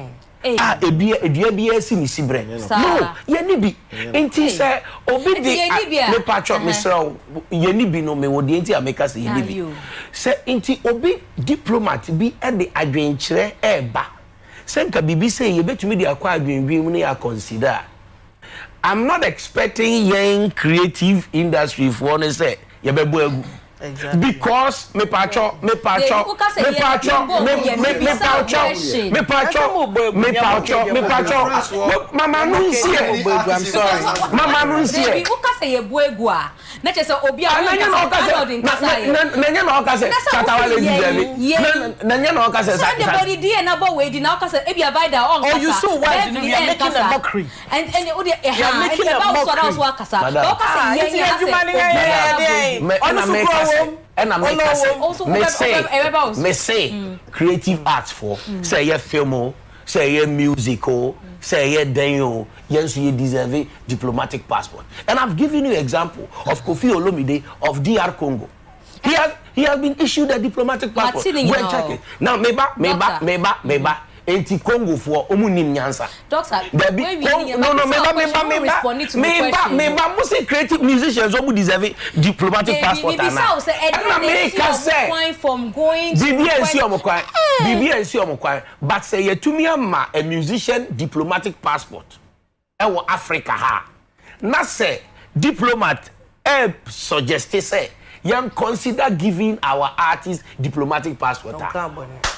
edua bi esi ni sibre no ye ni bi enti say obi di me patcho misra ye ni bi no me wodi enti ameka say ye ni bi say enti obi diplomat bi e de adwenkyere eba say nka bibi say ye betumi di akwa adwenbin mu na ya consider. I'm not expecting young creative industry for one say ye bebo egu. Exactly. Because me pacho mama nunsie I'm sorry mama nunsie who ka say ye boegu a na che say obi a nanya na oka say chatawale di nanya na oka say the body dey na bo we di na oka say e be avoid on oh you so why you are making a mockery and you are making a mockery oka say and I say creative arts for say ye film say a musical, say a demo, yes, you deserve diplomatic passport. And I've given you an example of Kofi Olomide of DR Congo. He has been issued a diplomatic passport. Go and check it. Now, meba. Enti Congo for omunim nyansa. Doctor, meba must creative musicians who deserve diplomatic passport. From going but say you to me a musician diplomatic passport. Ewo Africa ha. Na say diplomat suggest say you consider giving our artists diplomatic passport.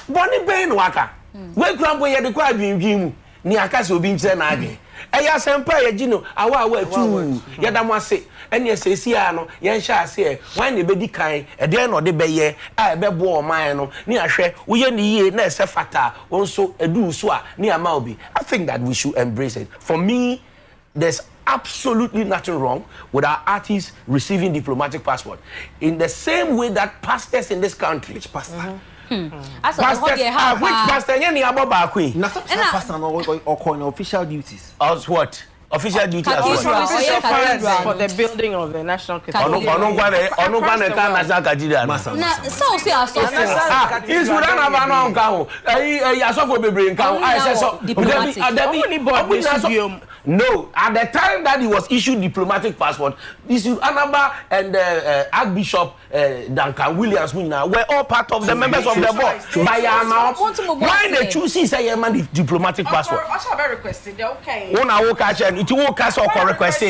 Boni ben waka. We grandpa ye de kwa dwinwin ni akase obi nkyere na adwen eya sempa ye gino awa tu ye da mo ase ene esesi a no ye nhya ase e wan na bedi kan e de no de beye a be bo o man no ni ahwe wo ye ni ye na ese fata onso edu so a ni ama obi. I think that we should embrace it. For me, there's absolutely nothing wrong with our artists receiving diplomatic passport in the same way that pastors in this country. Which pastor? Which pastor? Any about Bakui? Pastor or official duties. As what? Official duties as well. For the building of the national cathedral. National cathedral. No, at the time that he was issued diplomatic passport, this Anaba and Archbishop Duncan Williams were all part of the members of the board. By now, why they choose say man diplomatic passport? Also, very requested. Okay. Una wo ka che it wo ka so request.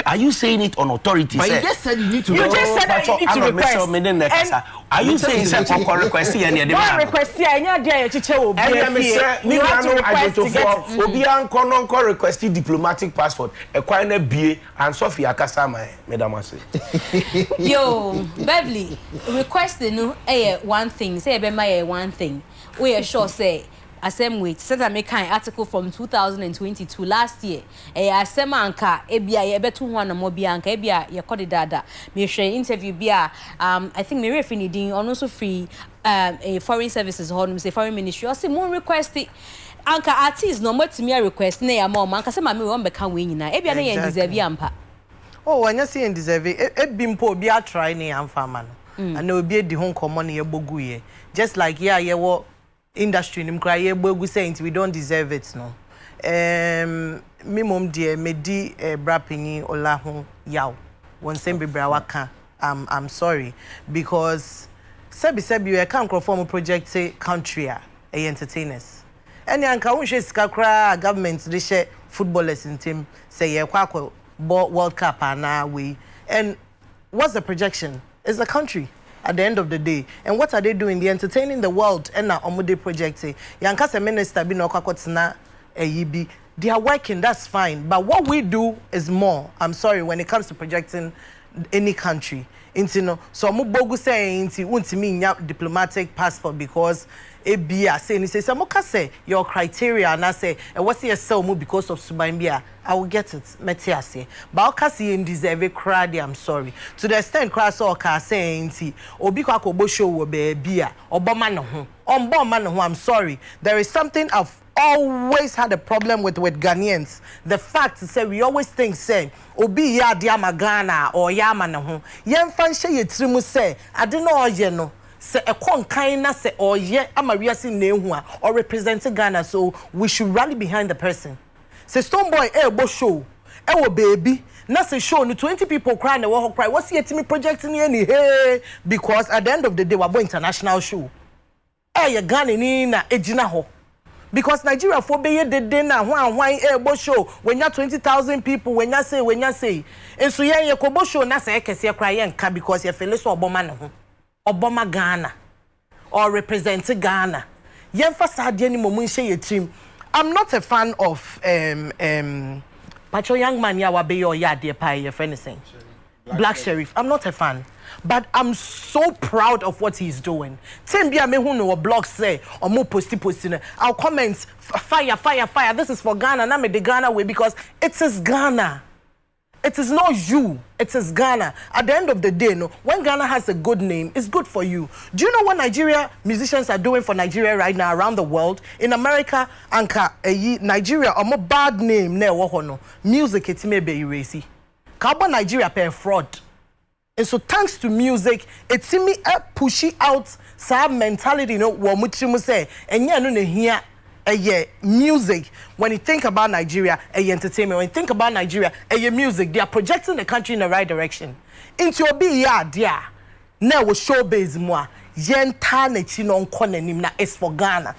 Are you saying it on authority? But you just said you need to. You just said that you need to request. Are you saying say for request here near the man? Request here, anya dey chiche obi. You have to request to get obi an kono request diplomatic passport. E kwan na bie and Sophia Kasama, madam ase. Yo, Beverly, requesting no one thing, say be my one thing. We are sure say asem wait since I make an article from 2022 last year asem anka ebia ye beto ho na mo bia anka ebia ye kodi dada me hwe interview bia I think me refi din ono so free a foreign services home say foreign ministry or say mo request anka artists no matimi request na ya ma anka say ma me won be ka we nyina ebia na ye deserve ampa oh anya say ye deserve ebimpo obi a try na amfa ma no and obi edi ho nkomo na ye bogu ye just like ye wo industry nim cry ebogu saying we don't deserve it no me mom dear me di brapinyi ola ho yaw won sem bebra waka I'm sorry because sebi you can conform project say country entertainers any anka won hwe sika kra government dey share footballers in team say ye kwakwa World Cup na we and what's the projection is the country at the end of the day. And what are they doing? They're entertaining the world and na omude project. Yankasa minister bi no kwakotsena yibi. They are working, that's fine. But what we do is more. I'm sorry, when it comes to projecting any country. Intino. So mubogu say inti untimi nya diplomatic passport because ebia say ni say samoka say your criteria na say what's your sell mu because of subambia I will get it metiase but okasi in deserve crowd I'm sorry to the extent class or ka say inti obi kwa ko bo show wo be bia oboma no ho omboma no ho I'm sorry there is something I've always had a problem with Ghanaians. The fact say we always think say obi ya dia magana or ya ma no ho yen fan hye yetrimu say ade no oye no se ekon kan na se oye amawiase na ehu a or represent Ghana so we should rally behind the person. Se Stonebwoy ebo show e wo baby na se show no 20 people cry na wo cry what's your team project ni any hey because at the end of the day we are international show. Ye Ghana ni na ejina ho. Because Nigeria for be the day na hwan ebo show when you 20,000 people when you say and so ye kobo show na se ekese cry ye nka because ye feel so oboma no ho. Obama Ghana or represent Ghana. I'm not a fan of Pacho young man ya wabe yo ya dear pie your friend is saying. Black Sheriff. I'm not a fan. But I'm so proud of what he's doing. Tembia me who know blog say or more posting. Our comments fire. This is for Ghana. Na me the Ghana way because it is Ghana. it is not you, it is Ghana. At the end of the day, no, when Ghana has a good name, it's good for you. Do you know what Nigeria musicians are doing for Nigeria right now around the world? In America, Nigeria, a more bad name, music, it's maybe erasy. Kaba Nigeria per fraud. And so thanks to music, it's me pushing out some mentality, you know, what much say, and yeah, no, here. Music. When you think about Nigeria, entertainment. When you think about Nigeria, music. They are projecting the country in the right direction. Into your be dear. Now with showbiz moi. Yenta nechino nkonenim na is for Ghana.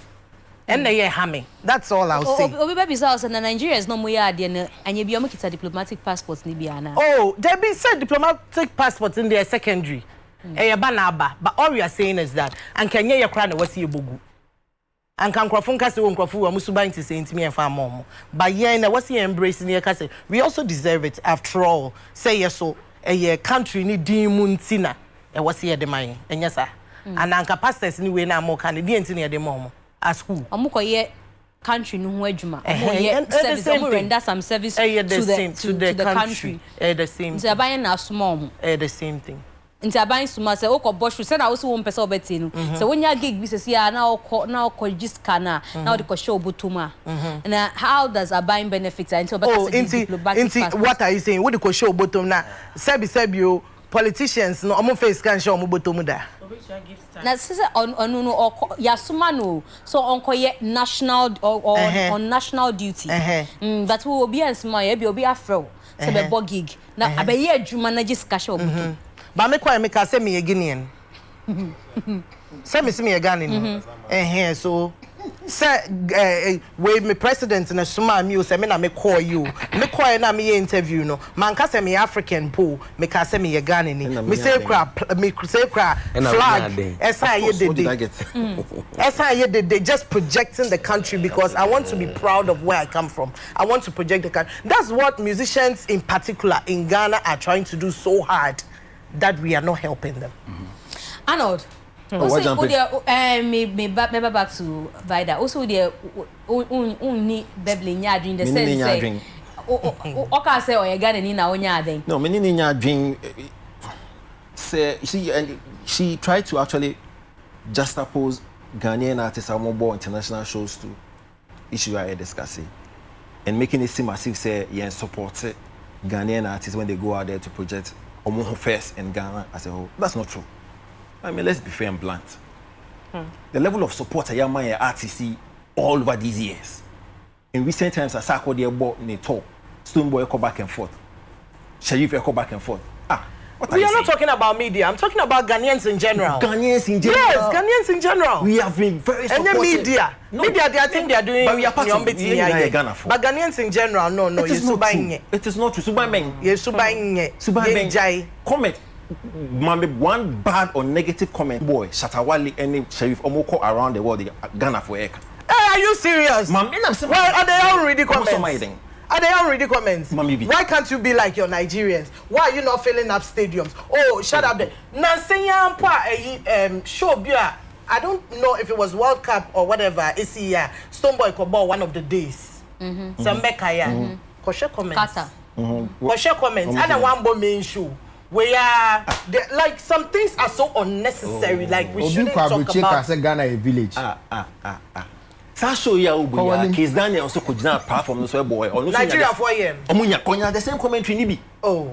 And they hamming. That's all I'll say. Baby says and Nigeria is no more and you be a diplomatic passports ni biana. Oh, there be said diplomatic passports in their secondary. Banaba. But all we are saying is that and Kenya ya crown what's your bugu. And can Crawford Castle and Crawford Musuba to say to me and far more. But yeah, what's he embracing your castle? We also deserve it after all. Say yes, so a country need demon tina. And what's here the money? And yes, sir. And Anka pastors anyway now more Canadians in the moment. As who? Amuko ye country no wejuma. Service render some service to the country. The same. They are buying now small. The same thing. Nti aban suma se okọ boshu se na wo so wo mpese obeti no se wonya gig bi se ya na okọ jiska na de ko show botuma and how does aban benefit until inti what are you saying? What de ko show bottom na sebi o politicians no omo face can show omo bottom da na se no ya suma no so onko ye national or on national duty but we will be and small ye bi obi afro se be bo gig na abaye adwuma na jiska show bottom. But me quite make say me a Guinean. Say me a Ghanaian. So say we me president na suma mi say me na me call you. Me call na me interview no. Man ka say me African po, me ka say me a Ghanaian. Me say cra flag. They just projecting the country because I want to be proud of where I come from. I want to project the country. That's what musicians in particular in Ghana are trying to do so hard. That we are not helping them. Arnold, also me back to Vida. Also the only Bebli nya drink the sense say okay say o ye Ghana ni na onya den. No, me ni nya drink say she tried to actually juxtapose Ghanaian artists are more born international shows to issue I discussing and making it seem as if say yeah support Ghanaian artists when they go out there to project first in Ghana as a whole. That's not true. I mean, let's be fair and blunt. The level of support a young man artists see all over these years. In recent times, Sarkodie and Wizkid, Stoneboy go back and forth, Sharif go back and forth. We are not talking about media. I'm talking about Ghanaians in general. Ghanaians in general. Yes, Ghanaians in general. We have been very supportive. And the media. No, media, I think they are doing. But we are part of Ghana for. But Ghanaians in general, no. It is not true. It is not true. Subang. Comment. One bad or negative comment. Boy, Shatawali and Sharif Omoko around the world, Ghana for Eka. Are you serious? Well, are they already comments? Are they already comments? Why can't you be like your Nigerians? Why are you not filling up stadiums? Oh, shut up there. Nansenya mpa show bia. I don't know if it was World Cup or whatever. It's here. Stoneboy Kobo one of the days. Some Mekaya. Koshe comments. Koshe comments. And a one main show. We are like some things are so unnecessary. Like we shouldn't talk about. Ghana a village. Sasho ya ubuya Kiss Daniel also could not platform no so boy or no Nigeria 4am omunya konya the same commentary ni bi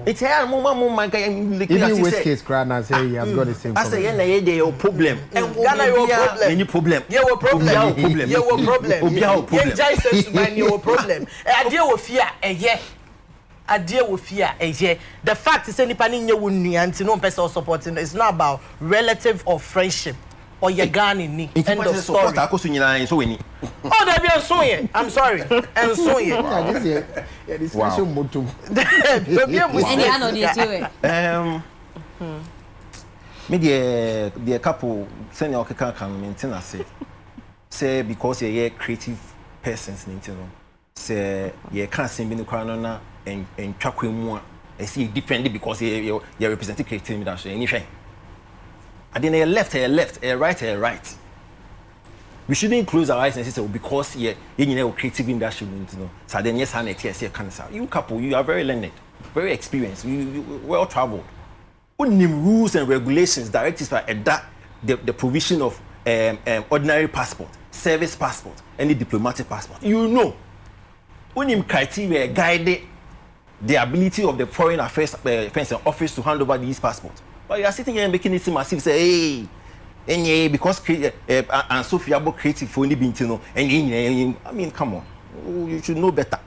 it's here mama guy even Wizkid's crowd now say he has got the same I say na your problem and Ghana your problem any problem your problem you just say to mind your problem adie wo fia adie wo fia the fact is nipa ni nye wo nua nti no person supporting it's not about relative or friendship or your Ghana ni end of story. Oh, there be a song. I'm sorry. And so yeah, discussion motum. Any another me the couple send your can maintain say because you're creative persons you know say you can't sing in the corner and track mu I see differently because you represent creativity that anything. I then a left, a right. We shouldn't close our eyes and say, because you know creative industry, you know. So then yes, and yes, cancer. You couple, you are very learned. very experienced, well traveled. Unim rules and regulations, directives for the provision of ordinary passport, service passport, any diplomatic passport. You know, unim criteria guide the ability of the Foreign Affairs Office to hand over these passports. But you are sitting here and making it seem as if say, hey, because and Sophia about creative for only being I mean, come on, you should know better.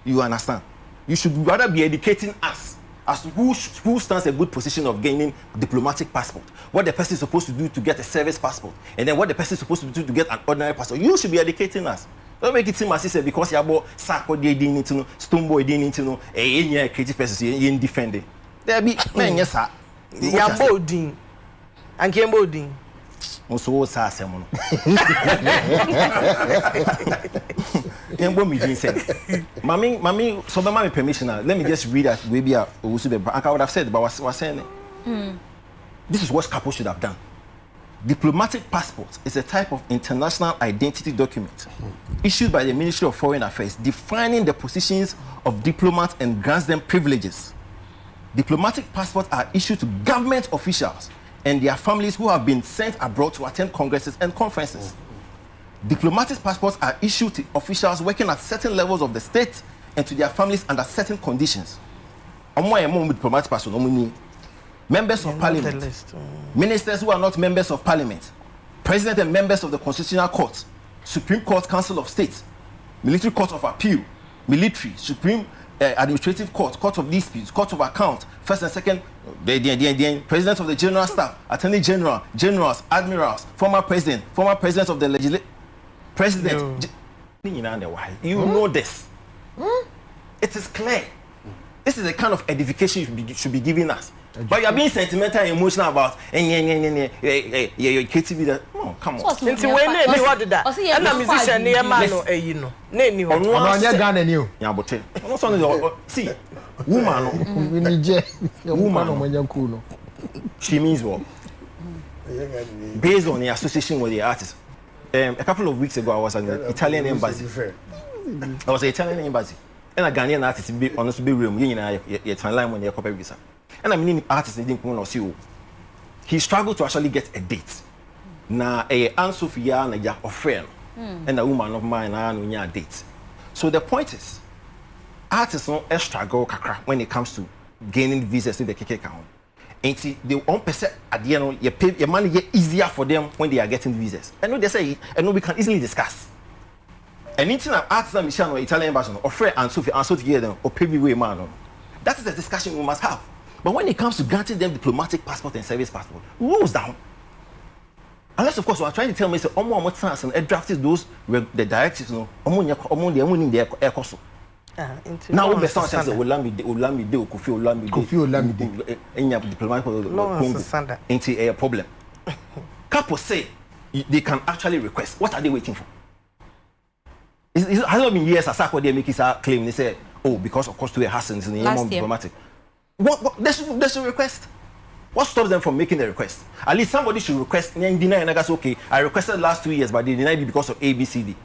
You understand? You should rather be educating us as to who stands a good position of gaining diplomatic passport, what the person is supposed to do to get a service passport, and then what the person is supposed to do to get an ordinary passport. You should be educating us. Don't make it seem as if because you are about Sarkodie didn't know, Stoneboy didn't know, any creative person you defend it. There be men, yes, sir. Yamboding and Kemboding. Also, sir, someone. Kembo me didn't say. Mommy, so my permission. Let me just read that. Maybe I would have said, but was saying. This is what couples should have done. Diplomatic passport is a type of international identity document issued by the Ministry of Foreign Affairs defining the positions of diplomats and grants them privileges. Diplomatic passports are issued to government officials and their families who have been sent abroad to attend congresses and conferences. Diplomatic passports are issued to officials working at certain levels of the state and to their families under certain conditions. Diplomatic passport, members of parliament, ministers who are not members of parliament, president and members of the constitutional court, Supreme Court, Council of State, military court of appeal, military, supreme administrative court, court of disputes, court of account, first and second, president of the general staff, attorney general, generals, admirals, former president of the legislature, president. No. You know this. It is clear. This is the kind of edification you should be giving us. But you are being sentimental and emotional about your creativity. No, come on. Into when they what did that? And a musician near man or you know. Name on one gun and you. Yeah, but see, woman when you're cool. She means what? Based on the association with the artist. A couple of weeks ago, I was at the Italian embassy. I was at the Italian embassy. And a Ghanaian artist be honest be room, you know, your timeline when you're copy visa. And I mean artist didn't come on see. He struggled to actually get a date. Na Aunt Sophia na ya friend and a woman of mine na a date. So the point is, artists no struggle kakra when it comes to gaining visas to the KK account. And see, the 1% at the end, your money get easier for them when they are getting visas. I know they say, I know we can easily discuss. Anything I've asked them, Michelle, or Italian embassy, or Fred and Sophie, and so together, or pay me way man. That is the discussion we must have. But when it comes to granting them diplomatic passport and service passport, rules down. Unless, of course, we are trying to tell me, say, what chance and drafted those the directives, no, their course. Now, we start saying, Olamide, Kofi Olamide, any diplomatic into a problem. Couples say they can actually request. What are they waiting for? It has not been years as Sarkodie make his claim. They say, oh, because of course to the Hassans and the diplomatic. What they should request. What stops them from making the request? At least somebody should request and deny and I guess okay, I requested last 2 years, but they denied me because of ABCD.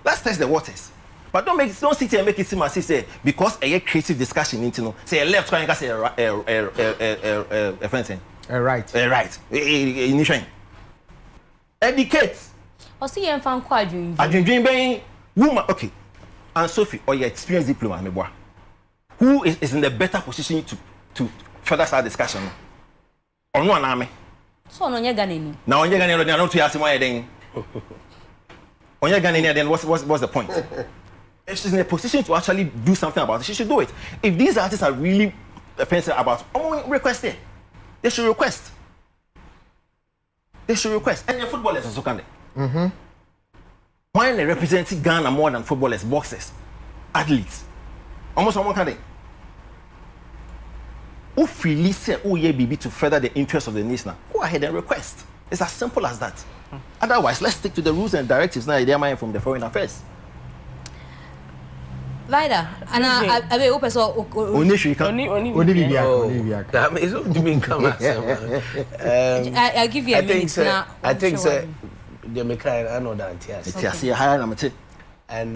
Let's test the waters. But don't sit here and make it seem as if say because a creative discussion into no say a left trying to say a fencing. Right. Educate. Or see and found quite dream woman, okay. And Sophie, or your experienced diplomat, me boy, who is in the better position to further start discussion? Or no army? So on your gun. Now on your gun, I don't ask why then. On your gun, then what's the point? If she's in a position to actually do something about it, she should do it. If these artists are really offensive about request it, they should request. And your footballers also can. Why they representing Ghana more than footballers, boxers, athletes? Almost one kind of. Who freely say, oh yeah, baby, to further the interest of the nation, go ahead and request. It's as simple as that. Otherwise, let's stick to the rules and directives now they're mine from the Foreign Affairs. Vida, and I will open so I'll give you a minute now. I think so. The Mikhail, I know that. Yes. It's higher number 2. And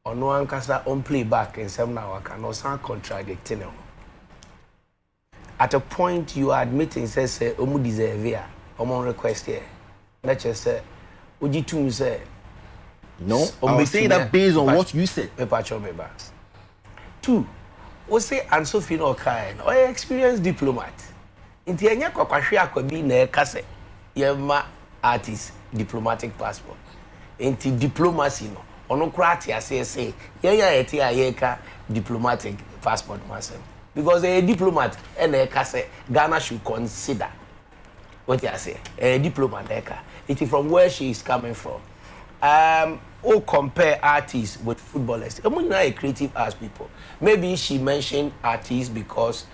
ono ankasa on play back and some now I can also contradicting him. At a point you are admitting says omu deserve here omo request here. Let's just say oji tum say no, I'm saying that based on what you said. Two, we say and Sophie no kind or experienced diplomat. Inti enya kwakwahwe akwabi na ekase yema artist diplomatic passport. Inti diplomacy no ono krati say yeah eti ayeka diplomatic passport myself. Because a diplomat and ekase Ghana should consider what you say. A diplomat eka. It is from where she is coming from. Or compare artists with footballers. I'm not creative as people. Maybe she mentioned artists because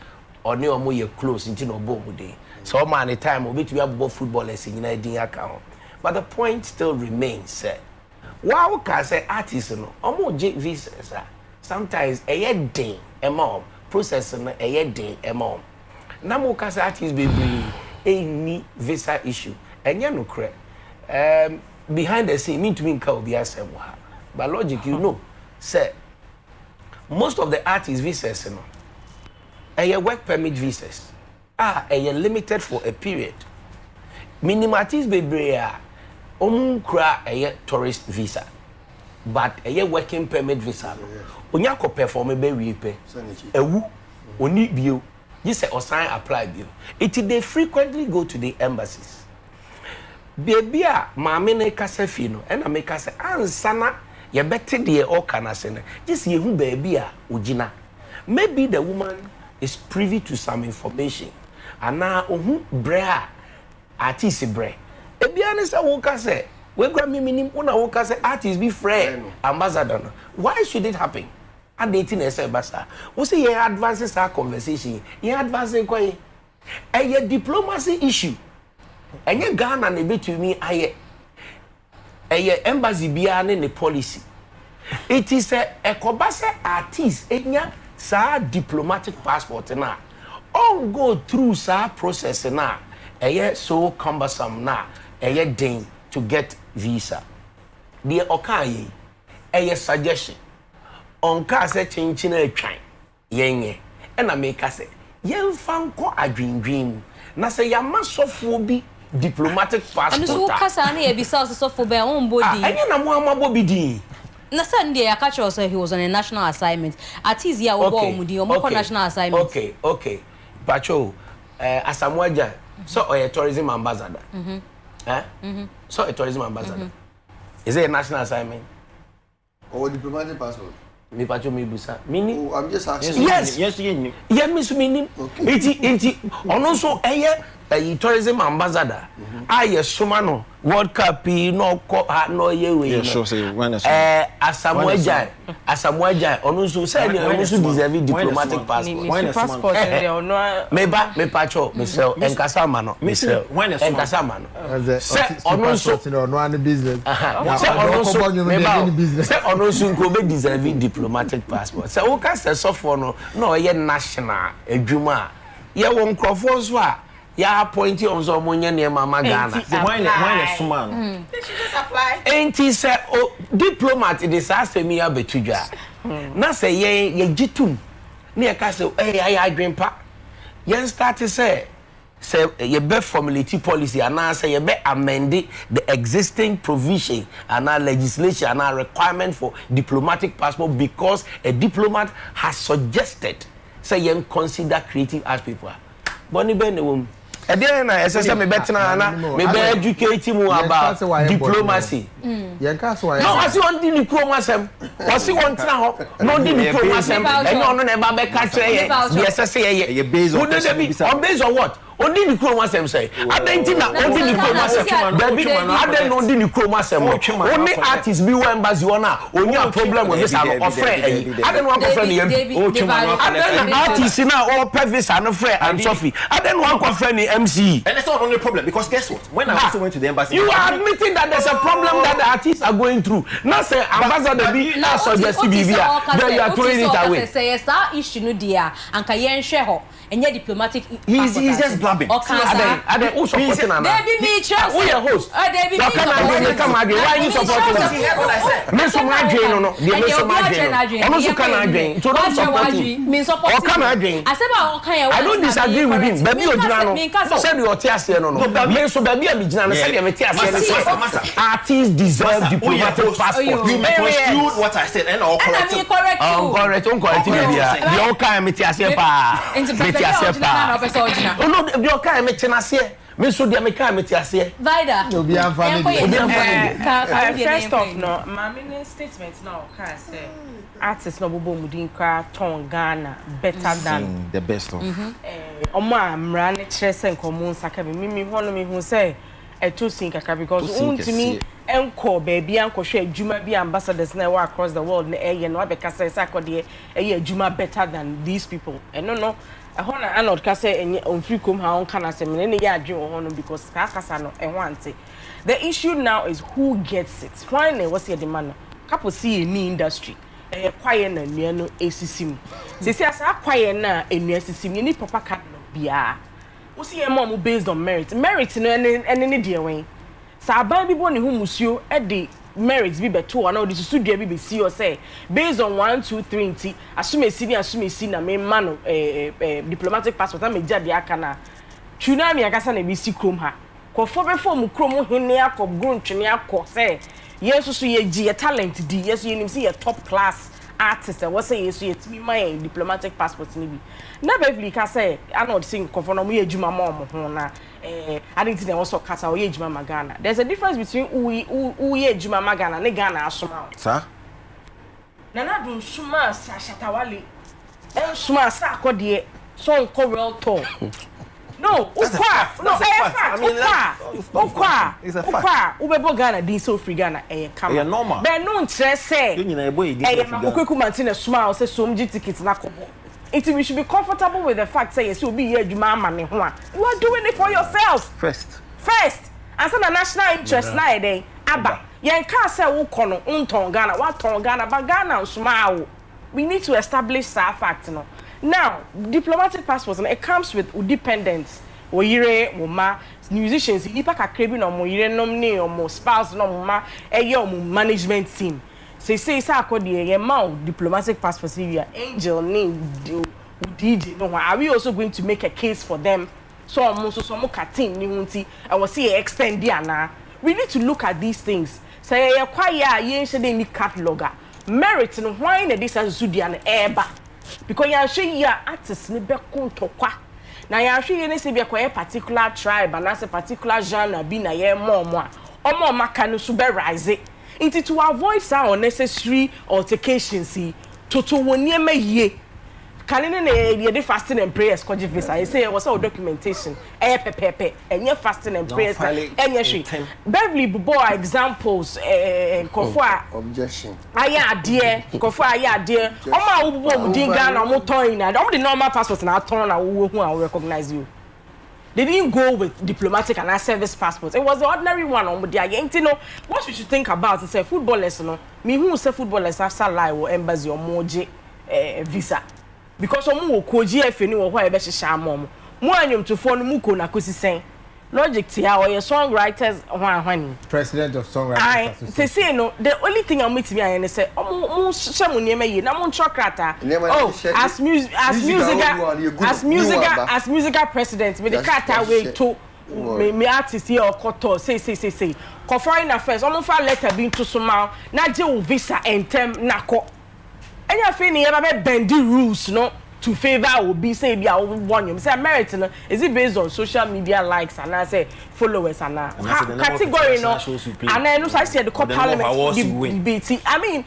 only omo ye close into no bomb day. So man the time we be about footballers in Nigeria account. But the point still remains. Why can say artists no? Omo J visa. Sometimes a year day a mom processing a year day a mom. Now can say artists be any visa issue. And you no correct. Behind the scene, mean to me, but logic, you know, say most of the artists' visas, you know, a work permit visas are limited for a period. Minimatis be a tourist visa, but a working permit visa. Onyako perform a be pay. Oni bill. You say or sign apply bill. They frequently go to the embassies. Baby maame na kasa fi no e na me kasa ansana ye bete de o kana se no just ye hu baby a ogina. Maybe the woman is privy to some information ana ohu bre a artist bre e bia ne se wo kasa we gra me minim una wo kasa artist be friend ambassador no. Why should it happen? And dating na say basa we say ye advances our conversation ye advancing kwa ye diplomacy issue. Enye Ghana na betumi aye embassy bia ne policy. It is a ekobase artist enya sa diplomatic passport na on go through sa process na so cumbersome na den to get visa. The okaye suggestion on ka se chinchina atwan yenye e na make say yemfa nko adwindwin na se yamasofo bi diplomatic passport. And so kasa na e bisa so for be on body. Anya na mo amabo bi din. Na Sunday I catch also he was on a national assignment. At his year we go omudi o national assignment. Okay. Pacho Asamoah so a tourism ambassador. So a tourism ambassador. Is it a national assignment? Or diplomatic passport? Me pacho me busa. Meaning? I'm just asking. Yes. Yeah, miss meaning. Iti ono so a tourism ambassador. Sumano World Cup no no ye sure say when Asamoah ono so say ono so deserve diplomatic passport. Meba me pacho me sell enkasa ma no me sell enkasa ma no say ono so no an business say ono so say ono so ko be deserve diplomatic passport. Say o ka say so for no ye national adwuma ye won crofo so a ya appointee on so monye ne mama Ghana. When a suman. They should just apply. Ain't he say diplomat disaster me abetudwa. Na say ye gitum. Na ye ka say I adwempa. Ye start to say ye be formulate policy and now say ye be amend the existing provision and legislation and requirement for diplomatic passport because a diplomat has suggested say ye consider creative as people. Boni be ne wom. Again, I say me better na me be educate mu about diplomacy. No, I see one thing diplomacy. I see one thing ho. No diplomacy. And no na ba be ka kire ye say ye based on based on what? Only the chroma sem say. Adentina only the chroma sem. Baby, aden only the chroma sem. Only artists be one embassy ona. Only a problem with this and offer. Aden one friend him. Aden artists na all purpose and friend and Sophie. Aden one friend MC. And that's not only problem because guess what? When I also went to the embassy, you are admitting that there's a problem that the artists are going through. Not say ambassador be not suggest Bibia. Then you are throwing it away. Say yes, that issue no dia. Anka yen share ho. And diplomatic. He's just blabbing. I don't who supporting Nana. Debbie Mitchell. Who your host? Debbie Mitchell. Why you supporting her? Me so much no. Me so much. Ono so can again. So don't support him. Me support him. Come again. I don't disagree with him. Baby Ojina no. Say you tear say no. Me so baby Abijina no say me tear say. Artists deserve diplomatic passport. You may construe what I said and all correct. Correct. Correct. The all kind me tear say pa. Me tear say pa. Oh no, the all kind me tear say. Me so dia me kan me ti ase Vida obi anfa me first off no my main statement now can say artists no bobo mudin kra ton Ghana better than the best of omo amra ne kire se nkomo nsaka me hono me hu say eto sin kaka because untimi enko baby anko hwe adwuma bi ambassadors na we across the world na eye no abeka say Sarkodie eye adwuma better than these people no ehona anod ka say on free come ha on kana say me ne ya adwen ho because kasa no ehwante. The issue now is who gets it. Why ne was your demand couple see in industry kwaye na nua no esisim se se asa kwaye na enua esisim ni papa card no bia wo see e mom based on merit no ene de wen sa ban bi bo ne hu musuo e de merits bi beto na odi susu dua bi be see or say based on 1 2 3 nti asumesi na me ma no diplomatic passport na me jade aka na tsunami akasa na bi si krom ha ko fo be fo mu krom hene akobgo ntwene akọ say yesu so ye gi talent di yesu ye nim see top class artist and what say yesu ye timi my diplomatic passport ni bi na be ka say anod sing ko for no ye adwuma ma omo ho na I didn't think there was so kata or ye adwuma magana. There's a difference between who ye adwuma magana ne Ghana asoma. Sir? Nana do suma sa shatawale. Suma Sarkodie so nko real talk. No, ukwa. No, fact. Ukwa. It's a fact. Ubebo Ghana din so free Ghana come. Normal. But no ntre say. You nyina ebo edi. Ukweku mantine suma say so mji ticket na kobo. We should be comfortable with the fact say yes you be here adwuma amane ho a. You are doing it for yourself. First. And so the national interest na e dey aba. Yen ka say wo kono unton Ghana, wa ton Ghana, but Ghana nsuma wo. We need to establish that fact no. Now, diplomatic passports it comes with dependents. Wo yire wo ma musicians nipa kakra bi no mo yire nom ne o mo spouse no mo ma eye o mo management team. Say Sarkodie ye ma diplomatic passports here angel name DJ no are we also going to make a case for them so mo katin ni hunti and we see extend there na we need to look at these things say ye kwaya ye nse dey ni cataloger merit no why na this azudia na eba because ya hwe ya artist ni be kontokwa na ya hwe ye ne se be kwa particular tribe and as a particular genre bi na ye momo a omo maka no so be rise to avoid some unnecessary altercations to woniema ye kanene na ye fasting and prayers ko je visa I say e was all documentation pepepe enye fasting and prayers enye hwe Beverly Bubo examples kofo objection aya ade kofo aya ade o ma wo bubo mu dinga na mo ton na o the normal passport na ton na wo hu and recognize you. They didn't go with diplomatic and service passports. It was the ordinary one on the agent. You know, what we should think about is footballers, you know. Me who say footballers after lie or embassy or moje visa. Because omo koji efeni wo ho e be hihya mom. Mo anyum to phone mu ko na kosi sen. Logic tia or your songwriters hwan. President of Songwriters. They say no, the only thing I'm with me and say omo shemu niema ye na mo ntrokrata. Oh, as musical president with the krata way to me artist here or koto say ko foreign affairs omo fa letter bi to soma na je wo visa entem nako. Enya fe ni e ba be bend the rules no to favor will be say be one you say merit no is it based on social media likes and I say followers and category no and then no so I say the parliament debate I mean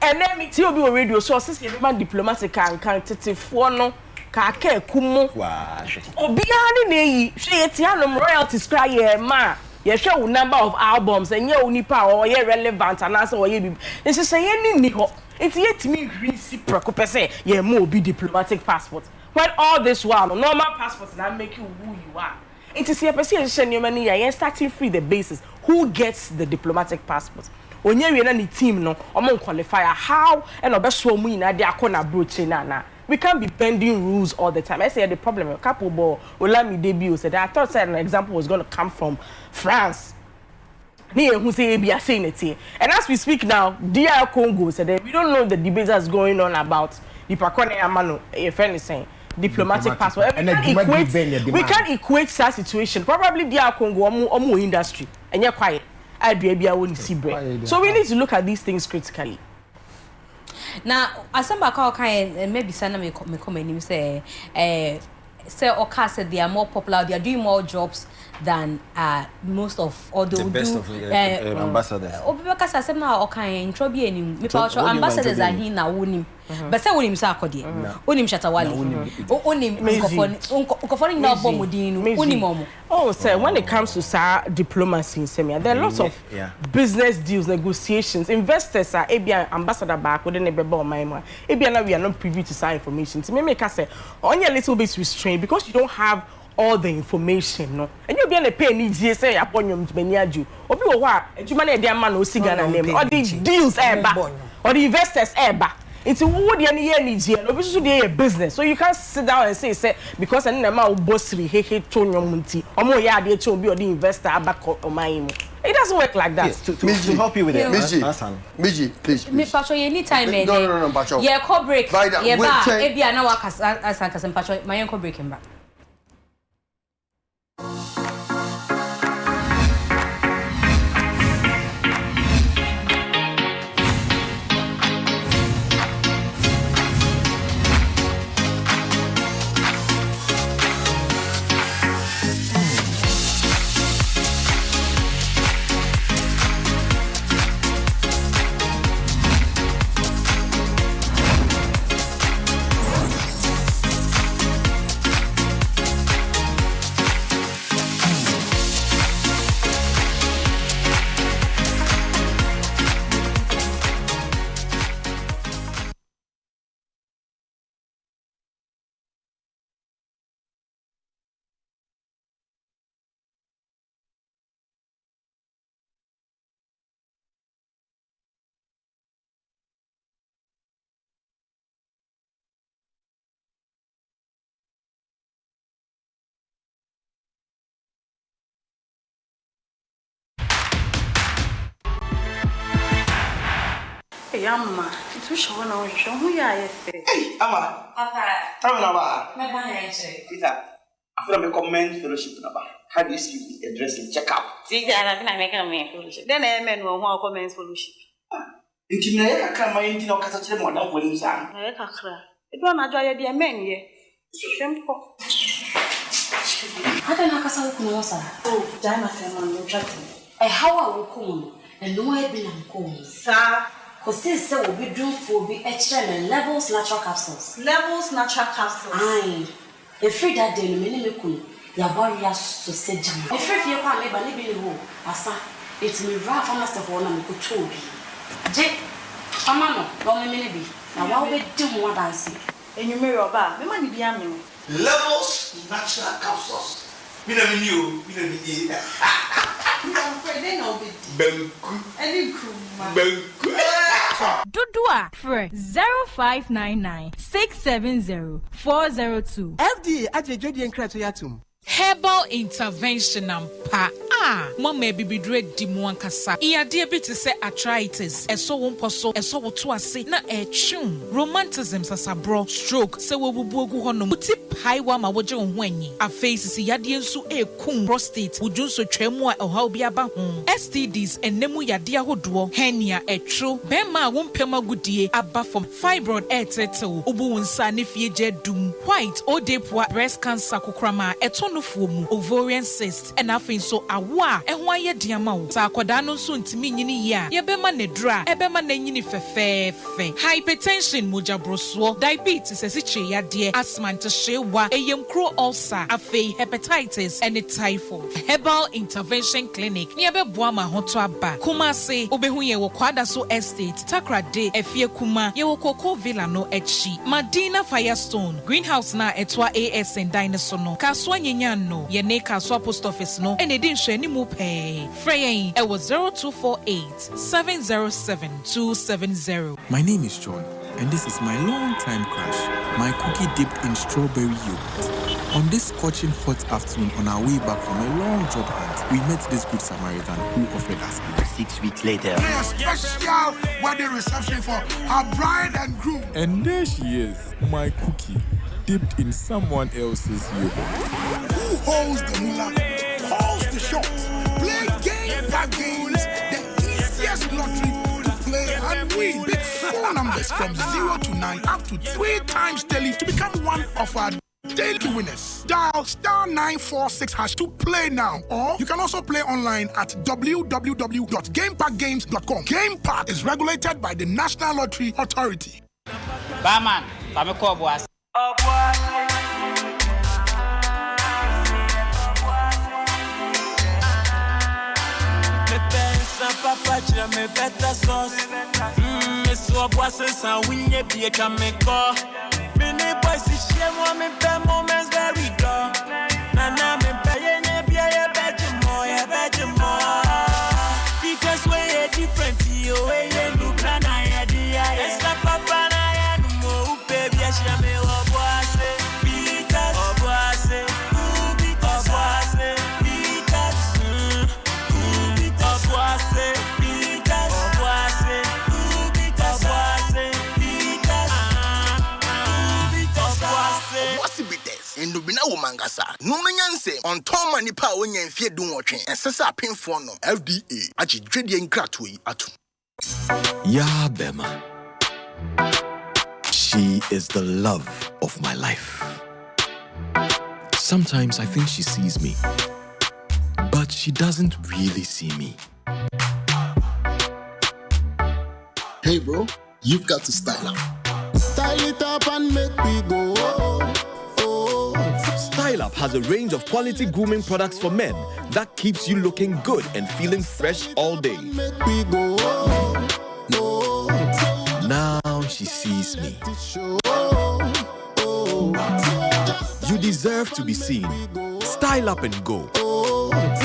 and then me ti obi radio so say be man diplomatic and quantitative no ka ka kumu obi ani na yi hwe ti anom royalties cry ye ma ye hwe wo number of albums and ye onipa or ye relevant and say ye bi e say ye ni ho it's yet me reciprocal per se ye mo be diplomatic passport when all this while normal passports that make you who you are it is here per se you starting free the basis who gets the diplomatic passport onye we na ni team no omo qualifier how and obeso mu ina de akona broach na we can't be bending rules all the time. I say the problem. A couple of Olami debut said I thought an example was going to come from France. Who say be saying it here. And as we speak now, DR Congo said we don't know the debate that's going on about the Pakone Amano. A friend is saying diplomatic passport. We can't equate that situation. Probably DR Congo or industry, and you're quiet. I won't see bread. So we need to look at these things critically. Now, as some kind maybe Sana may come and say Oka said they are more popular, they are doing more jobs than most of all the best of ambassadors. Obibeka said now okay in trouble and ambassadors are here now winning. But say unim Sarkodie, unim Shatawali, unim Mzgee now bomudin, unim. Oh, sir, when it comes to diplomacy in Semia, there are lots of business deals, negotiations. Investors are ambassador back within a bebo my man. Now we are not privy to some information. To make us say only a little bit restrained because you don't have all the information, no. And you'll be on a pay need say upon you to Beniaju. Or be what you manage their man or cigar name or the deals or the investors it's a wood and needs here. Obviously, a business. So you can't sit down and say because I never bossy, hate Tony Munti, or more yard to be the investor back on my imo. It doesn't work like that. Yes, to help you with it, Mzgee, please. Pacho, anytime. No, Pacho. Yeah, call break. Yeah, but maybe I know what as Pacho, my uncle breaking back. Hey, Amma, it's too short now. Show me yesterday. Hey, Amma. Papa. Tell me about My bad, Peter, I feel I'm a comment fellowship number. How do you see the address in check out? See, I don't make a man fellowship. Then I meant one more comments fellowship. Intimate, I can't mind no catch more than when you sang. I can't cry. It won't enjoy the men here. Simple. How can I castle Kunosa? Oh, Diana Family, no chatting. A how I will come and no way be uncomb. Sir. Because this will be due for be extra and levels natural capsules. Levels natural capsules. Aye. A free that day, Minimicum, your warriors to say jam. A free your family, but living in home. Asa, it's me rough on us of one and could told you. Jake, Amano, don't let me be. Now, why we do more dancing? And you marry your bar, the money be a minute. Levels natural capsules. We never knew. We never knew. I'm afraid they know it. Benku. Any crew. Dudua for 0599 670 402. FD Ajejodi and Kratoyatum. Herbal intervention and pa mama bibidre di mu ankasa iyade bi te se arthritis eso wo mposo eso wo to ase na echum romanticism sasabro stroke se wo bubuogu hono muti paiwa ma woje ho anyi afeisi yade nsu ekum prostate wudunso twemu a oha obi aba ho STDs enemu yade ahodo hernia etro bema wo mpema gudie aba from fibroid etetel obu wonsa ne fie jedum white odepoa breast cancer kokrama etonofuo mu ovarian cyst and afin so awa ehwa ye diama wo sakoda no so ntimi nyini ye a yebema ne dra ebema na nyini fefefe hypertension mojabroso diabetes esiche yade asthma ntehyewa eyemkro ulcer afi hepatitis and typhoid herbal intervention clinic ne ebeboa ma hoto aba Kumase obehu ye wo kwada so estate takrade efie kuma ye wo koko villa no echi Madina Firestone greenhouse na etwa AS and dinosaur no kaswa nyenya no ye ne kaswa post office no ene di nhwe ni mu pay freyin e was 0248 707 270. My name is John. And this is my long-time crush, my cookie dipped in strawberry yogurt. On this scorching hot afternoon on our way back from a long job hunt, we met this good Samaritan who offered us a 6 weeks later. A special wedding reception for our bride and groom. And there she is, my cookie, dipped in someone else's yogurt. Who holds the moolah, holds the shot. Play game by games, the easiest lottery to play and win. Pick 4 numbers from 0 to 9 up to 3 times daily to become one of our daily winners. Dial *946# to play now. Or you can also play online at www.gamepackgames.com. Game Park is regulated by the National Lottery Authority. Barman, I'm call boss. Papa, me better sauce. So bosses and we be a cameko. Many boys is shame on me, bad moments very dark. Nana me paying a be a better more. Because we're different, you ain't no plan idea. It's not papa, I am more baby. I shall me or boss, because or boss, because boss, because boss, because in Dubina Womangasa, no manyanse on Tom and Nipa when you fear doing watching and Sasa Pin Fono, FDA, Achi Dredian Gratui Atu. Ya Bema. She is the love of my life. Sometimes I think she sees me, but she doesn't really see me. Hey bro, you've got to style up. Style it up and make me go. Style Up has a range of quality grooming products for men that keeps you looking good and feeling fresh all day. Now she sees me. You deserve to be seen. Style Up and go.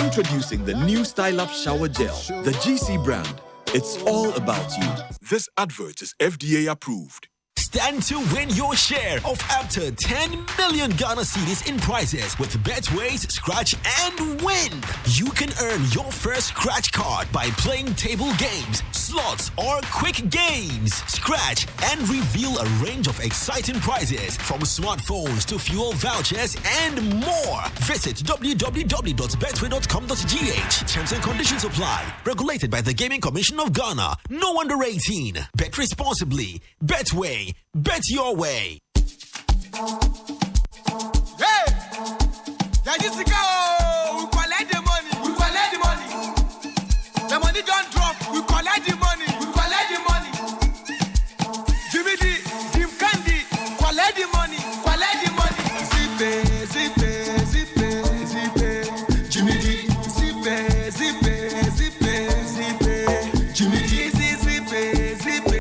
Introducing the new Style Up Shower Gel, the GC brand. It's all about you. This advert is FDA approved. Stand to win your share of up to 10 million Ghana cedis in prizes with Betway's Scratch and Win. You can earn your first scratch card by playing table games, slots, or quick games. Scratch and reveal a range of exciting prizes from smartphones to fuel vouchers and more. Visit www.betway.com.gh. Terms and conditions apply. Regulated by the Gaming Commission of Ghana. No under 18. Bet responsibly. Betway. Bet your way. Hey! That is the go! We collect the money. We collect the money. The money don't drop. We collect the money. We collect the money. Jimmy D, Jim Candy, collect the money. Collect the money. Zippe, zippe, zippe, zippe. Jimmy D, zippe, zippe, zippe, zippe. Jimmy D, zippe, zippe.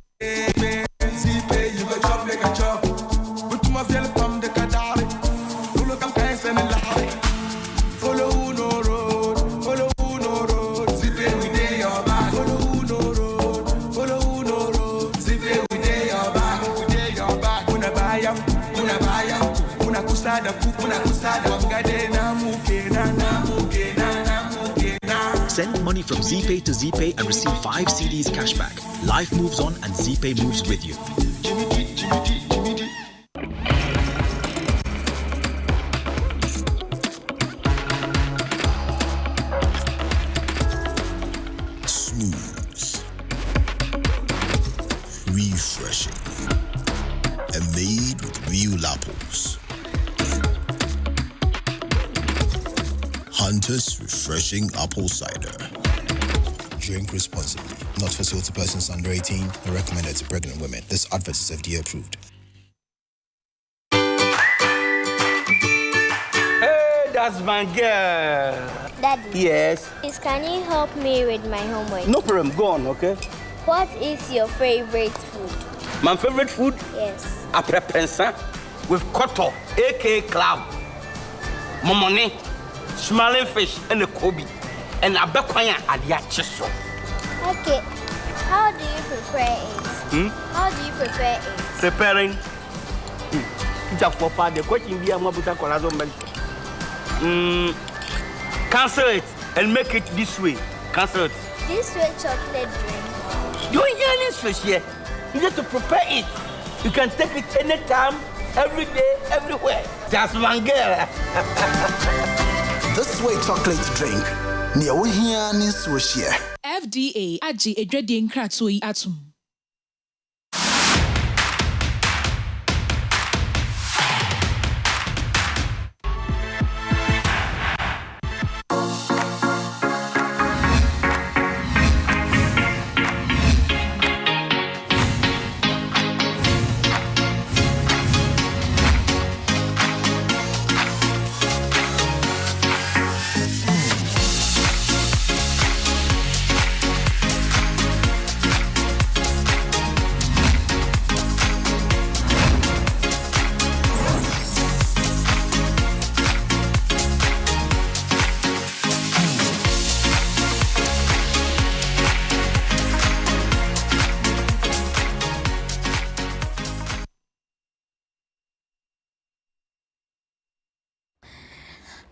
Send money from ZPay to ZPay and receive 5 CDs cashback. Life moves on and ZPay moves with you. Smooth, refreshing, and made with real apples. Hunter's Refreshing Apple Cider. Drink responsibly. Not for sale to persons under 18 or recommended to pregnant women. This advert is FDA approved. Hey, that's my girl. Daddy. Yes. Please, can you help me with my homework? No problem. Go on, okay? What is your favorite food? My favorite food? Yes. Aprepensa with koto, aka club, momone, smiling fish, and a kobe, and a bekwanya adiacheso. Okay. How do you prepare it? How do you prepare it? Preparing. Teacher for the question be a mabuta kolazo cancel it and make it this way. Cancel it. This way chocolate drink. You ain't hearing this here. You need to prepare it. You can take it anytime, every day, everywhere. Just one girl. This way chocolate drink. Near we here is share. FDA aji edwedie nkrato yi atum.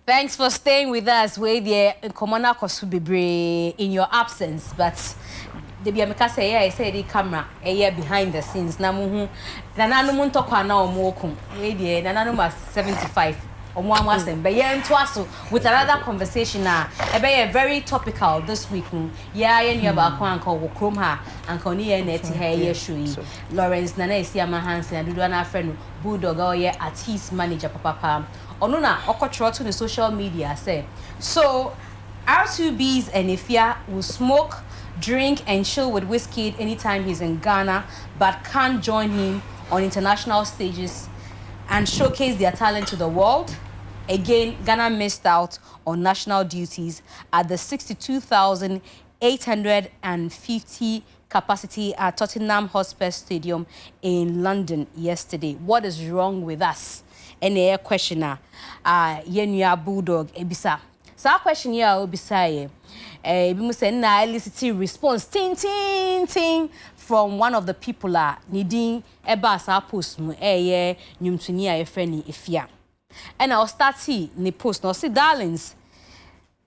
Thanks for staying with us. We the Komona Kosubibre in your absence, but the Biamika say I say the camera a year behind the scenes. Namuhu Nananu Muntokwa na omokum. We the Nananu 75 or one was and Bayan Twasso with another conversation now. A very topical this week. Yeah, and your background called Krumha and Konia Netty Hair Shui. Lawrence Nana Siama Hansen and Dudana friend Bulldog at his manager Papa. Onuna Okochro to the social media say so R2B's and Ifya will smoke, drink and chill with Wizkid anytime he's in Ghana, but can't join him on international stages and showcase their talent to the world. Again, Ghana missed out on national duties at the 62,850 capacity at Tottenham Hotspur Stadium in London yesterday. What is wrong with us? Any questioner, Yenya Bulldog, Ebisa. So our question here will be say, we say na elicit response, ting from one of the people needing a bus post mu nyumtuni a friendly ifya. And I'll start see ni post no see darlings.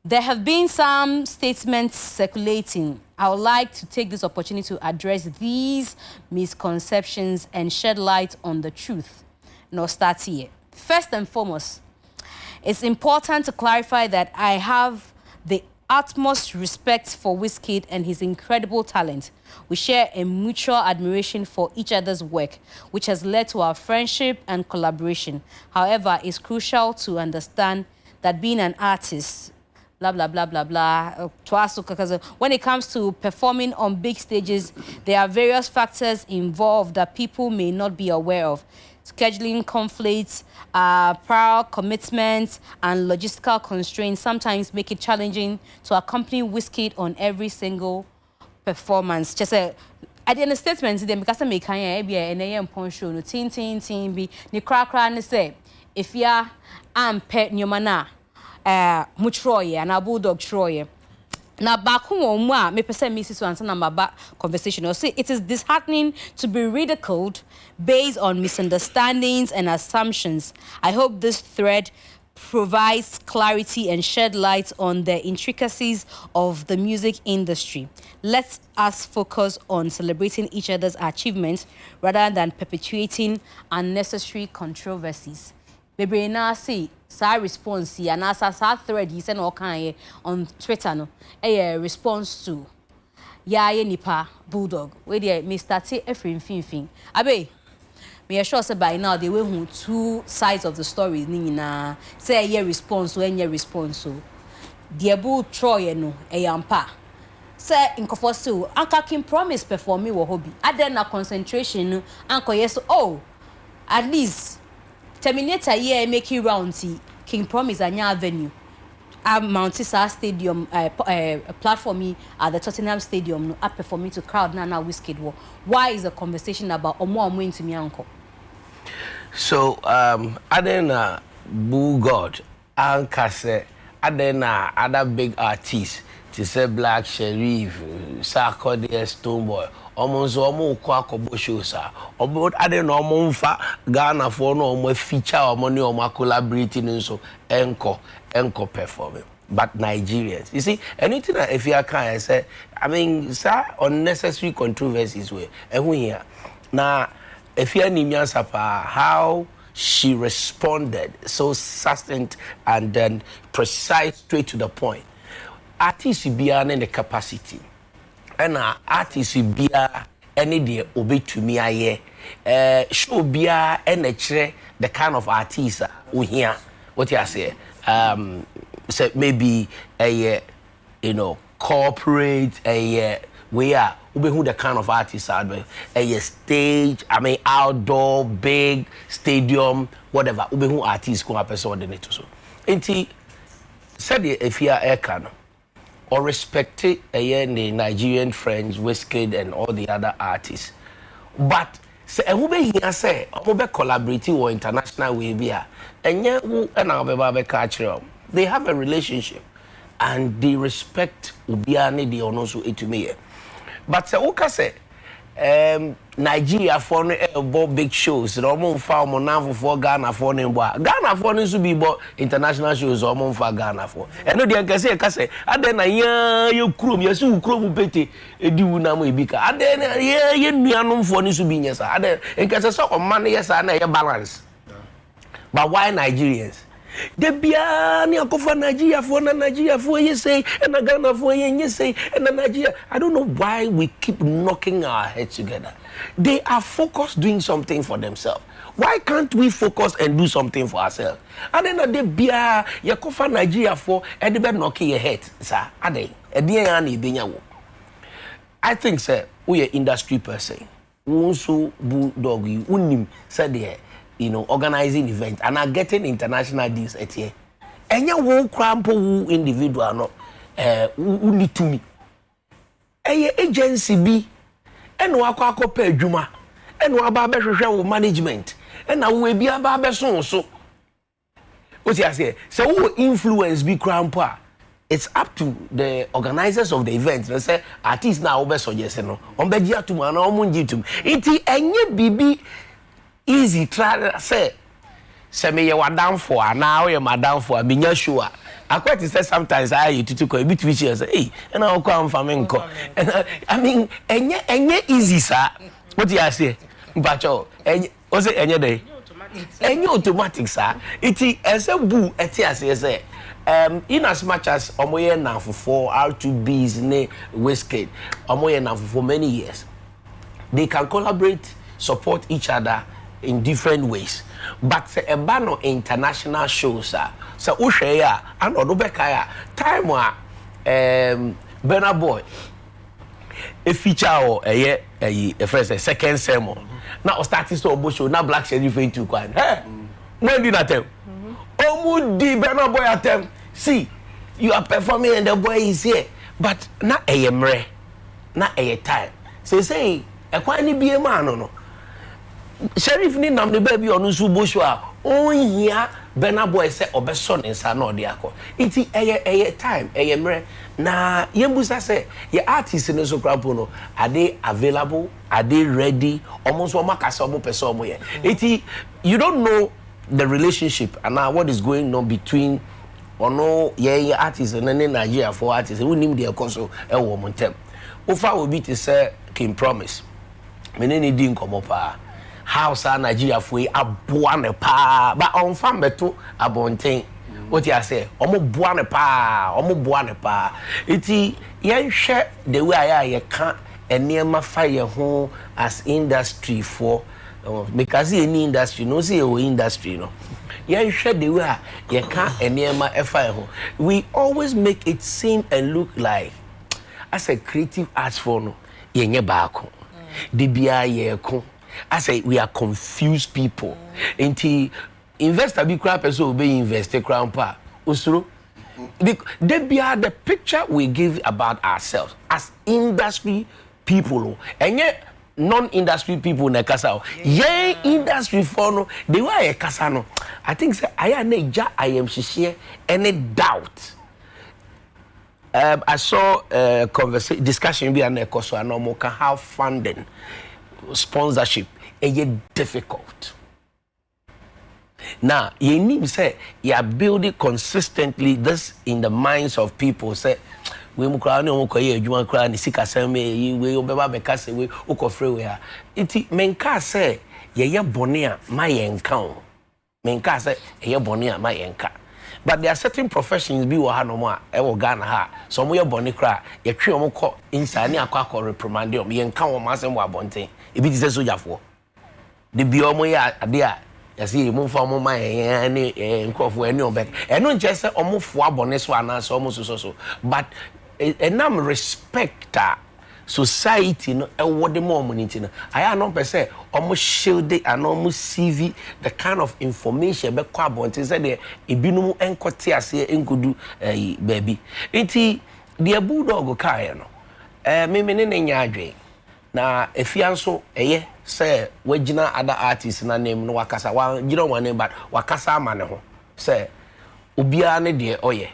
There have been some statements circulating. I would like to take this opportunity to address these misconceptions and shed light on the truth. No start here. First and foremost, it's important to clarify that I have the utmost respect for Wizkid and his incredible talent. We share a mutual admiration for each other's work, which has led to our friendship and collaboration. However, it's crucial to understand that being an artist, blah, blah, blah, blah, blah, when it comes to performing on big stages, there are various factors involved that people may not be aware of. Scheduling conflicts, prior commitments, and logistical constraints sometimes make it challenging to accompany Wizkid on every single performance. Just at the end of the statement, because I make a show, no tin be ni crack say if ya am pet nyomana mutroye and a bulldog troye. Now, back home, me person Mrs. Swanson and my back conversation. Or say it is disheartening to be ridiculed based on misunderstandings and assumptions. I hope this thread provides clarity and shed light on the intricacies of the music industry. Let us focus on celebrating each other's achievements rather than perpetuating unnecessary controversies. Baby, now see. Sa response and as a thread he sent all kind on Twitter no a response to nipa bulldog where they may start every fin abe me sure say by now they will two sides of the story na say a response when your response so the bull troy no a yampa say inkofo so anka kin promise perform me wo hobby aden na concentration no anko yes oh at least Terminator here making rounds. King Promise Anya Avenue. Mount Sisa Stadium platform at the Tottenham Stadium no up performing to crowd now Wizkid war. Why is the conversation about Omo Amwin to me uncle? So Adena Bull God Ankase Adena other big artists to say Black Sherif, Sarkodie, Stoneboy, almost kwa shows about other normal fa Ghana for no feature or money or collaborating so enko performing. But Nigerians, you see, anything that if you can say, I mean, sir, unnecessary controversies way. And we here now, if you are how she responded so succinct and then precise, straight to the point. Artists be in the capacity, and artists be any day obey to me aye. Show be the kind of artist we here. What you say? So maybe a corporate we are who the kind of artists are a stage, I mean outdoor, big stadium, whatever. Who artists go up so the so. Inti said if you are a can or respect the Nigerian friends, Wizkid and all the other artists. But say who be here say who be collaborating or international way be and yeah who and our be catch they have a relationship and they respect ubiane the onoso etume. But say oka say Nigeria for no big shows no mo fa mo na for Ghana for no Ghana for no so be international shows o mo fa Ghana for eno de nkase ka say ade na ye krom ye su krom pete edi wu na mo ebika ade na ye nuanom for no so bi nyesa ade nkase so o man yesa na ye balance. But why Nigerians? The biani akofa Nigeria for you say and Ghana for you say and Nigeria. I don't know why we keep knocking our heads together. They are focused doing something for themselves. Why can't we focus and do something for ourselves? And then the bia yakofa Nigeria for and the knocking your head, sir. Ade ediani benyawo. I think sir, we are industry person. Unso bu dog you unim said there. Organizing events and are getting international deals at here. And you won't cramp individual no who need to me. A agency be and wako pay juma and wababe management and I will be a barber so. What you say? So who influence be crampa? It's up to the organizers of the event. They say artists now over suggest no. On be dia to man omunji to. Iti enye bibi easy try say me you down for now you madam for me nya sure I quite say sometimes I you to go bit which say hey and I come from enko and I mean enye easy sir what you say mpacho enye o say enye dey enye automatic sir iti ese bu eti ase say in as much as omoye na for R2B's ne Wizkid omoye na for many years they can collaborate support each other in different ways. But say a ban on international shows so uhwe ya and odobeka ya time wa Burna Boy a feature or a first a second sermon now starting to obo show now Black Sheriff into kwan when did that tell omu di Burna Boy attempt see you are performing and the boy is here but na mre na time say e kwan ni bie ma no Sheriff ni nam the baby onu su bosho a onhia Burna Boy say obeso nsa na ode akọ iti eye time mre na yembusa say ye artists no so krapo no are they available, are they ready, almost one makasa omo person omo ye iti you don't know the relationship and now what is going on between ono ye artists and Nigeria for artists we nim dey koso e wo montem ofa obi to say King Promise menene di nkomo pa house Nigeria for aboa ne pa ba on fam beto abonten what you say omo boa ne pa iti yen hwe the way I can enema fire ho as industry for because any industry no say o industry no yen hwe the way you can enema fire ho we always make it seem and look like as a creative arts for no yenye baako de bia ye ko I say we are confused people. Inti investor be crap person be investor crown pa. Usuru. They be the picture we give about ourselves as industry people. And yet non-industry people na kasa. Ye industry for no they were kasa no. I think say I am share any doubt. I saw a discussion be an echo so no can have funding, sponsorship, difficult. Now, you need to say you are building consistently this in the minds of people. Say we mukrani omokoye adwuma kra ni sika same we obeba beka say we ukofre we a iti menka say ye bone a mayenka o menka say ye bone a mayenka. But there are certain professions bi wo ha no mo a e wo Ghana ha so mo ye bone kra ye twe omo ko insani akwa reprimand o yenka wo masem wo abonten e bi ti say sojafo de bi omo ya ade a yasi mo fa mo ma ni nkofo ani obek eno nche se omo fo abone so ana so omo so but enam respect society no e wode mo omunity no aya no pese omo shield and omo CV the kind of information be kwa bonte say de ebinum enkote ase enkodu baby enti de bulldog kai no me ne nya adwen na efianso eye say wagina other artists na name no wakasa wa gina one but wakasa ama ne ho say obia ne de oye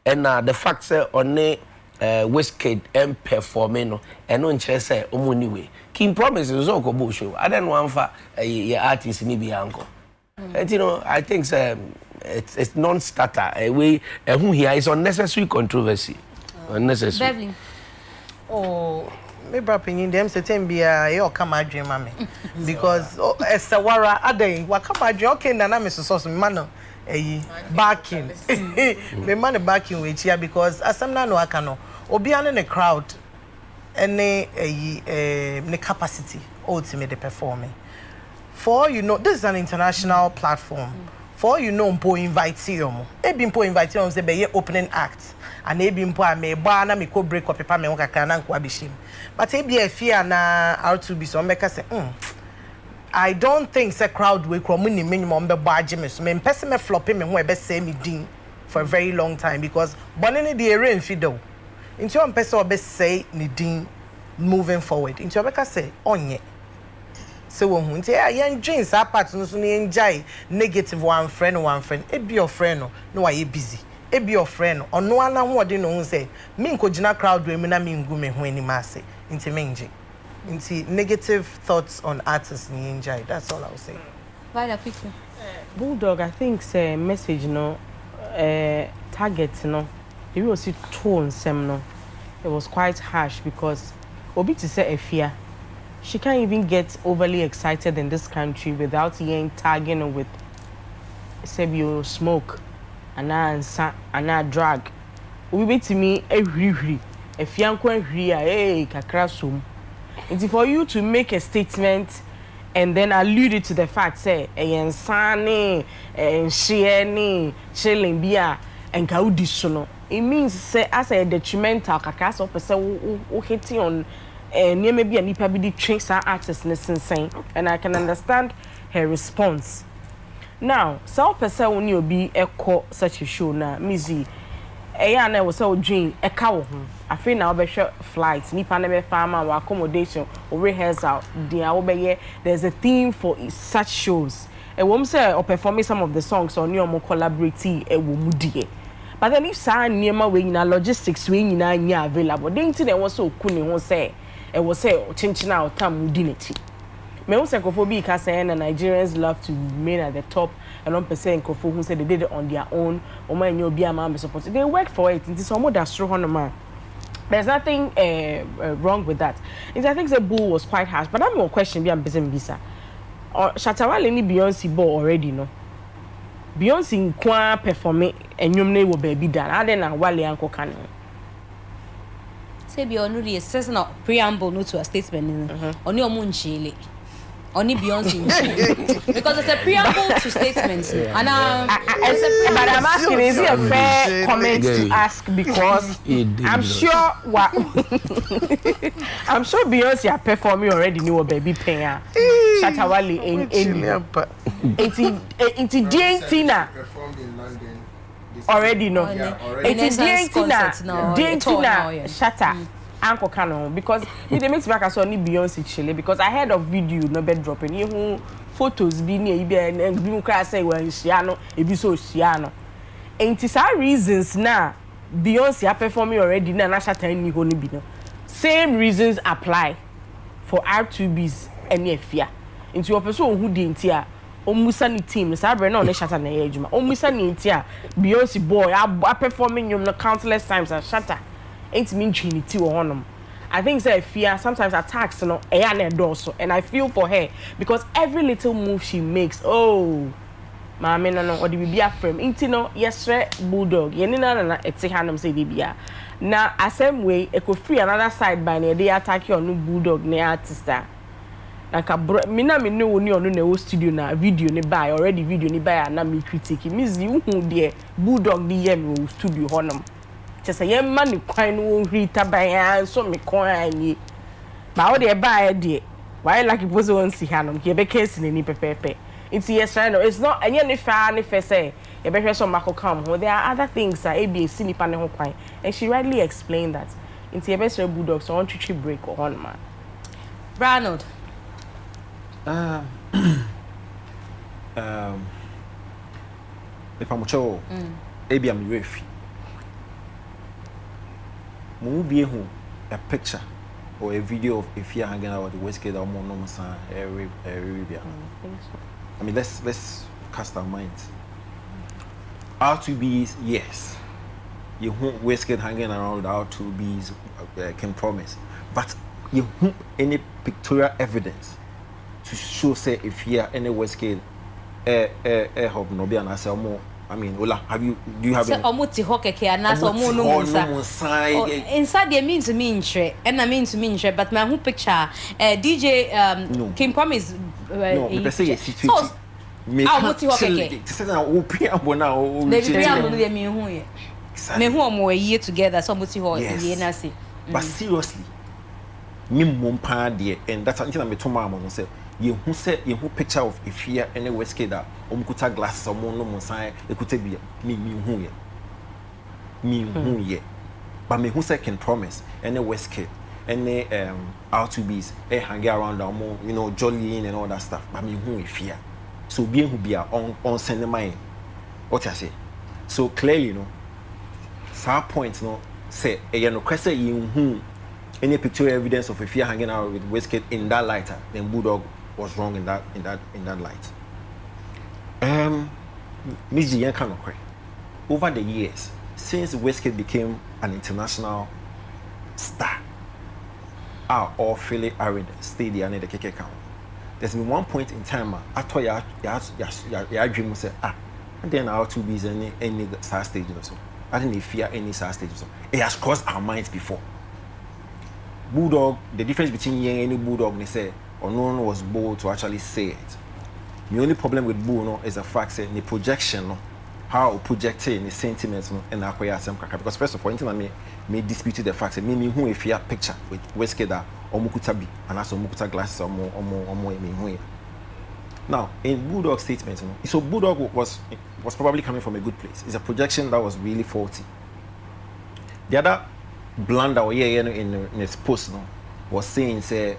and the fact say on Wizkid performing no eno nche say omoni we king promises so go show I don't want for your artist ni bi anko and you know I think it's non-starter we who here is unnecessary controversy unnecessary Beverly. Oh me brapin them certain bia e o kama adwen ma me because esawara adan wa kama adwen okay na me so man backing me man backing we chia because asamna no aka no obi ane ne crowd ene ne capacity ultimately performing for you know this is an international platform for you know mpo invite you ebi mpo invite you say be opening act and ebi mpo ame ba na me ko break up paper me kakra na nko abishim but ebi afia na R2B so make say I don't think say crowd we kro muni minimum be baje me so me person me flopping me ho e be say me din for a very long time because bonne the rain fido into one person be say ni din moving forward into obeka say onye so wo hu nti ayen dreams apart no so ni enjoy negative one friend e be your friend no why you busy e be your friend ono ana ho de no hu say me nkogina crowd we me na me ngu me ho ani ma say nti menje into negative thoughts on artists ni enjoy. That's all I will say. Viola, quickly. Bulldog, I think say message no target no. If you see tone sem no, it was quite harsh because obi to say Efia, she can't even get overly excited in this country without yen tagging with say you smoke and drag. We be to me every Efia nkwa hri kakra sum. It's for you to make a statement and then allude it to the fact say sani shieni chilling bia and kaudisono. It means say as a detrimental kakas of person who hitting on near maybe a nipa be trace our artist saying and I can understand her response. Now, some person when you be echo such a show na Mzgee na was so dream a cow. I feel now be flights, nipa na be farm or accommodation or rehearsal. There's a theme for such shows. A woman say or performing some of the songs or new more collaborative a woman. But then if sa near my way in logistics we in available, then there was so cool say it was say chinchina or tam udinity. Me also kofobi ka say na Nigerians love to remain at the top and 1% kofo who said they did it on their own or man you be a man be supported. They work for it. It is some that straw on man. There's nothing wrong with that. And I think the bull was quite harsh, but I'm more question be am visa. Or Shatawale ni Beyonce ball already no. Beyonce kwa performing and you know baby done. I then na wale anko kan. Say Beyonce is says not preamble no to a statement. Oni omunchile. Only Beyonce because it's a preamble to statements and but I'm asking is it a fair comment to ask because I'm sure I'm sure Beyonce are performing already knew a baby pain Shatawale in it's Tina already no it's Tina Shatta Uncle Canon because it makes back as only Beyonce Chile because I heard of video no bed dropping you photos be near and you cry say well Shiano it be so Shiano. Ain't it our reasons now Beyonce are performing already na na shata ni ho ni bi no. Same reasons apply for R2B's and Efia. Into your person who didn't here. Omusa ni team, the Sabre no shata na ejuma. Omusa ni here. Beyonce boy, I performing you countless times and shatter. Ain't mean trinity or honor. I think say fear sometimes attacks you know and I feel for her because every little move she makes, oh Mama no or the bibia frame. Inti no yes bulldog. Ye na eti hanum say bibia. Na same way e could free another side by ne dey attack you on bulldog ne artist. Like me know oni onu na studio na video ne buy already video ne buy na me critique. Mzgee who there bulldog the yem studio honum. Just say yem man kwan no rita buy so me kwan yi. Ba o dey buy dey. Why like you pose on si hanum. Ke be case ni pepepe. It's yes, I know. It's not any fair any fair say. You better some Marco come. There are other things that ABA see me panel quite, and she rightly explained that. Into your best bulldog, so I want to break on man. Ronald. If I'm sure, ABA I'm refi. Movie who a picture or a video of if you're hanging out with the Wizkid or more normal sign Arabia. I mean, let's cast our minds. R2B's, yes. You won't Wizkid hanging around with R2B's can promise. But you won't any pictorial evidence to show say if you are any Wizkid hope no be an answer more. I mean, Ola, do you have any? Inside they mean to me intre, and I mean to me intre, but my whole picture, DJ no. Kim Promise. No, because say so, me can't say na wo preamble na o the preamble dey me hu ye. Me hu omo a year together, so muti ho ye na say. But seriously, me mom pa there, and that's something I me to mama no say. You who picture of if here any Wizkid that omkuta glasses or no mo sign e could be me who ye but me who say can promise any Wizkid any R2B's hang around more you know jollying and all that stuff but me who if here so being who be on send mind what I say so clearly you know some points no say you know question you who any pictorial evidence of if you're hanging out with Wizkid in that light then Bulldog was wrong in that light. Mzgee cannot cry. Over the years, since Wizkid became an international star, or Philly Arid stayed there near the KK count. There's been one point in time I thought your dream say and then R2B's any star stage or so. I didn't fear any star stage or so. It has crossed our minds before. Bulldog, the difference between any Bulldog they say or no one was bold to actually say it. The only problem with Bull no, is the fact that the projection no, how projecting the sentiments no, and acquire some kaka because first of all anything me dispute the fact that me who if you picture with Wizkid that omukuta bi and also omukuta glasses or more me who. Now in Bulldog statement no, so Bulldog was probably coming from a good place. It's a projection that was really faulty. The other blunder or in his post no, was saying say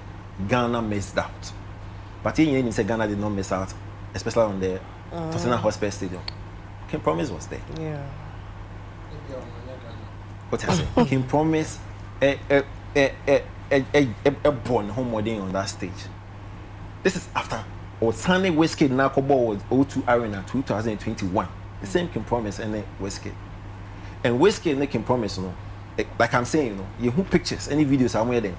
Ghana missed out. But he said Ghana did not miss out, especially on the Tottenham Hotspur Stadium. Kim Promise was there. Yeah. What I say? Kim Promise a born home wedding on that stage. This is after Osane Wizkid Nakobo was O2 Arena 2021. The same Kim Promise and Wizkid. And Wizkid and Kim Promise, you know, like I'm saying, you know, you who pictures, any videos somewhere there.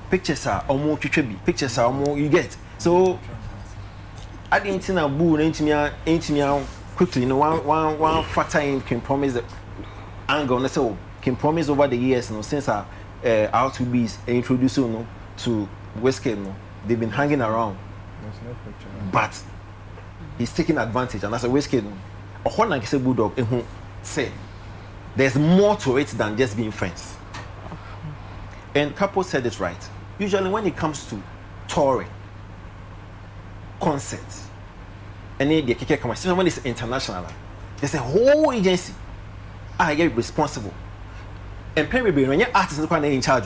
Pictures are almost pictures are more you get. So I didn't see a boo into me quickly, you know, one factor in Kim Promise the angle. Let's say Kim Promise over the years, you know, since R2B's introduced you know, to Wizkid, you know, they've been hanging around. There's no picture. But he's taking advantage, and as a Wizkid, a whole like say Bulldog, say there's more to it than just being friends. And Capo said it right. Usually when it comes to touring, concerts, and then the KK especially when it's international, there's a whole agency I get responsible. And maybe when your artists are in charge,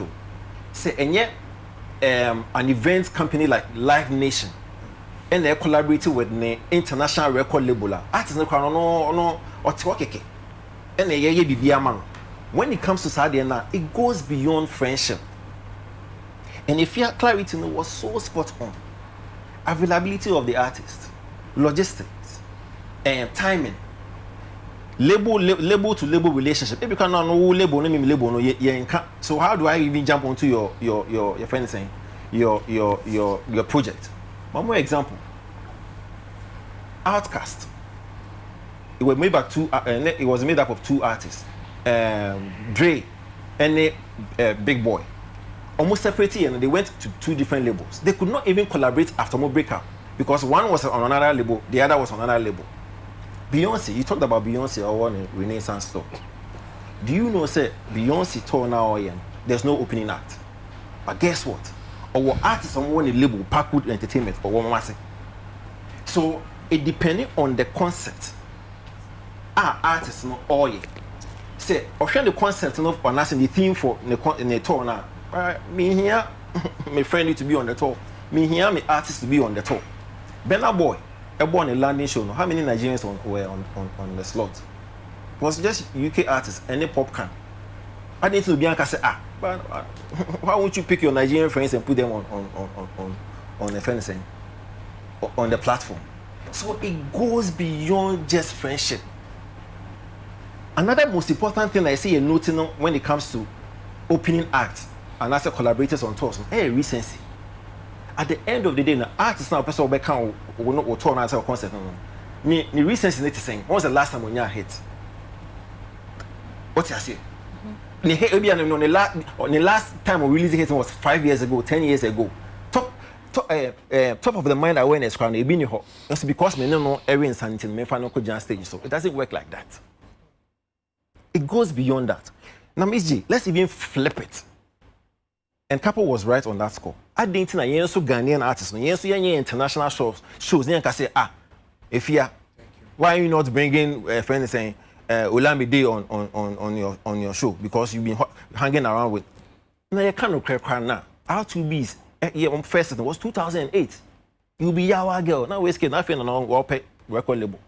say and yet an event company like Live Nation, and they collaborated with the international record label. Artists no otiwakeke. And they ye bibia man. When it comes to Sarkodie, it goes beyond friendship. And if your clarity was so spot on, availability of the artist, logistics, and timing, label to label relationship. If you cannot know label, no label, no. So how do I even jump onto your friend saying your project? One more example. Outcast. It was made up of two artists, Dre and Big Boy. Almost separated, and they went to two different labels. They could not even collaborate after more breakup because one was on another label, the other was on another label. Beyonce, you talked about Beyonce or one Renaissance store. Do you know, say Beyonce tour now? There's no opening act. But guess what? Our artists on one label, Parkwood Entertainment or one Masi. So it depending on the concept. Our artists no all ye. Say, or the concept of on us in the theme for the tour now. Me here, my friend need to be on the tour. Me here, my artist to be on the tour. Benna Boy, I born a landing show. How many Nigerians were on the slot? It was just UK artists and a pop can. I need to be on say but why won't you pick your Nigerian friends and put them on the fencing, on the platform? So it goes beyond just friendship. Another most important thing I see a noting when it comes to opening acts and as collaborators on tours, recency. At the end of the day, the artist now person will come will not tour and concert. The recency need to sing. When was the last time when you hit? What you say? The last time we released it was 5 years ago, 10 years ago. Top of the mind awareness crowd. It been your that's because me no know every insanity me find no could stage. So it doesn't work like that. It goes beyond that. Now, Mzgee, let's even flip it. And Capo was right on that score. I didn't think that so Ghanaian artists, so international shows, you can say, if you why are you not bringing a friend saying Olamide on your show because you've been hanging around with. Now you can't cry now. R2B's first season was 2008. You'll be our girl. Now Wizkid, nothing on our record label.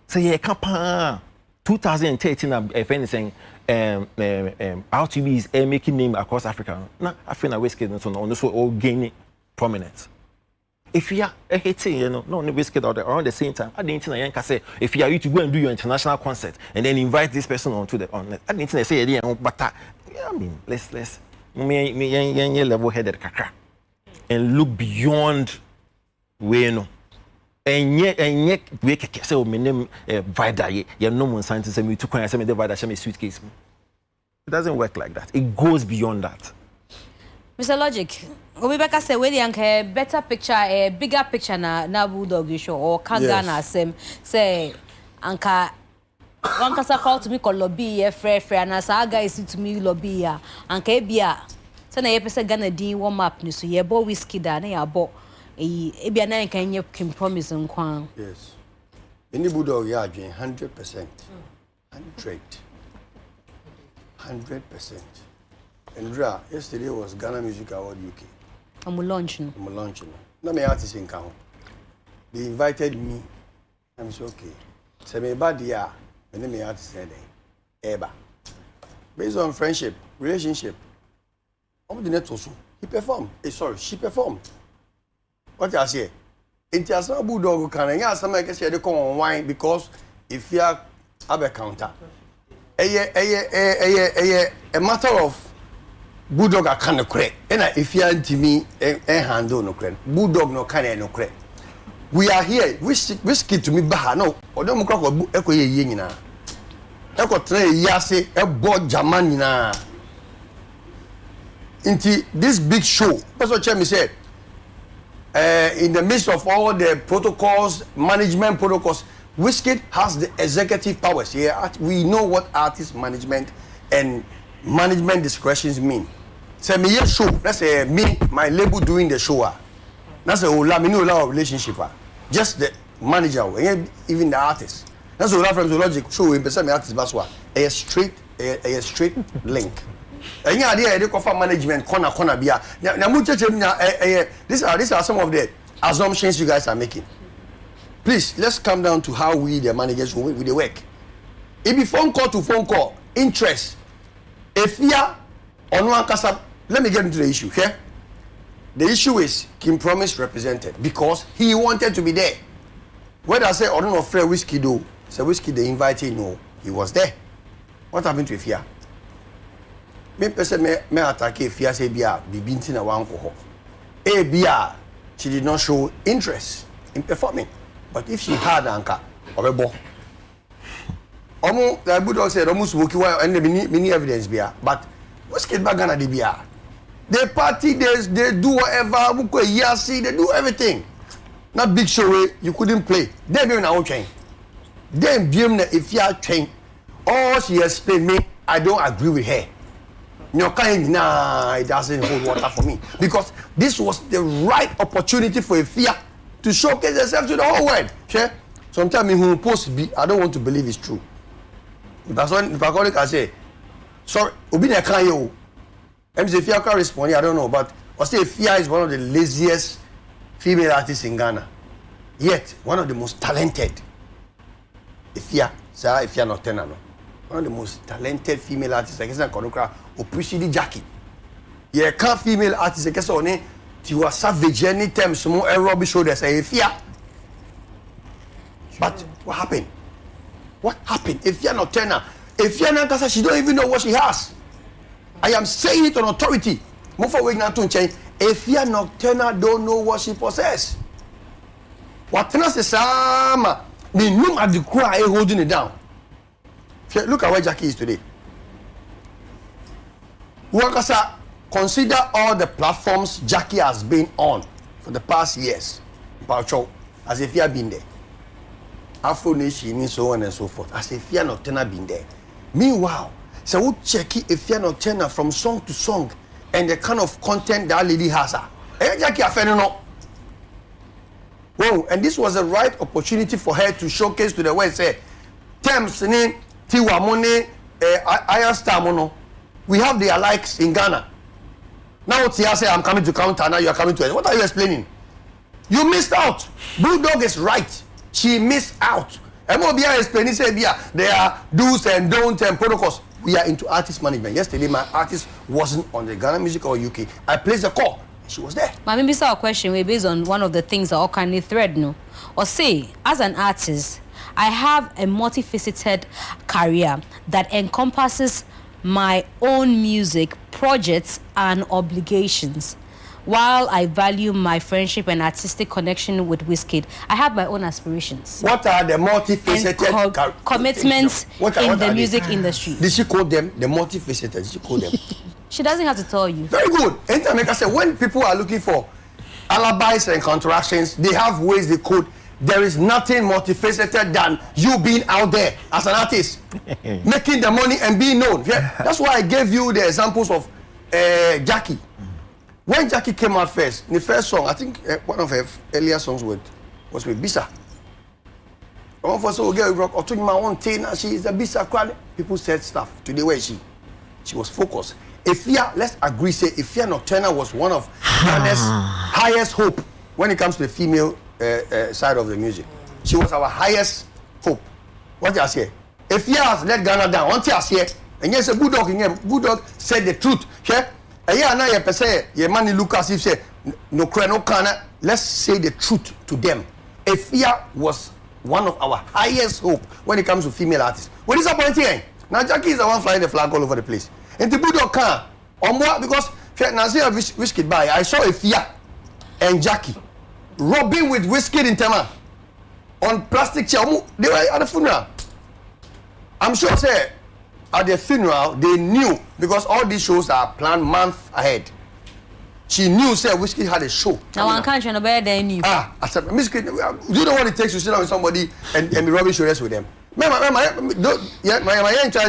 So yeah, can't 2013, if anything, R2B is making name across Africa. Now, I feel like Wizkid on this all gaining prominence. If you are hating, no Wizkid out there around the same time, I didn't think I can say if you are you to go and do your international concert and then invite this person onto the on. I didn't think I say but I mean, let's me level-headed kakra and look beyond where no. And yet we can say my name Vida you no one scientist and me to coin me the Vida share me suitcase. It doesn't work like that. It goes beyond that. Mr. Logic, Obibeka say we the better picture, a bigger picture na Bulldog show or Kangana say anka one kasa call to me call lobby free and as our guys to me lobby ya anka ebia say na yepese Ghana din warm up ni so ye bo Wizkid na ya bo ebia na kan ye Kim Promise nkwan. Yes. Any Bulldog ya adwen 100%. 100%. And yesterday was Ghana Music Award UK. I'm launching. No, my artist in count. They invited me. I'm so okay. So me bad year. And then my artist said, "Eba." Based on friendship, relationship. He performed. She performed. What I say? International Bulldog can and some like say they come on wine because if you have a counter, a matter of Bulldog a can no credit. And if you to me handle no credit, Bulldog no can no credit. We are here. Wizkid to me baha no. Odo mo krako eko ye nyina. Eko tre yase e bo German nyina. Into this big show. Pastor Chemi said, in the midst of all the protocols, management protocols, Wizkid has the executive powers. Yeah, we know what artist management and management discretions mean. Say me a show. Let's say me, my label doing the show. That's a whole relationship. Just the manager, even the artist. That's all from the logic. Show him, but artist baswa. A straight link. Any idea they confirm management corner bia. These are some of the assumptions you guys are making. Please, let's come down to how we, the managers, we the work. It be phone call to phone call, interest. If you are on one casa, let me get into the issue here. The issue is Kim Promise represented because he wanted to be there. When I say Unauthorized Wizkid do, say Wizkid they invited, no, he was there. What happened to Ifya? Me person me attack Ifya say biya bibinti na wan ko ho. Biya she did not show interest in performing. But if she had anka, obebo. Omo the Buddha said omo smoky while and many evidence biya. But Wizkid bagana di biya. They party, they do whatever, they do everything. Not big show you couldn't play. They be na train. Then if you are trained, all she explained me, I don't agree with her. No kind, nah, it doesn't hold water for me. Because this was the right opportunity for Ifya to showcase herself to the whole world. Okay? Sometimes who post be, I don't want to believe it's true. That's when if I call it, I say, sorry, Obina can't you. Mzgee Ifya can respond, I don't know, but I say Ifya is one of the laziest female artists in Ghana. Yet, one of the most talented. Ifya Nocturna, no. One of the most talented female artists, I guess, in Konokra, Oprisidi Jackie. Yeah, can't female artists, I guess, on it, Tiwa Savage, anytime, some more aerobic show, they say, Ifya. But what happened? What happened? Ifya Nocturna. Ifya Nocturna, she don't even know what she has. I am saying it on authority. Ifya Nocturna don't know what she possesses. What is the me look at the cry holding it down. Look at where Jackie is today. Wakasa, consider all the platforms Jackie has been on for the past years. As if you have been there. Afro Nation, so on and so forth. As if you are not been there. Meanwhile, so we check if you are not from song to song and the kind of content that lady has. Jackie Afenino. Whoa, and this was the right opportunity for her to showcase to the world. Say, Thames, Tiwa Mone, Iron Star Mono. We have their likes in Ghana. Now Tia say, I'm coming to counter. Now you are coming to it. What are you explaining? You missed out. Bulldog is right. She missed out. MOBI explaining say, there are do's and don'ts and protocols. We are into artist management. Yesterday, my artist wasn't on the Ghana Music or UK. I placed the call. She was there. But maybe saw a question based on one of the things that all kind of thread, no? Or say, as an artist, I have a multifaceted career that encompasses my own music, projects, and obligations. While I value my friendship and artistic connection with Wizkid, I have my own aspirations. What are the multifaceted commitments in the music industry? Did she call them the multifaceted? Did she call them? She doesn't have to tell you. Very good. Anytime I say, when people are looking for alibis and contractions, they have ways they could. There is nothing multifaceted than you being out there as an artist, making the money and being known. Yeah? That's why I gave you the examples of Jackie. When Jackie came out first, in the first song, I think one of her earlier songs was with Bisa. One for so girl rock or my own thing, she is a Bisa crowd. People said stuff. Today where is she? She was focused. Ifya, let's agree, say Ifya Nocturna was one of Ghana's highest hope when it comes to the female side of the music. She was our highest hope. What you say? Ifya has let Ghana down. What you say? And yes, a Bulldog said the truth. Yeah? And yeah, now you say, your money look as if say, no kana. Let's say the truth to them. Ifya was one of our highest hope when it comes to female artists. What is disappointing? Now Jackie is the one flying the flag all over the place. And the Bulldog can't. Because now say Wizkid by, I saw Ifya and Jackie robbing with Wizkid in Tema on plastic chair. They were at the funeral. I'm sure say at the funeral they knew because all these shows are planned months ahead. She knew say Wizkid had a show. Now one can't know better than you. I said, Wizkid, do you know what it takes to sit down with somebody and be rubbing shoulders with them? My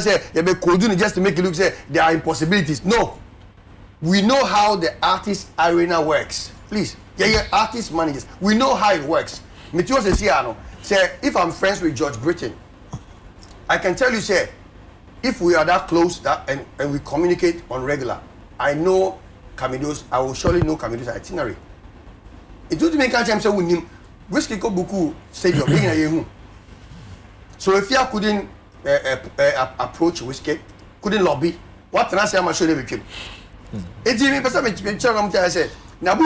say just to make it look say there are impossibilities. No. We know how the artist arena works. Please. Artist managers. We know how it works. Say if I'm friends with George Britton, I can tell you, say, if we are that close and we communicate on regular, I know Camido's, I will surely know Camido's itinerary. It would make a chance with him. Wizkid go buku stadium being a year. So if you couldn't approach Wizkid, couldn't lobby, what can I say? I'm sure they became. It's even person I said. Now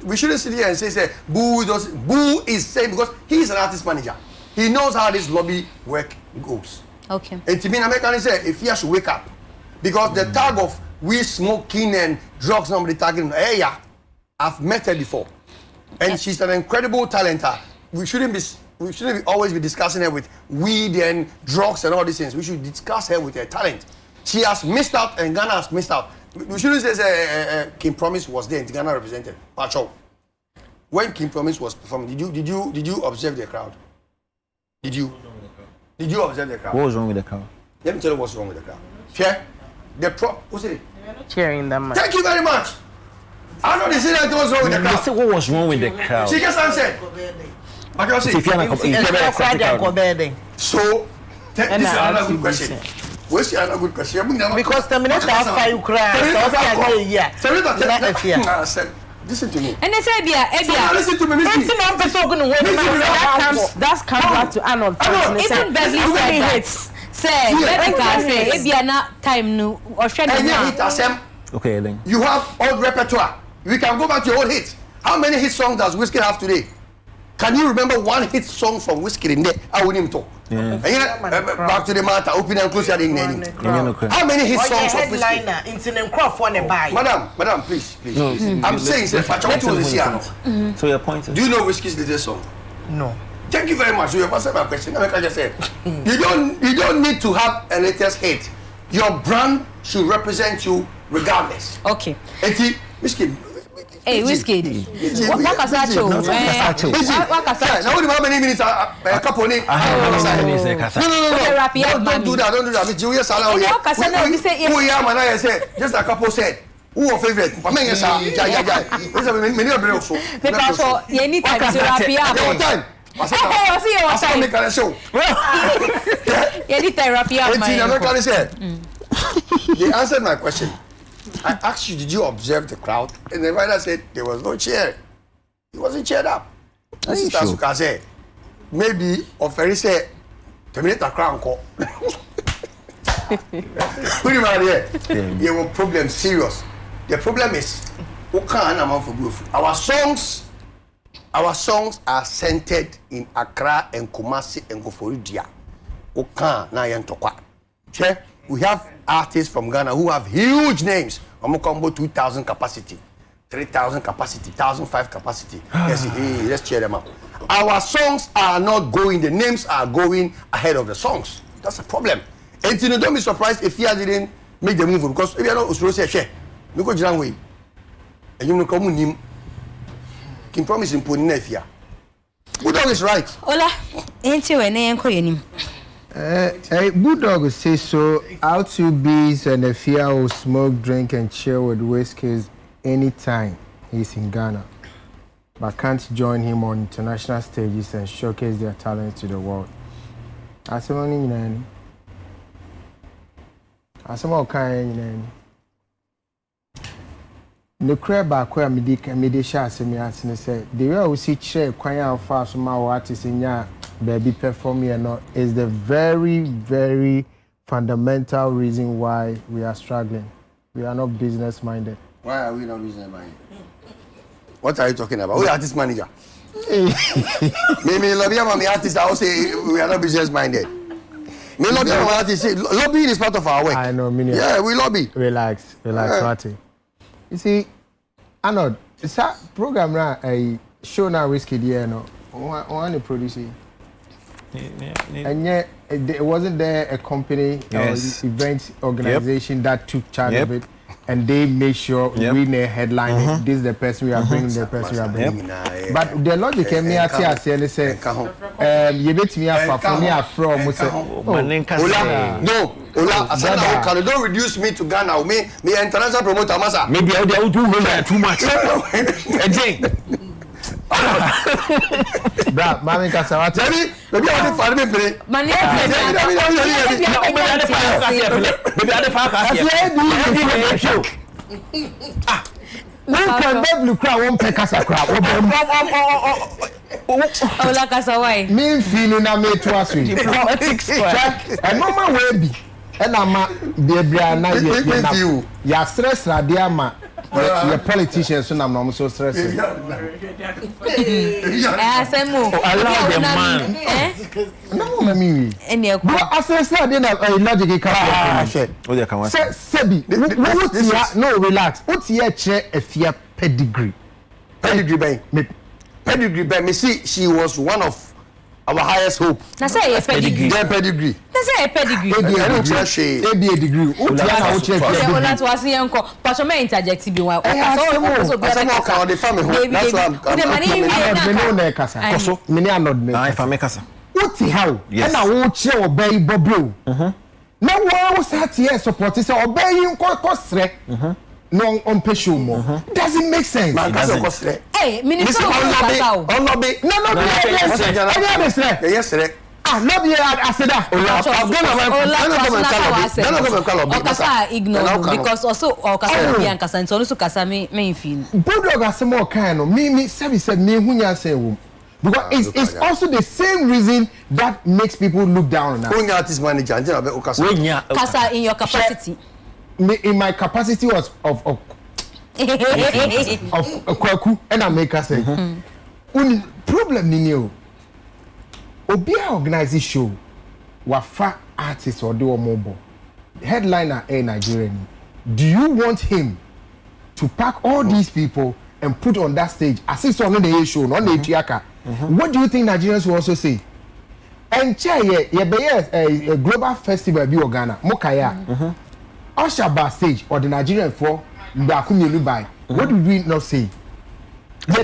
we shouldn't sit here and say Boo is saying because he's an artist manager. He knows how this lobby work goes. Okay. And to me, American say if he should wake up because the tag of we smoking and drugs nobody tagging. Hey, yeah, I've met her before, and she's an incredible talenter. We shouldn't always be discussing her with weed and drugs and all these things. We should discuss her with her talent. She has missed out and Ghana has missed out. We shouldn't say King Promise was there and Ghana represented. Pacho. When King Promise was performing, did you observe the crowd? Did you observe the crowd? What was wrong with the crowd? Let me tell you what's wrong with the crowd. What's it? Cheering them. Thank you very much. I know they say that what's wrong with the crowd. They said what was wrong with the crowd? She just answered. So, this is another good question. Where's the other good question? Because Terminator after you cry. Listen to me. And they say, listen to me. That's comes to Arnold. Even Beverly said that. Say, if you are not time new or okay, then. You have old repertoire. We can go back to your old hits. How many hit songs does Wizkid have today? Can you remember one hit song from Wizkid in there? I wouldn't talk. Yeah. Back to the matter, open and close your thing. How many hit songs of Wizkid? Madam, please. I'm saying, so your point is? Do you know Wizkid's latest song? No. Thank you very much. You have answered my question. Like I just said, you don't need to have a latest hit. Your brand should represent you regardless. Okay. Wizkid. Hey, Wizkid. What Casacho? Now, how many minutes a couple? No. Don't do that. Just a couple said. Who your favorite? Because you need time to wrap it up. They answered my question. I asked you, did you observe the crowd? And the writer said there was no cheer. He wasn't cheered up. Sister Suka said, maybe Oferi said, terminate the crown call. Put him out here. There were problems, serious. The problem is, our songs are centered in Accra and Kumasi and Goforidia. We have artists from Ghana who have huge names. Combo 2,000 capacity, 3,000 capacity, 1,005 capacity. Let's cheer them up. Our songs are not going, the names are going ahead of the songs. That's a problem. And don't be surprised if Fia didn't make the move because if you are not Usuro share, you go Jiran way. And you know come him. King Promise in Pony Fia. Bulldog is right. Ola, ain't you an anchor? Bulldog say so. Out to bees and a fear will smoke, drink, and chill with Wizkid anytime he's in Ghana, but can't join him on international stages and showcase their talents to the world. As someone kind no crab back where midi shots in me as and say the way we see chair quite fast from our artists in ya baby perform here not is the very, very fundamental reason why we are struggling. We are not business minded. Why are we not business minded? What are you talking about? We are artist manager. Me lobby my artist. I will say we are not business minded. Me lobby my artist. Lobbying is part of our work. I know. Yeah, we lobby. Relax, Marty. You see, Arnold, it's a program now. A show now Wizkid here no. One produce it. And yet, it wasn't there a company or event organization that took charge of it, and they made sure we need a headline. This is the person we are bringing. The person we are bringing. But the logic came here to say, "You bet me a from no, Ola, don't reduce me to Ghana. Me international promoter, masa. Maybe I will do too much. Bra, mami kasawati. Maybe I want to find me play. Maybe can never cry one pekasa cry. Oh, like us away. Me feeling na me to us. Politics square. And mama will be. And I'm a na you. Ya stress radia ma. Your politicians so I'm so stressed. I Allow the man. No, me. And you I said logic car. Sebi, no relax. What's your chair a fear pedigree? Pedigree by me see she was one of our highest hope. Na say pedigree. Their pedigree. Na say pedigree. A degree. Ola to wasi yanko. Pastor me interject bi wa. So bi ka the family. That's why I'm kasa. Koso. Me ni anod me. I fa me kasa. Uti how? Na wo che obey bobro. Na wo start here support say obey nko sre. No on pesho mo. Doesn't make sense. Hey, minister of Onobe. No. Yes, sir. Ah, no be aseda. Okasa ignore because also okasa be ankasa nso no so kasa me feel. Bulldog asemo kind no me said me hunya say wo. Because it's also the same reason that makes people look down on us. Hunya artist manager nje na be okasa. Kasa in your capacity. In my capacity was of kwaku and I make us say problem ni o obi a organize show wafa artist or do omobo headliner in Nigeria. Do you want him to pack all these people and put on that stage as if on the show on the Etiaka? What do you think Nigerians will also say? And chair a global festival be Ghana mokaya Usher backstage or the Nigerian for Bakumelu by. What did we not say? And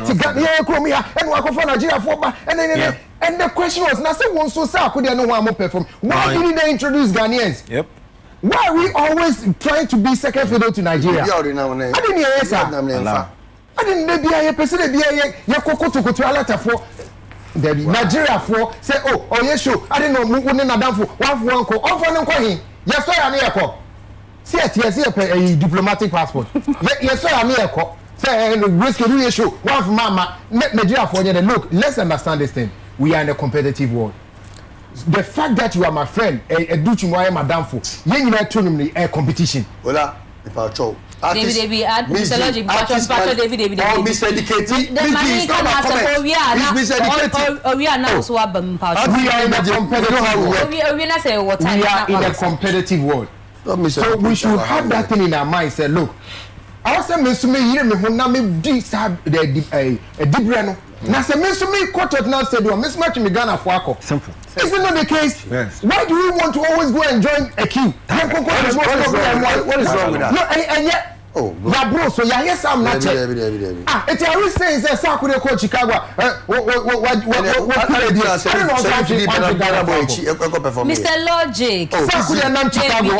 the question was, now say one so sad could no one more perform. Why didn't they introduce Ghanaians? Yep. Why are we always trying to be second fiddle to Nigeria? I didn't hear sir. I didn't be a person be a cocoa to go to a letter for Nigeria for say oh yes sure. I didn't know Madam for one call off one yes sir I yes, a diplomatic passport. Yes, sir, I'm here. Say, Wizkid issue. One for Mama, Nigeria for you. Look, let's understand this thing. We are in a competitive world. The fact that you are my friend, a duty, madam for, you are turning a competition. Hola, if I show. David, Mr. Logic, David. Oh, miseducated. We are now so we are in a competitive world. We are in a competitive world. So we should have that thing in our mind. Say, look, I say, Miss me, you me who now me decide a different. Now say, Miss me, quoted now said, "You mismatch me Ghana for alcohol." Simple. Isn't that the case? Yes. Why do we want to always go and join a queue? What is wrong with that? No, and yet. Oh, yeah, bro. So yeah, yes, I'm not. It's a real saying that Sarkodie called Chicago. Mr. Logic. Sarkodie and Chicago.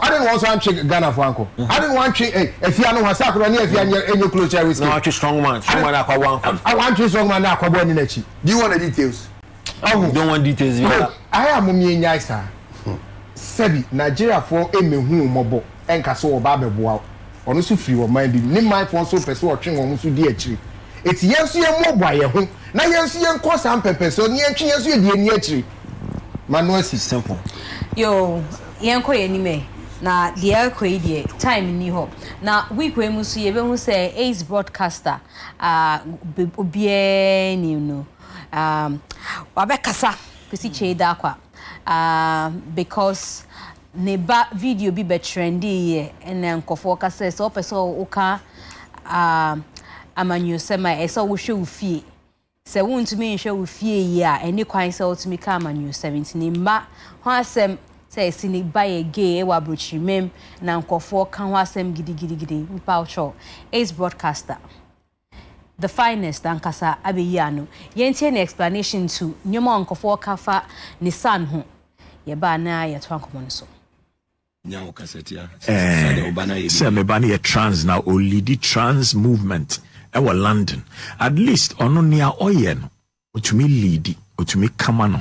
I didn't want to Ghana for uncle. I didn't want to. If you know Sarkodie, if you are in your close cherries, no, I'm strong man. I want to strong man. Do you want the details? Oh, don't want details. I am Mummy Nyasa. Sebi Nigeria for a mehu mobo and Kaso Babe. Ono so free wo mind bi ni mind fon so pese wo twen wo so di akiri eti yenso ye mobile ye ho na yenso ye nko sam pepe so ni atwen yenso ye di ani akiri manual is simple yo yenko ye ni me na de akọ yi time ni ho na week we mu so ye be hu say ace broadcaster obie ni no wabekasa pesi cheda kwa because neba video bi be trendy ye ene nkofo ka say so person wo ka amanyo sema eso wo hwe ofie se wontumi nhwe ofie yi a eni kwan se wotumi ka amanyo 17 nimba ho asem say sini baye gay e wa brochimem na nkofo ka ho asem gidigidi mpa ucho ace broadcaster the finest ankasa abeyano yentie an explanation to nyoma nkofo ka fa ni san ho ye ba na ye to ankomo so say me ban ye trans now or lead trans movement ewa London at least ono nia oye no otumi lead otumi kama no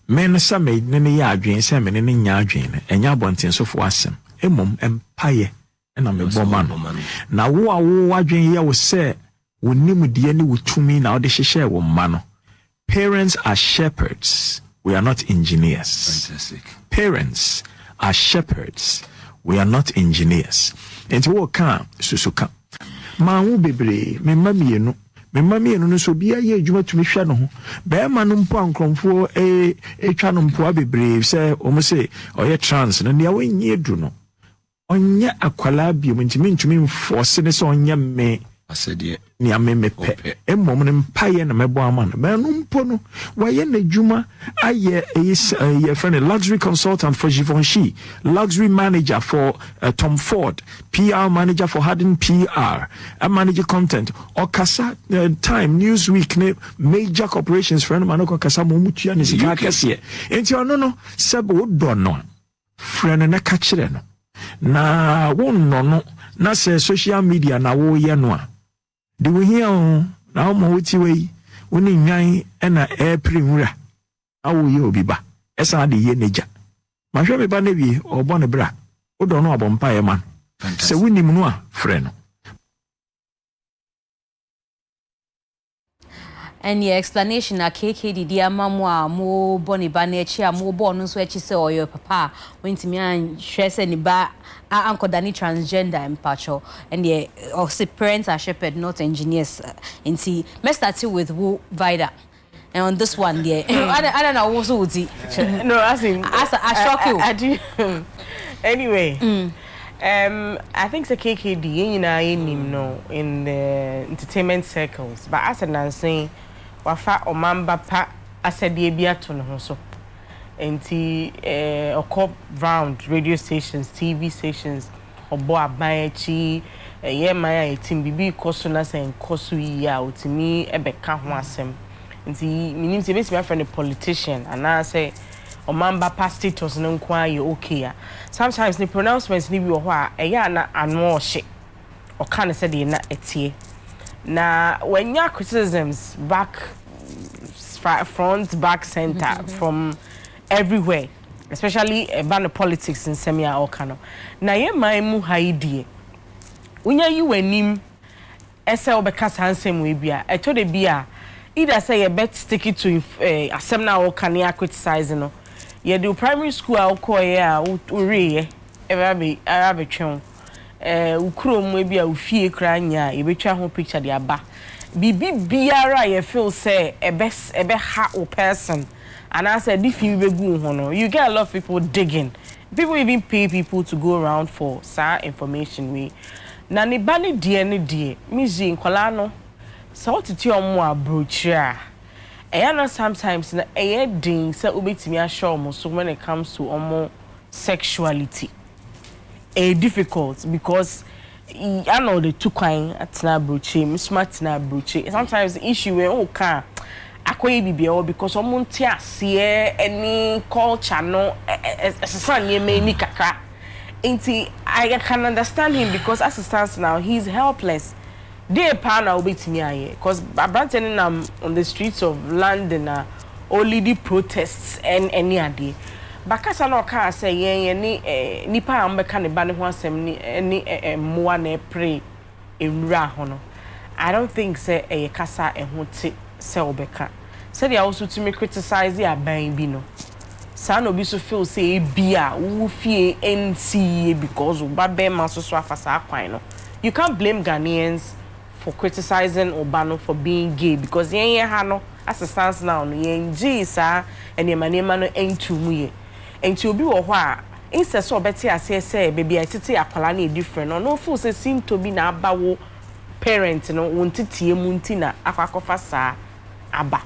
men say me ne ya adwen say me ne nya adwen enya bonten so fo asem emom empaye na me bomma no na wo adwen ye wo se wonim de ani wotumi na ode hyehyɛ wo mma no. Parents are shepherds, we are not engineers. Fantastic. Parents are shepherds, we are not engineers. Enti wo ka susuka ma wo bebre me mamienu no so bia ye adwuma tumi hwa no ho be ma no mpo ankromfo etwa no mpo bebre se omo se oye trans no ne awonye edu no onye akwala biom ntimi mforce ne so onye me asede ni amemepe emom ne mpaye na mebo ama no me no mpo no waye na adwuma aye ye friend luxury consultant for Givenchy, luxury manager for Tom Ford, PR manager for Harden PR, a manager content or kasa Time Newsweek ne major corporations friend manoko kasa mo mutua ne sika kase enti ono no sebo do no friend na ka kire no na won no na se social media na wo ye no a de we here na mo wuti we woni nwan na primura awo ye obi ba esa de ye neja ma hwe me ba na bi obo ne bra wo do no abompa ye man se wonim no a frɛ no. And your explanation a KKD dia mamwa mo boni ba na echi a mo bo no so echi se oyo papa wentimi an hwe se ni ba ankodani transgender empacho and the also parents are shepherd not engineers inti me start with who Vida and on this one there I don't know also would no as I shock you I do anyway I think the KKD no in the entertainment circles but as an saying wafa omamba pa asede bia to no so enti okop round radio stations TV stations obo abayachi ye maya etim bibi koso na sen koso ya otimi ebeka ho asem enti minim se besi my friend a politician and I say omamba pa status no kwa ye okay sometimes the pronouncements ni bi wo ho a eya na anu ohye o kan se de na etie na when your criticisms back front back center from everywhere especially about politics in semia or kano na ye man mu haidie unya yi wanim ese obekasa hansem we bia e to de bia either say you bet stick it to asem na o kan ya criticizing no ye do primary school a ko ye a uri arabe twon ukrom we bia ufie kra nya ye betwa ho picture de aba bibi biara ye feel say ebe ha o person and I said if you be good you get a lot of people digging. People even pay people to go around for information we na ni bani die Mzgee nkola no so titi omo abrochia na sometimes na din say obetimi a show mo so when it comes to omo sexuality difficult because I know the two kind at na broche smart na broche sometimes the issue we o ka akoye bibia because omonti ase any culture no esesa nye me ni kakra enti I can understand him because as it stands now he's helpless dey pa na obetimi aye because abranten na on the streets of London only the protests and any ade bakasa no ka say yen ni nipa ambeka ne ba ne ho asem ni moa na pray enwura ho no I don't think say e kasa ho te say obeka say they also to me criticize the aban bi no sa no bi so feel say bia wo fie NC because oba be ma so afasa akwan no you can't blame Ghanaians for criticizing Obano for being gay because yen ha no as it stands now no yen sa and your manema no entumu ye enti obi wo ho a instead so obeti ase say baby atete akwala na different no feel say seem to be na abawo parent no wontitie mu nti na akwakofa sa aba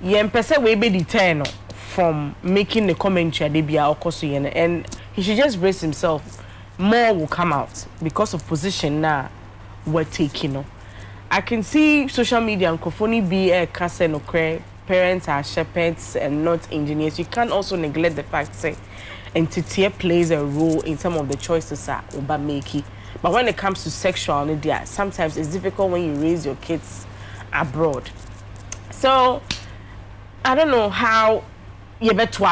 yen pese we be deter no from making the commentary de bia okoso yen and he should just brace himself. More will come out because of position now we're taking no. I can see social media and Kofoni be a cousin or parents are shepherds and not engineers. You can't also neglect the fact say entity plays a role in some of the choices that Oba make. But when it comes to sexual media, sometimes it's difficult when you raise your kids abroad. So I don't know how you better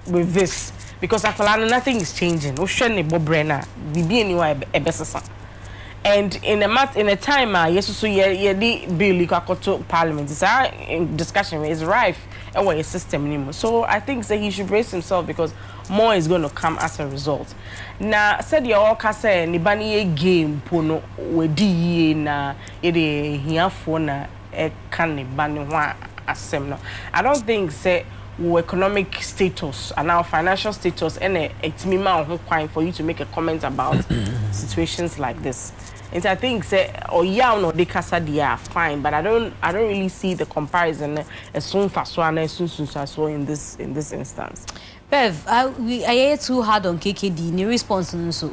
with this. because akwala nothing is changing. O hwe ne bobrena bibi aniwa ebesesa. And in a time yes so ye the bill to parliament is discussion is rife and what system anymore. So I think that he should brace himself because more is going to come as a result. Now said you all can say ni bani game pono we di na ye de here for na e kan ni bani wa asem no. I don't think say economic status and our financial status and it's me for you to make a comment about situations like this. And I think say or no they casa they are fine, but I don't really see the comparison as soon so in this instance. Bev, I too hard on KKD. Ni response so.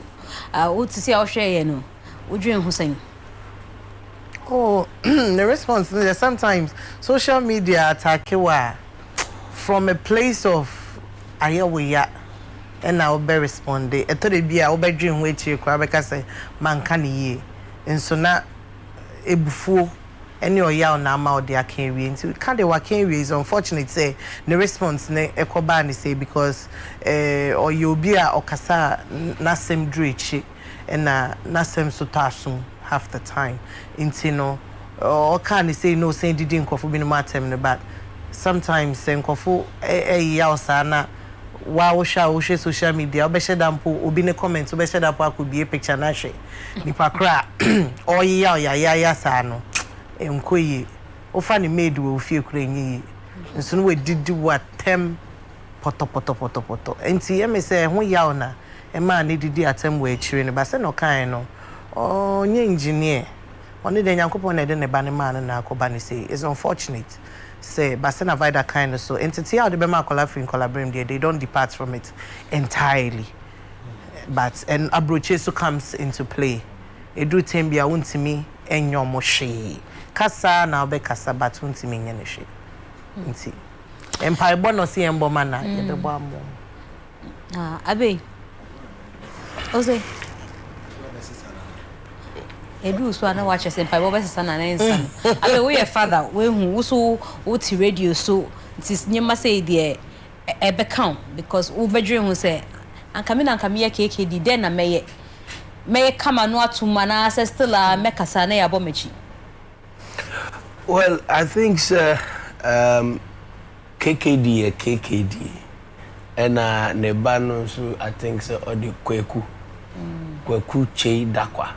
What to say I'll share no. Udrin Hussein. Oh, the response sometimes social media attack from a place of ayawe and I'll be responding. I thought it'd be a bedroom which you say man can ye. And so now a before any or yaw now out there can't be into can't they work is unfortunate say the response ne ekobani say because or you'll be a okasa nasem drichi and nasem sotasum half the time into no or can say no saying didn't coffee be no matter but sometimes saying coffee yaw sana wow social media obeshe dampo obi ne comment obeshe dampo akodi picture na hwe nipa kra o ya sa no enkoyi ofa ne made we ofie kra nyi nso no we didi watem poto enti em say ho yaw na e ma ne didi atem we akire ne ba se no kan no onye engineer oni de nyankopon na de ne ba ne ma na akoba ne say is unfortunate. Say, but send avoid that kind of so entity how the Bema collaborate they don't depart from it entirely. But an abrocheso comes into play. A do tembia untimi and your moshi. Casa now be casa but untimi yeneshi. Inti. Empire bonosi and bomana the bomb. Abe. Ose. Edu so na watch us empire bobe sesa na nsa. Abe we your father we hu so oti radio so it is nyema say there ebe count because we bedroom hu say anka me ye KKD den na meye kama no atuma na access still a mekasa na ya bomechi. Well, I think KKD and neba no so I think so odi kweku chei dakwa.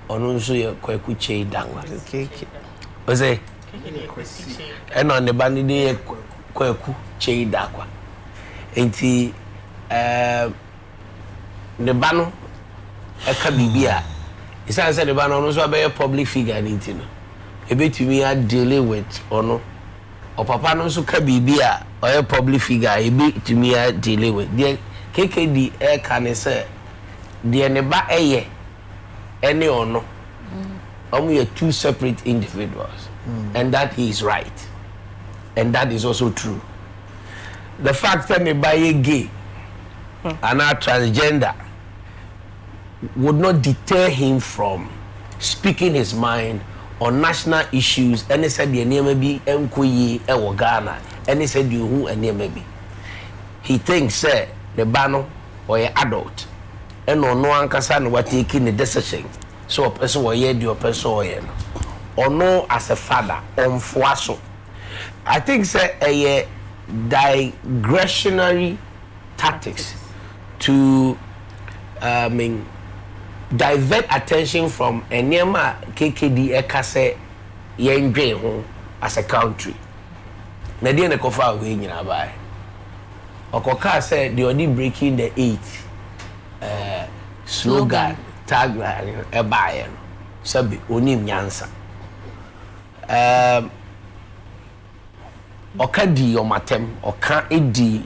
Onu nso ye kwaku chei dakwa. Ose eno ne ba ni de kwaku chei dakwa. Enti ne ba no eka bibia isa se ne ba no nso be public figure ni enti no ebetumi a deal with ono o papa no nso ka bibia o public figure ebetumi a deal with de KKD eka ne se de ne ba eye any or no. We are two separate individuals. And that is right. And that is also true. The fact that they buy a gay and are transgender would not deter him from speaking his mind on national issues. And he said the name may be Mkoye or Ghana. And he said you who and name may be. He thinks the bano or an adult. And no one can what taking the decision. So a person or ye do a person or no as a father on fuaso. I think say a digressionary tactics to divert attention from enema KKD ekase yendwe ho as a country. Na dey na kofa we nyina bai. Okoka say they only breaking the 8 slogan tagline e bae no sabi onim nyansa oka di omatem oka edi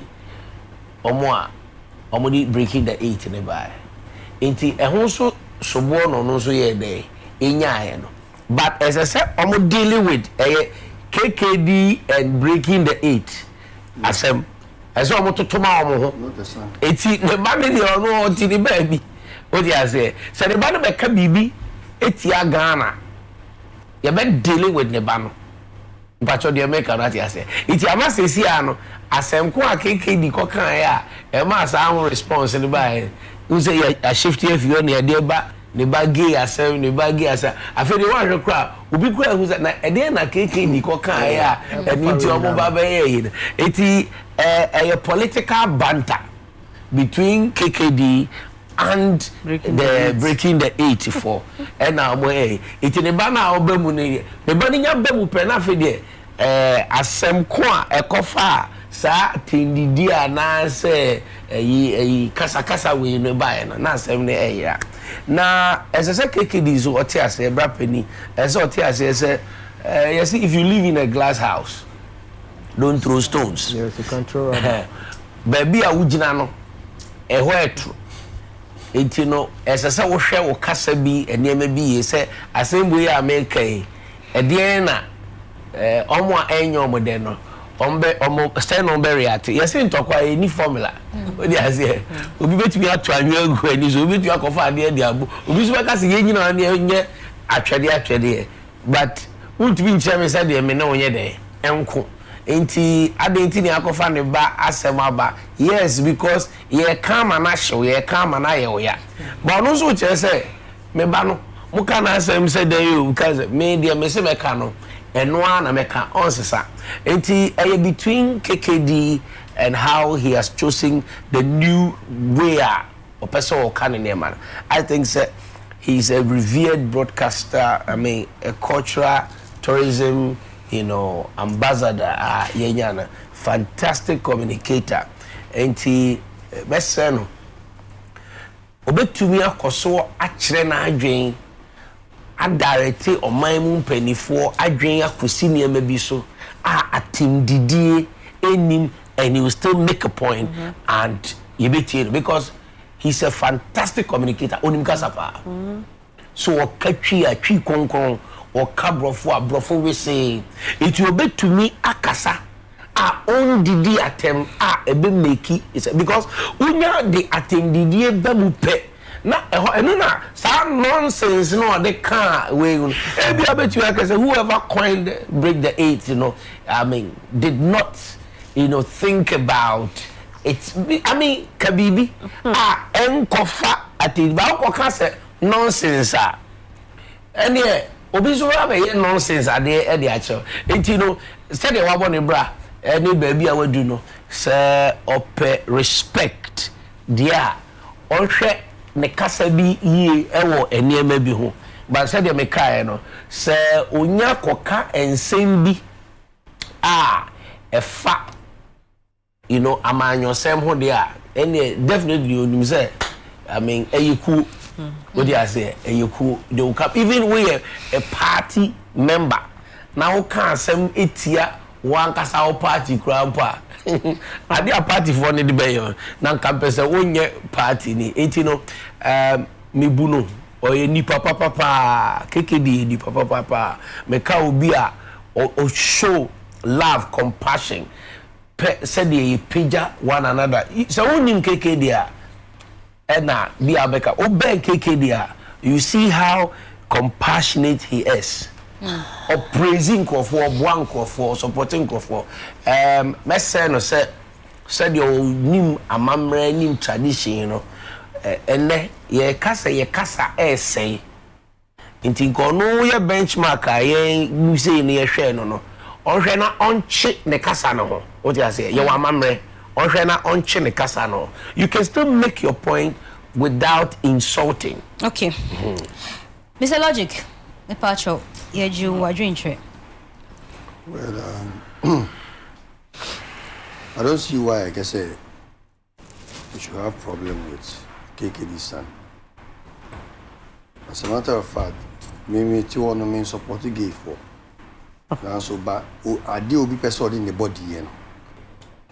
omo a omo di breaking the 8 ne bae enti ehun so sobo no so ye dey enyae no but as I said omo dealing with KKD and breaking the 8 asem as omo totoma omo ho enti ne ba me di ono ti di baby what you say? So the band be bibi etia Ghana. You be dealing with the band. mpacho de make na ti ase iti amasesi ano asemko akeke di kokan ya e ma sa an response ni ba you say a shift if you na de ba ne ba gay asem ne ba gay asa afedi wan hwe kra obi kra hu na e de na keke di kokan ya eni ti omo ba ba ye iti a political banter between KKD and breaking the 84 and now boy iti ne ba na obemu ne ba ni nya bemu pe na afedi asem ko a ekofa sa tindidi ana se kasa we no ba na asem ne eya na esese KKD so otiase bra pani ese otiase ese you see if you live in a glass house don't throw stones. Yes, to control. Baby a wugina no eho etro enti no esese wo hwe wo kasa bi enema bi ye se asem we America e de na omo enyo omo de no omo stand on react yes ntokwa any formula we dey say obi betumi atu anwa agu ani so obi betumi akofa ade de abo obi so ka se yenyina na enye atwede but won't be ncheme say de me na onye de enko enti adenti ni akofa ne ba asema ba yes because ye kama na show ye kama na ye oya but no so che say me ba no muka na asem say dey you because me dey me say me ka no eno na me ka onsesa enti between KKD and how he has chosen the new way or person or can in man. I think he's a revered broadcaster, I mean a cultural tourism, ambassador, yenyana, fantastic communicator. And he best say obetumi akoso akire na adwen adarete omanmu mpanifo adwen akosi niema bi so atimdidie enim and he will still make a point and you be because he's a fantastic communicator onim kasapa so okatwi atwi konkon okabrofo we say it will be to me akasa on didi atem ebe make because unya the atem didi ebe mu pe na eno na sa nonsense no they can we ebi abetu akase whoever coined break the 8 I mean did not think about it. I mean kabibi enkofa ati ba ko ka say nonsense and obi so be nonsense ade e acho enti say the wabo ne bra any baby a wadu no say ope respect dia onhwe ne kasa bi yie ewo eniema bi ho but say the me kai no say onya koka ensem bi efa amanyo sem ho dia any definitely onim say I mean eyiku what do I say eyiku they will come even we a party member now can sem etia one kasa party grandpa ade a party for ne de be na campus wonye party ni enti mebuno oye ni papa KKD ni papa me ka obi a o show love compassion said the pija one another so onim KKD na bi abeka oben KKD you see how compassionate he is or praising for blanco for supporting for message no said your nim amamre nim tradition ene ye kasa say inti kono ye benchmark ye you say ne ye hwe no onhwe na onche ne kasa no ho what you say ye wa amamre onhwe na onche ne kasa no you can still make your point without insulting. Okay. Mr. Logic, me pacho ye ju wadwintwe. Well, I don't see why I can say we should have problem with KKD's son. As a matter of fact, me too want to support the gay for. Now so but I deal be person in the body,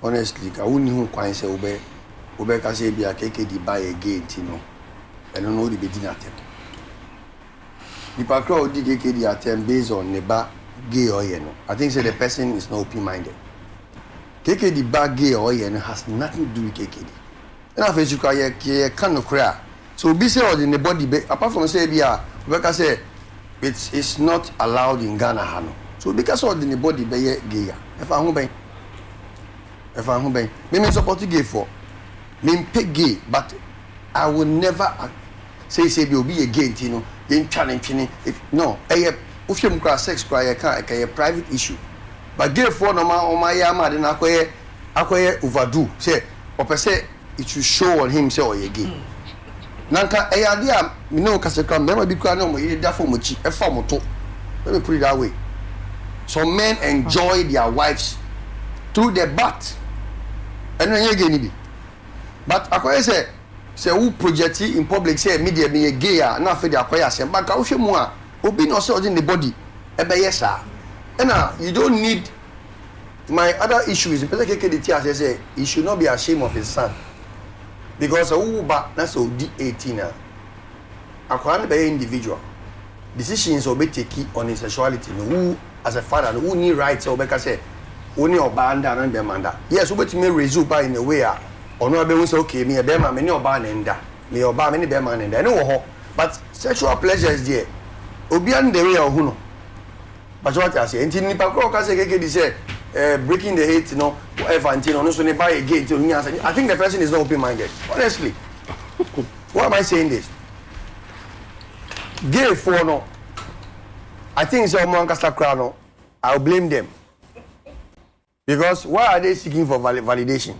honestly, I wouldn't even quite say obey can say be a KKD buy a gay, I don't know the beginning at them. The crowd did KKD attempt based on the bar gay or I think say the person is not open-minded. KKD bar gay or has nothing to do with KKD. And I face you kind of cry. So be said in the body apart from say be a say it's not allowed in Ghana. So So because of the body be gay. If I home me support gay for. Me pick gay, but I will never say be a gay, you know, in challenge. No, if you cry sex cry a private issue. But gay for no my yama then acquire overdo. Say or per se it should show on him say or a gay. Nanka idea me no kaseka me be cry no mo ida for mochi e for moto. Let me put it that way. Some men enjoy their wives through the butt. And when you get but acquire say who project in public say media me a gay na for the acquire say but ka wo hwe mu a obi no say in the body e be yes sir. And you don't need my other issue is the person say he should not be ashamed of his son because who ba na so di 18 akwa be individual decisions will be taken on his sexuality who as a father who need rights or because say only obanda and be manda yes we to me resume by in a way or no be say okay me be man me obanda nda me oba me be man nda no but sexual pleasure is there obi and the way ohu no but what I say enti nipa ko ka say keke di say breaking the hate you know whatever until no so ne buy again to I think the person is not open minded honestly. Why am I saying this? Gay for no I think so man kasa kra no I'll blame them because why are they seeking for validation?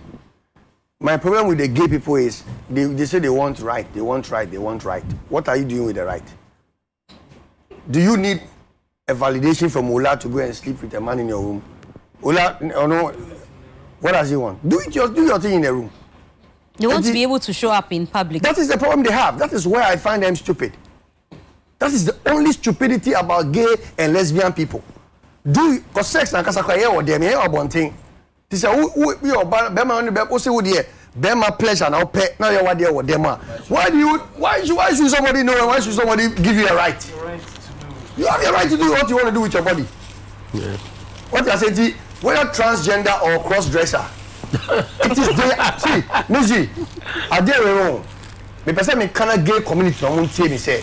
My problem with the gay people is they say they want right. What are you doing with the right? Do you need a validation from Ola to go and sleep with a man in your room? Ola, no, what does he want? Do your thing in the room. They want to be able to show up in public. That is the problem they have. That is where I find them stupid. That is the only stupidity about gay and lesbian people. Because sex and kasakaya or them here or one thing. This is we are Bema on the back. Also, would ye Bema pleasure now pet now? What they or them? Why should somebody know? And why should somebody give you a right? You have your right to do what you want to do with your body. Yeah. What I say, whether transgender or cross-dresser, it is there. See, Mzgee, I dare wrong. The person me cannot gay community no one say me say.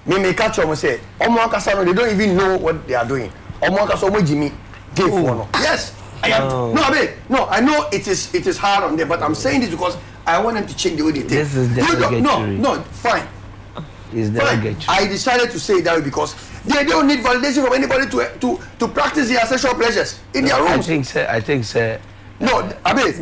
Me catch them say, they don't even know what they are doing. Jimmy gay for no. Yes, I am. No, I know it is hard on them, but I'm saying this because I want them to change the way they think. This is derogatory. No, fine. Is derogatory. I decided to say that because they don't need validation from anybody to practice their sexual pleasures in their rooms. I think, sir. No, Abe,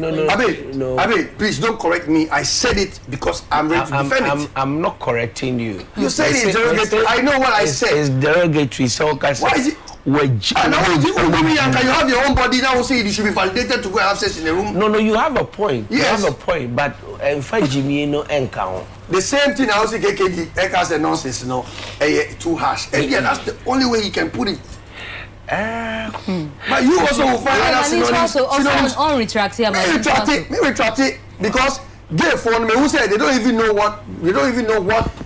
please don't correct me. I said it because I'm ready to defend it. I'm not correcting you. You said it's derogatory. I know what I said. It's derogatory. So why is it? You have your own body now. Say you should be validated to go and have sex in the room. No, you have a point. Yes. You have a point, but Jimmy no encounter. The same thing I also KKD Ekas and nonsense, no, too harsh. And yeah, that's the only way you can put it. But you also will find out synonyms. On retract here, me retract it because gay phone me who said they don't even know what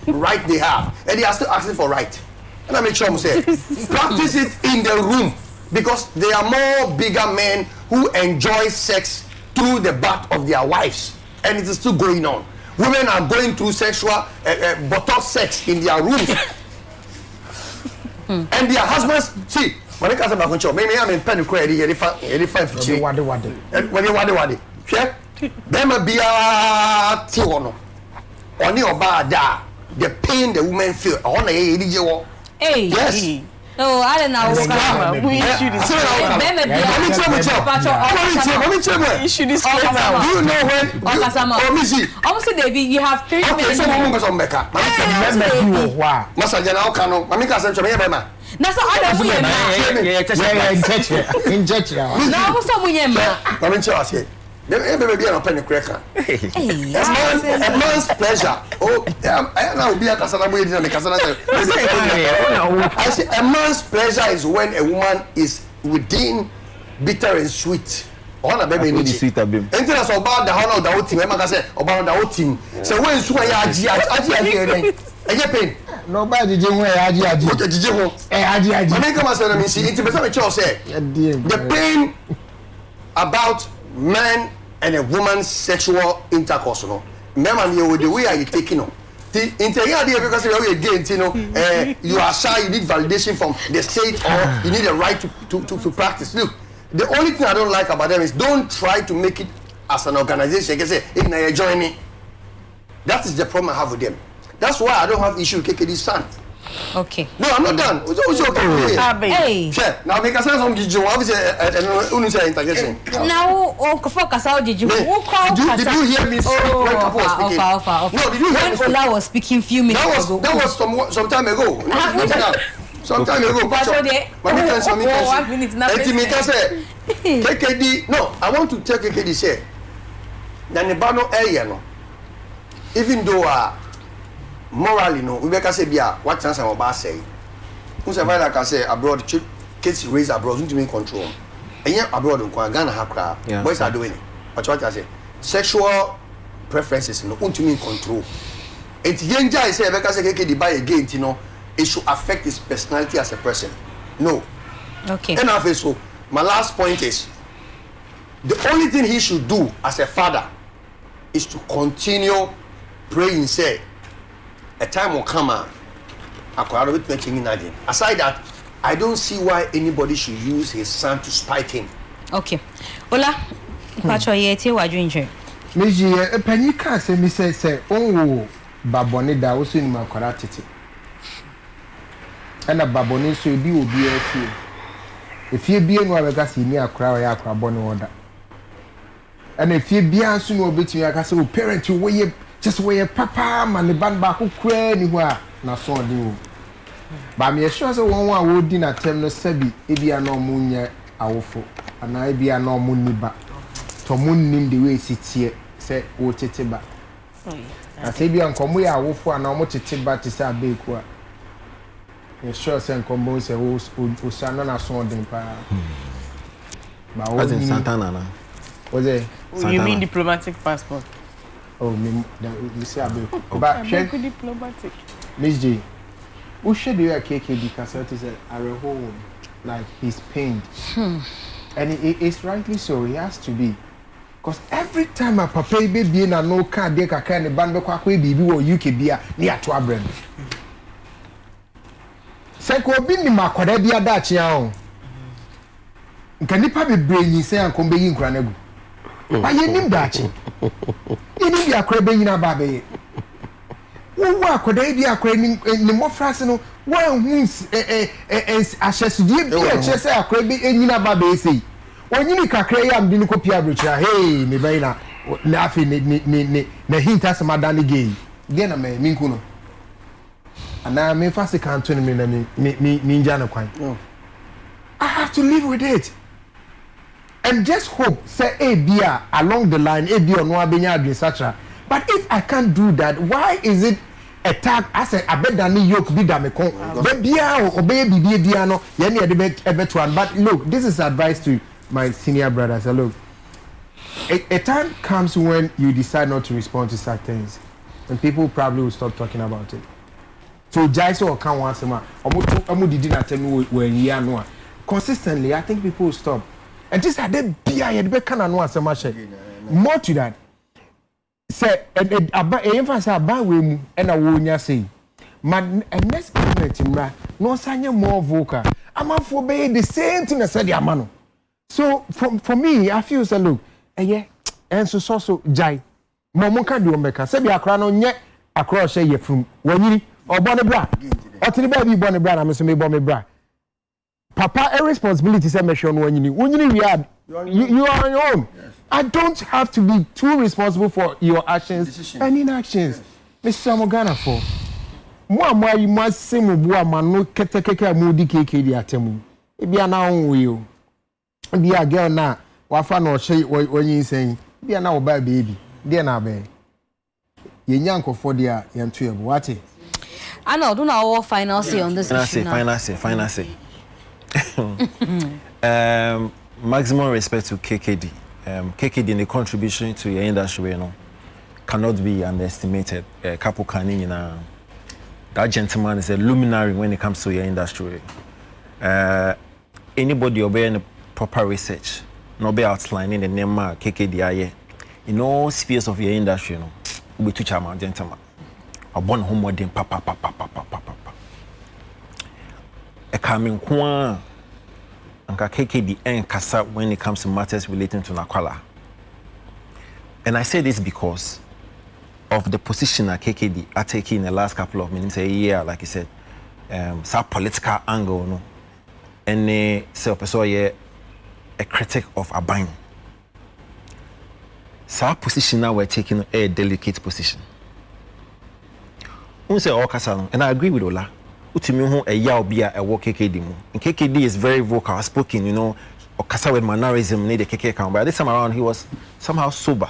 right they have, and they are still asking for right. And I make sure I'm saying practice it in the room because there are more bigger men who enjoy sex through the butt of their wives, and it is still going on. Women are going through sexual bottle sex in their rooms, and their husbands see. When I come back on maybe I'm in pen credit. You define for you. When you wade. Yeah. Them be a tiwono. Oni oba the pain the women feel. On a hey. Yes. No, I don't know. We issue this. Issue this. Do you know when? Mzgee. Obviously, David, you have 3 minutes. Okay, so That's all I a man's pleasure. Oh, I will be a I say a man's pleasure is when a woman is within bitter and sweet. On baby need sweet abim. Anything that's about the honor of the whole team. I say about the whole team. So when so aji pain. Nobody did when aji. I make come say me see it be some church say. The pain about man and a woman's sexual intercourse, no. Remember me with the way are you taking on. because again, you are shy, you need validation from the state, or you need a right to practice. Look, the only thing I don't like about them is don't try to make it as an organization. You can say, hey, join me. That is the problem I have with them. That's why I don't have issue with KKD's son. Okay. No, I'm not done. It's okay. Hey. Sure. Now make a sense of Giju. Obviously, interjection. Now, focus out Giju. Did you hear me speak when Kapo was speaking? No, did you hear me speak? When Ola was speaking few minutes ago. That was some time ago. Some time ago. KKD. No, I want to tell KKD say. Nanebano area no. Even though morally no, we can say bia what chance am about say. Who say I can say abroad kids raised abroad don't mean control. And yet abroad in Ghana hakra boys are doing it. But what I say sexual preferences no don't mean control. It yenja is say I can say KKD buy again, you know, it should affect his personality as a person. No. Okay. And after so my last point is the only thing he should do as a father is to continue praying, say a time will come aside that, I don't see why anybody should use his son to spite him. Okay. Ola, Mzgee, Penny can't say, me say, oh, Baboni da also in my karate. And a Baboni so be will be a few. If you be in Wagagas, you near a crowd, ya crabon order. And if you be a soon will be to your castle parent, you weigh just where papa man the band back who quay anywhere. Now so do. But me assure so one would dinner term no sebi, it be a no moon awful, and I be a no moon niba. To moon nim the way sit here, say, oh, titiba. I say be on come we are awful and almost titiba to say a big work. You sure send combo say, oh, Usana saw them. As in Santana. Was it? You mean diplomatic passport? Oh, me, you see, but diplomatic. Mzgee, who should be a KK because it is a home, like he's pained. And it's rightly so, he has to be. Because every time a papa baby in a no car, they can kind of band of baby or UK beer near to our brand. Seko bin ni makwada bia da chia Nka nipa bebree say anko be yin kura nagu. Ba ye nim da chi. Ini bia kura be yin aba be ye. Wo akwada bia akura ni mofrase no wo hu ahyesudie bia che say akura be yin aba be sei. Onyini kakra ya mdi ni kopia brochira. Hey, me be na afi ne hinta samada ni gay. Dia na me minku no. And now me fast can't turn me ninja no kwan. I have to live with it. And just hope say a beer along the line, a beer no abenya etc. But if I can't do that, why is it a tag as a bed than yoke be me kon? Beer or baby beer no yeni a bet one. But look, this is advice to my senior brothers. Look, a time comes when you decide not to respond to certain things, and people probably will stop talking about it. So Jaiso or can once a month. Omu did not tell me when you are consistently. I think people will stop. And this are the beer the can and once a much. More to that. Say a emphasis about women and a woman say. Man, and next government no sign more vocal. I'm up for the same thing I said the amano. So for me, I feel so look, yeah, and so Jai. Momo can do Omeka. Say be a crown on yet across a year from when or bonne bra. Or to the baby bonne bra, I'm assuming bonne bra. Papa, a responsibility is a mission when you are on your own. Yes. I don't have to be too responsible for your actions and inactions. Mr. Morgana for more you must say more man no keke moody cake the atemu. It be an own will. Be a girl now. Wafa no shay when you saying be an hour baby. Dear na be. Ye nyanko for their yan two what it. I know, do not all final say on this issue. Final say. Maximum respect to KKD. KKD in the contribution to your industry, you know, cannot be underestimated. Kapo Kani, that gentleman is a luminary when it comes to your industry. Anybody obeying the proper research, not be outlining the name KKD in all spheres of your industry, you know, we teach our gentleman. abon homodin papa. E coming kwa anka KKD and kasa when it comes to matters relating to Nakwala. And I say this because of the position that KKD are taking in the last couple of minutes, a year, like you said, some political angle, no, and say a critic of Aban. So our position now we're taking a delicate position. Say and I agree with Ola. Utimi a yaobia a work KKD mu. And KKD is very vocal, spoken, you know, or kasa with mannerism need the KK account. But this time around he was somehow sober.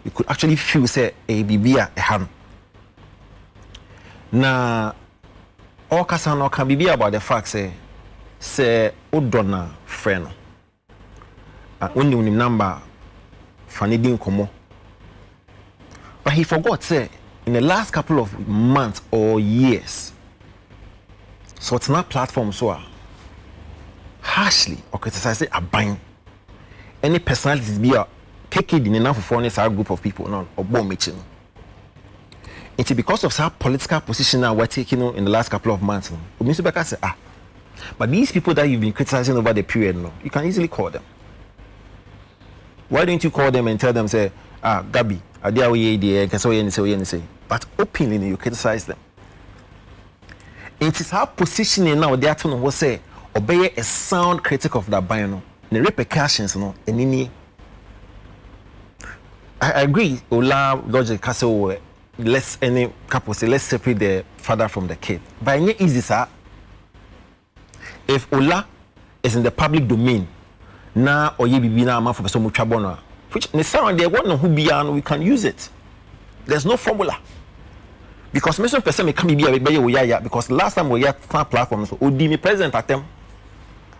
You could actually feel say a bibia a ham. Na all kasa no can be about the fact say Odona friend. And only when number Fanidin Komo. But he forgot say in the last couple of months or years, so it's not platform so harshly or criticize a bind any personalities be a KKD in enough for a group of people no or bomb meeting. It's because of some political position that we're taking in the last couple of months. Say, but these people that you've been criticizing over the period, no, you can easily call them. Why don't you call them and tell them, say, Gabi, but openly you criticize them. It is our positioning now. They are to know say obey a sound critic of that biano. The repercussions, no, and any. I agree. Ola Dodge Castle. Let's any couple say let's separate the father from the kid. But it's easy, sir. If Ola is in the public domain, now or ye be now man for so much trouble, which necessarily they want who be and we can use it. There's no formula. Because many person may come be a because last time we had platforms, Odimi president at them,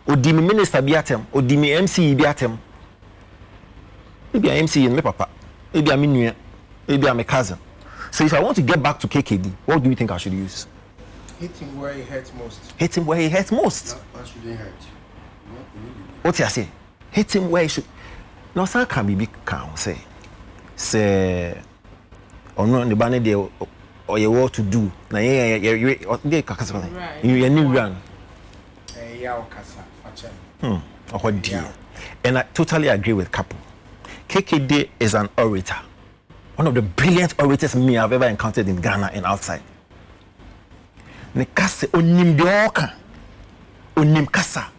Odimi minister be at them, Odimi MC be at them. Maybe I'm MC in my papa, maybe I'm in maybe I'm a cousin. So if I want to get back to KKD, what do you think I should use? Hit him where he hurts most. Hit him where he hurts most. That shouldn't hurt. What you say? Hit him where he should. Now, sir, can be big count say, or no, the banner there, or you what to do. Now, you new run. What dear. And I totally agree with Kapu. KKD is an orator. One of the brilliant orators me I've ever encountered in Ghana and outside. Nekase onim deoka. Onim kasa.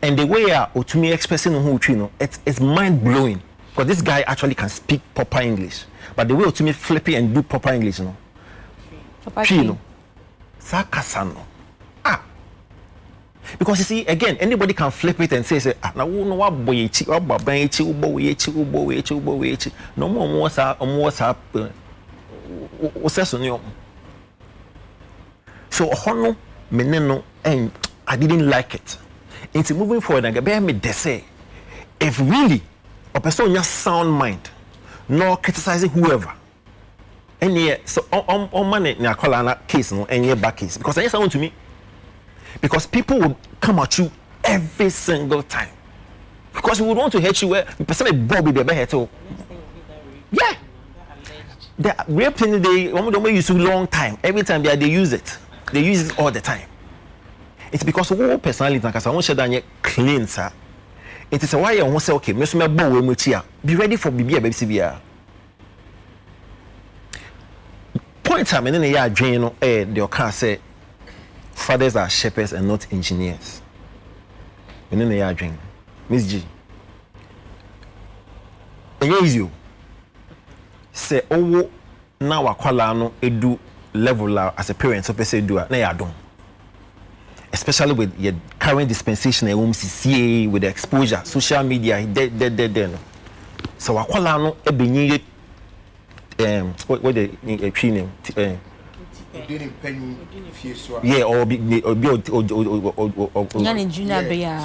And the way to me expressing who you know, it's mind blowing. Because this guy actually can speak proper English. But the way to me flip it and do proper English, you know. You know. Sakasano. Because you see, again, anybody can flip it and say, no more so hono meneno and I didn't like it. It's moving forward and bear me they say if really a person has sound mind, no criticizing whoever. And yeah, so on money na call an case no any back case because I sound to me. Because people would come at you every single time. Because we would want to hurt you where the person like Bobby the bear too. Yeah. The real thing they don't use a long time. Every time they use it. They use it all the time. It's because all personality because I want to share clean sir. It is why I want to say okay, be ready for baby. Point time and then they are drain the car say fathers are shepherds and not engineers. And then they are drinking. Mzgee. And you say, oh, now I call no edu level as a parent, so say do na ya don. Especially with your current dispensation at UMCCA with the exposure, social media, dead. So I call no ebenye what the tree name yeah, or be junior bear.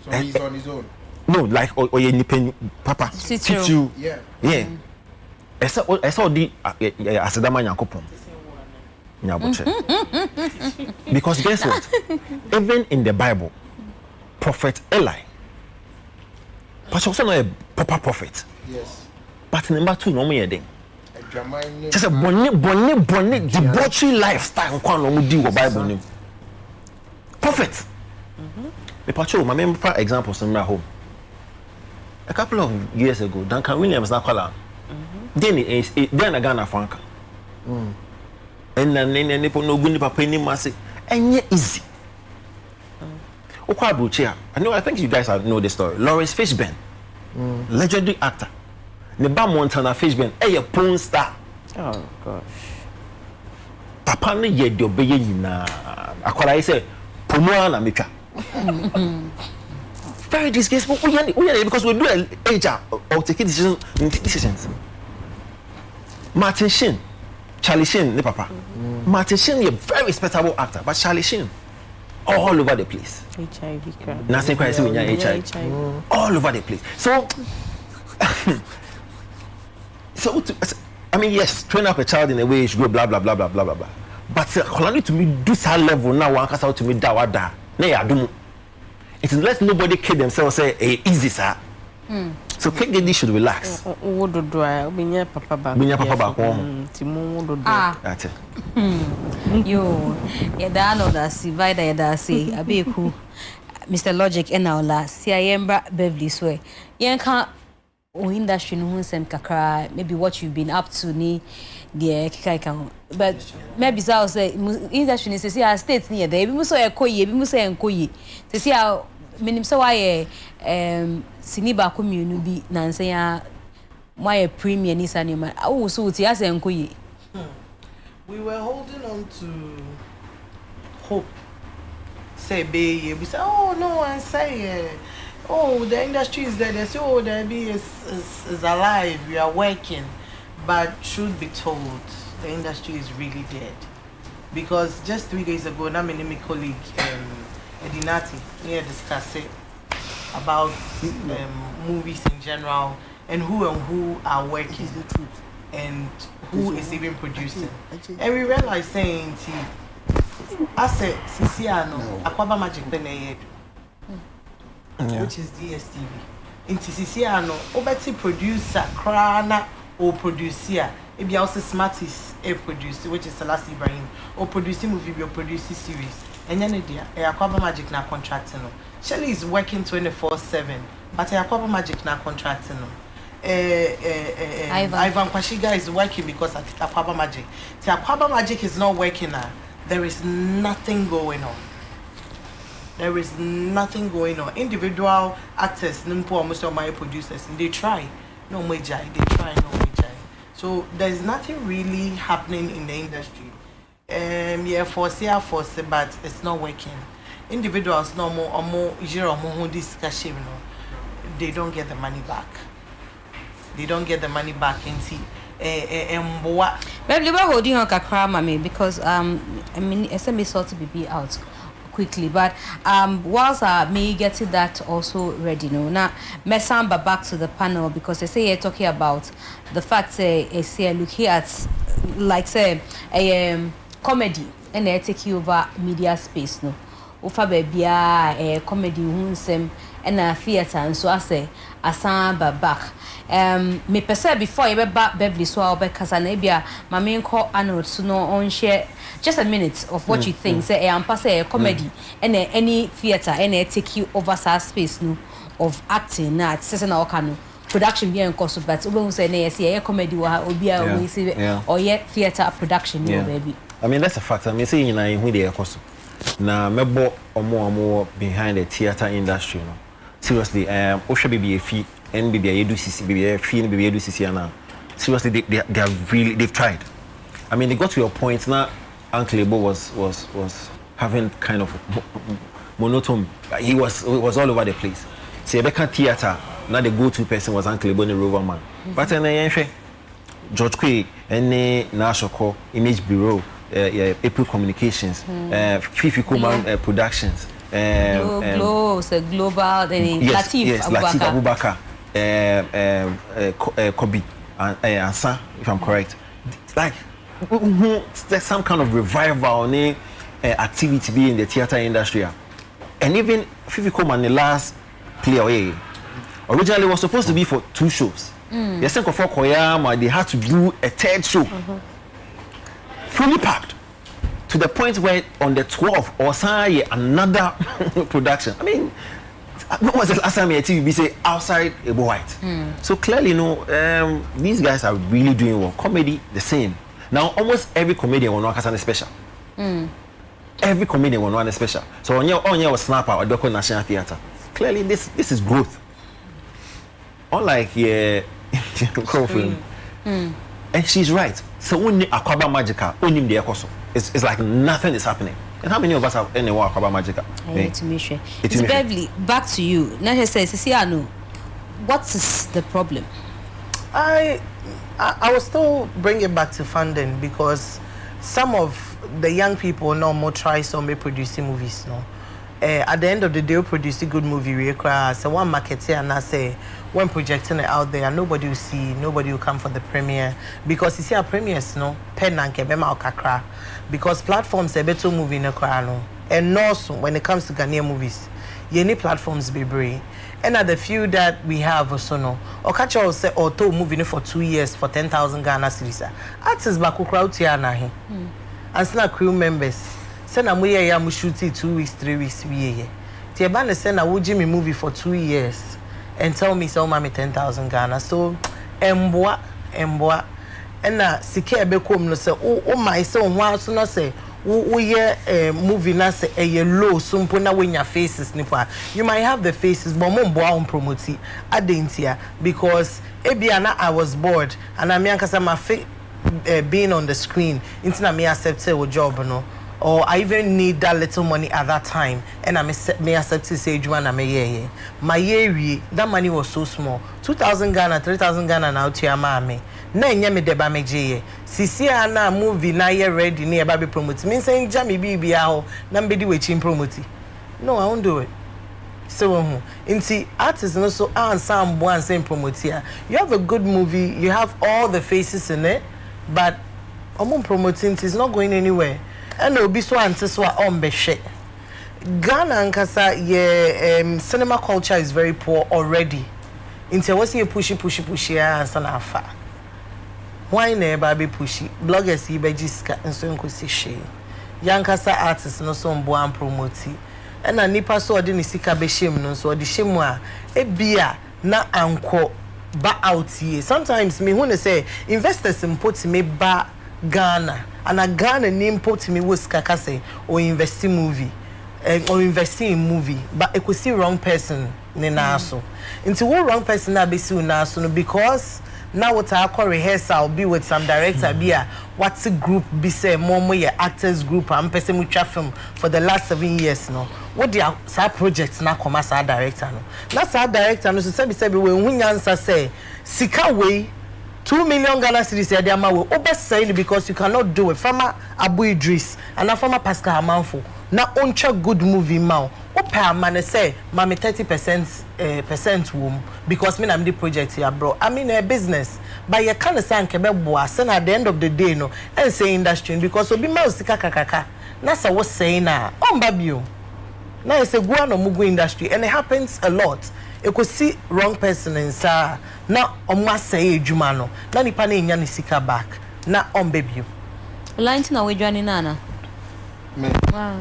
So he's on his own. No, like or independent papa. You. Yeah. I saw the Asadama Yakopon. Because guess what? Even in the Bible, Prophet Eli, but also not a proper prophet. Yes. But number two, no more thing. Just a bonnet debauchery lifestyle. Bible. Prophet. The patrol, my main examples in my home. A couple of years ago, Duncan Williams Nakola. Then a Ghana Franca. And then people no good papa any massive and yet easy. I think you guys know the story. Lawrence Fishburne, legendary actor. Neba Montana Fishburne, a porn star. Oh gosh. Papa ne ye de obeye nyina. Akwala say Pomua na metwa. Very disgraceful. Because we do an age or take decisions. Martin Sheen, Charlie Sheen, the papa. Martin Sheen, a very respectable actor, but Charlie Sheen, all over the place. HIV. Nothing quite when you're HIV. All over the place. So, I mean, yes, train up a child in a way, go blah blah blah blah blah blah blah. But only to me do that level now, one can to me da. It is let nobody kill themselves. Say, hey, easy, sir. So Cake Daddy should relax. What do I? Binya papa back. That's it. Yo, yada no da si vida yada si abeku Mr. Logic and now la si ayembra Beverly swear. Yen ka o industry no nsem kakra maybe what you've been up to ni the kika kan but maybe so say industry is say state ni there bi mu so ekoyi bi mu so enkoyi say minim so why siniba ko mienu bi nanse ya why premier ni sanima oh so ti ase enkoyi. We were holding on to hope. Say, baby, we say, oh no, and say, oh, the industry is there. They say, oh, the MB is alive. We are working, but truth be told, the industry is really dead. Because just 3 days ago, my colleague Edinati here discussed it about movies in general and who are working and who is even producing. And we realized saying, I said, Sisiano, Aquaba Magic Beneyedu, which is DSTV. Into Sisiano, Obeti producer, Krana, or producer, maybe also Smarties, a producer, which is Selassie Ibrahim, or producing movie or producing series. And then Aquaba Magic na contracting. Shelly is working 24/7, but Aquaba Magic na contracting. Ivan Kwashiga is working because at Aquaba Magic. The Aquaba Magic is not working now. There is nothing going on. There is nothing going on. Individual actors, almost all my producers, and they try. No majai, they try, no majai. So there's nothing really happening in the industry. Yeah, force, but it's not working. Individuals no more discussion, they don't get the money back. They don't get the money back in see. Well, you were holding on kakra, mami, because I mean, SMA sort to be out quickly, but whilst me getting that also ready, no. Now, Mesamba back to the panel because they say you're talking about the fact say looking at like say a comedy and they take you over media space, no. Ufa baby a comedy hunsem and a theater and so I say asamba back. Me perceive before you be back Beverly so I'll be Casanabia, my main call Arnold so no on share just a minute of what you think. Say I'm pass a comedy and any theater and they take you over space no of acting na it's na okano production be encourse but we say na yes yeah comedy or be or yet theater production no baby. I mean that's a fact. I mean say you know who they encourse. Na mebo omo behind the theater industry no. Seriously osha baby efi and baby edu cc baby efi and baby edu cc na. Seriously they are really they've tried. I mean they got to your point now. Uncle Ebo was having kind of monotone. He was all over the place. So Rebecca theater now the go-to person was Uncle Ebo the Rover Man. But then George Quay and Nashoko Image Bureau April Communications Fifi Kuman Productions Global Latif Abubakar Kobe and San, if I'm correct. Like there's some kind of revival activity be in the theater industry. And even Fifi Kuman the last play originally was supposed to be for 2 shows. Yes, for Koyama, they had to do a third show. Fully packed. To the point where on the 12th or say another production. I mean, when was the last time a TV say outside a white? So clearly, these guys are really doing well. Comedy, the same. Now, almost every comedian will know something special. Every comedian will know something special. So on your snapper or Doko National Theatre, clearly this is growth. Unlike and she's right. So when Akwaba Magica, only the Ekoso, it's like nothing is happening. And how many of us have any more Akwaba Magica? It's Beverly, back to you. Now says, see, I know. What is the problem? I will still bring it back to funding because some of the young people no more try some producing movies. No, at the end of the day, we produce a good movie. We cry. So one marketer and I say when projecting it out there, nobody will see, nobody will come for the premiere because you see our premieres no pen and kebema kakra because platforms are better movie in a crowd. And also when it comes to Ghanaian movies, you need platforms be brave. And at the few that we have also no or catch all say or to moving for 2 years for 10,000 Ghana cedis. Artists back crowd here na he. And still crew members. Say na we ya mu shoot it 2 weeks, 3 weeks we here. Tieba say na wo Jimmy movie for 2 years and tell me so mama 10,000 Ghana. So emboa and na sike ebe kom no say oh my so one so no say we movie na say a low so na when your faces nipa you might have the faces but mo mboa on promote adentia because ebiana I was bored and I mean my being on the screen into na me accept a job no or I even need that little money at that time and I may accept to say you and me my year that money was so small 2,000 Ghana 3,000 Ghana now to your mommy na nyame de ba meje sisi ana movie na ye ready na ba be promote me say jam bibi ho na mbedi we chin promote no I won't do it so inti artists no so ansam bo ansem promote here you have a good movie you have all the faces in it but promoting is not going anywhere and obi so antes so on be hwe Ghana ankasa cinema culture is very poor already inti was you push and afa why never be pushy bloggers ibejiska nso nkosi hwe yankasa artists no so mbo am promote na nipa so odi ni sika be shem no so odi shemu a ebia na anko ba out here sometimes me who say investors import me ba Ghana and a Ghana name put me was kakase or investing movie or investing in movie but I could see wrong person ne naso into what wrong person na be see naso because now what I call rehearsal be with some director be a what's a group be say more your actors group and person with film for the last 7 years no what the side projects na come as a director no that's our director no so say when answer say sika way 2 million Ghana cedis ya ma we obesay because you cannot do it farmer Abu Idris and farmer Pascal Amanfo na oncha good movie ma opa man say mama 30% wom because me na the project here bro I mean a business but you can't say nkebe boase na at the end of the day no and say industry because obi ma osika kakaka na say what saying na omba bio na say go no mugu industry and it happens a lot. You could see wrong person in sa na omwa say ejuma no na nipa na nya ni sika back na on baby line na we dwani nana me wow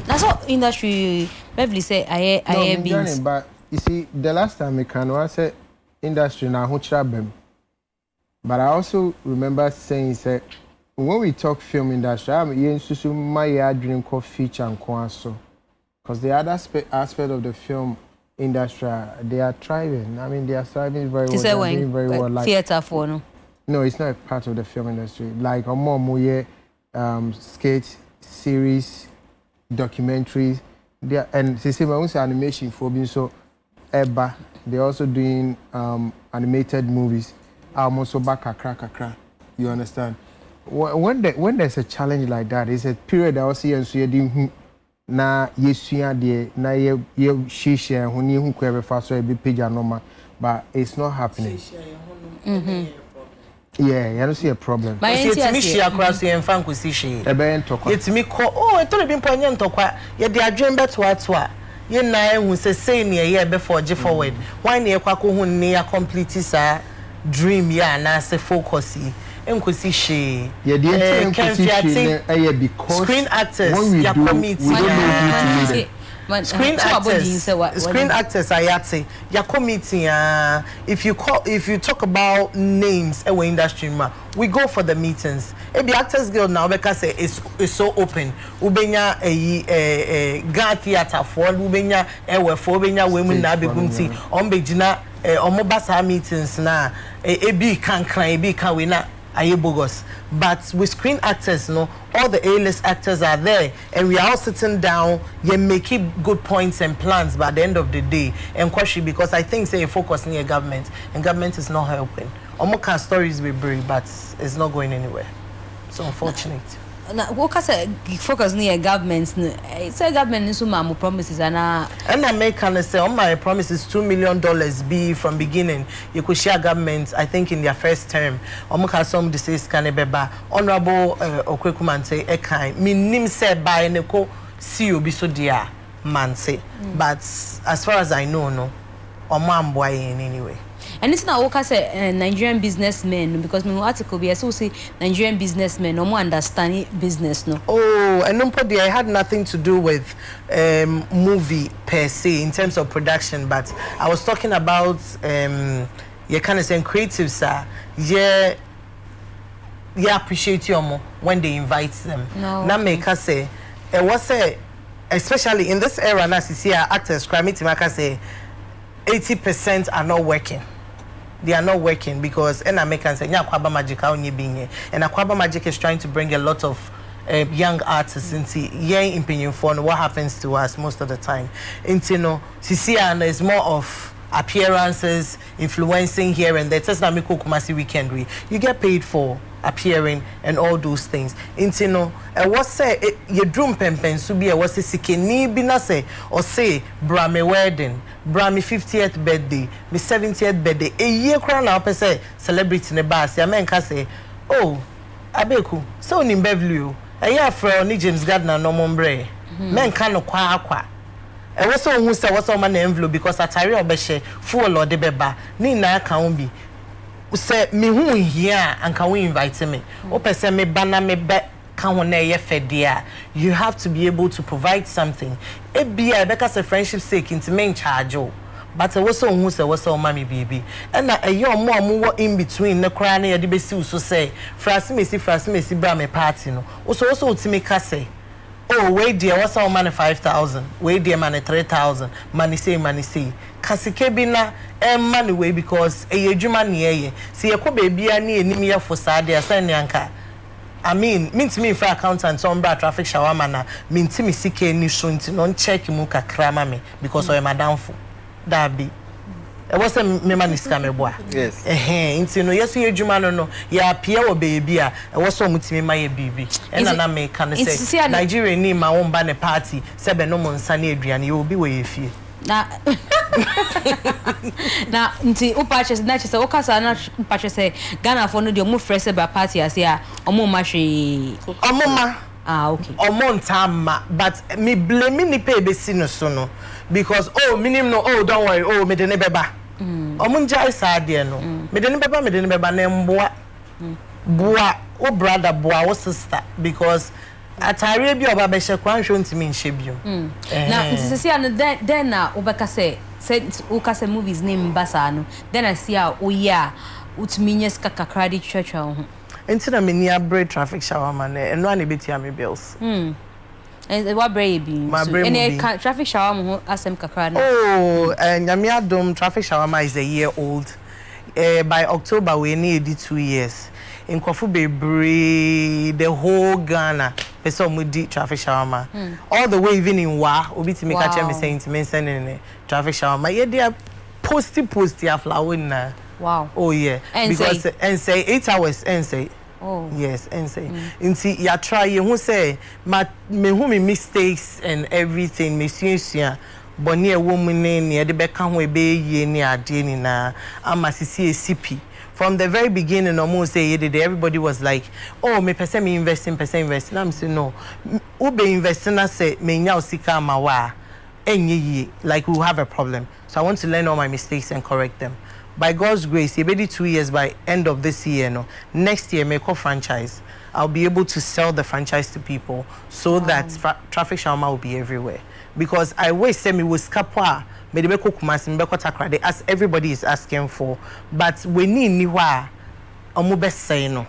that's what industry Beverly say I beans but you see the last time we can one say industry na ho trabem but I also remember saying say when we talk film industry you susu my dream called feature and so because the other aspect of the film industry, they are thriving. I mean, they are thriving very well. Doing very well. Like theater for no? No, it's not a part of the film industry. Like skate series, documentaries. They are, and they say my own animation for being so. Eba, they're also doing animated movies. I'm also back kakra. You understand? When there's a challenge like that, it's a period I was seeing and so you na yesua de na ye shisha huni hu kwebe fa so e be page normal but it's not happening. Yeah, you don't see a problem. But it's me share across the fan ko si she. E be ntokwa. It's me call oh e to be mponya ntokwa ye de adwen beto atwa ye na who say near before G forward. Why near kwako who near complete sa dream ya na se focus enkosi she because screen actors ya committee screen actors ayate ya committee if you talk about names in industry we go for the meetings the Actors Guild now because it's so open ubenya ga theater for ubenya for ubenya women na begumti ombegina omobasa meetings na ebi kan ebi kan we na bogus. But with screen actors, all the A-list actors are there, and we are all sitting down. You may keep good points and plans, but at the end of the day, and question because I think say focus near government, and government is not helping. Omoka stories we bring, but it's not going anywhere. So unfortunate. Na what say focus near government? Say government is some promises and I make can say on my promises $2 million be from beginning. You could share government. I think in their first term, Omoka some disease can beba honorable Okwekuman say ekai. Me nim say by neko see you be so dear man say. But as far as I know, no, Omamboy in anyway. And it's not what say Nigerian businessmen because my article be also say Nigerian businessmen no more understand business no. Oh, and nobody I had nothing to do with movie per se in terms of production, but I was talking about you kind of saying creatives sir. Yeah, appreciate you more when they invite them. No. Now make us say especially in this era now see actors crime it make us say 80% are not working. They are not working because and Americans say Akwaba Magic only being here. And Akwaba Magic is trying to bring a lot of young artists into young opinion for what happens to us most of the time. Into CCN is more of appearances, influencing here and there. Just like Kumasi weekend you get paid for appearing and all those things. Into what say your drum pempen so be what say sikeni bi na say or say bra me wedding, bra me 50th birthday, me 70th birthday. A year crown now per say celebrity ne bas. Ya men ka say, oh, abeku, so ni Beverly. A year from ni James Gardner no mombre. Men ka no kwa. E was so who say what's on my envelope because atari obeshe full or de beba. Ni na ka bi. Say me who here and can we invite me? Open say me banner me bet can you have to be able to provide something. It be because a friendship sake into main charge. But I was so who say what's so mommy baby. And a young mom in between the crying at the best so say frasi bra me party no. Also to me say. Oh, wait dear, what's our money 5,000? Wait dear money 3,000. Money say. Kasikebina money way because a yejuman ye. See a baby ni for Sadia Sanyanka. I mean to me for accountant on traffic shawamana mean to me CK ni shunti non check muka krama me because I am a downfall. That be. It was a memani scam boy. Yes. Into no yes you no ya appear baby I was so much me my baby and I make can say Nigeria ni my own banner party sebe no mon sani Adrian you will be where you feel. Na nti o purchase na chese o kasa na purchase Ghana for no dey mo fresh ba party as ya omo ma hwe omoma okay omo ntama but me blame ni pay be sino so no because minim no don't worry me de ne beba omo njai sa de no me de ne beba na mboa boa o brother boa o sister because atare bi oba be hye kwan hwo ntimi nhye bio na ntse se an then na obeka say ukase movies name basa no then I see a oya utminye ska kakradi churcha ho entina me nia bread traffic shower man eno an betia me bills and what bread be so any traffic shower mo asem kakra na nyame adom traffic shower is a year old by October we need 2 years in Kofu Bebre the whole Ghana person traffic shower all the way even in Wa obi to make catch me saying to mention in traffic shower yeah they are posty aflower na wow yeah because and say 8 hours and say yes and say inti ya try you say me who me mistakes and everything me suya but near woman near the back can we be ye near adini na amasisi CP. From the very beginning, almost say everybody was like, "Oh, me person me investing." I'm saying no. Ube investing, I say me nyao sika mawa. like we'll have a problem. So I want to learn all my mistakes and correct them. By God's grace, maybe 2 years by end of this year, no, next year, make a franchise. I'll be able to sell the franchise to people so that traffic shawarma will be everywhere. Because I always say me was kapwa, as everybody is asking for. But we need niwa, best say no.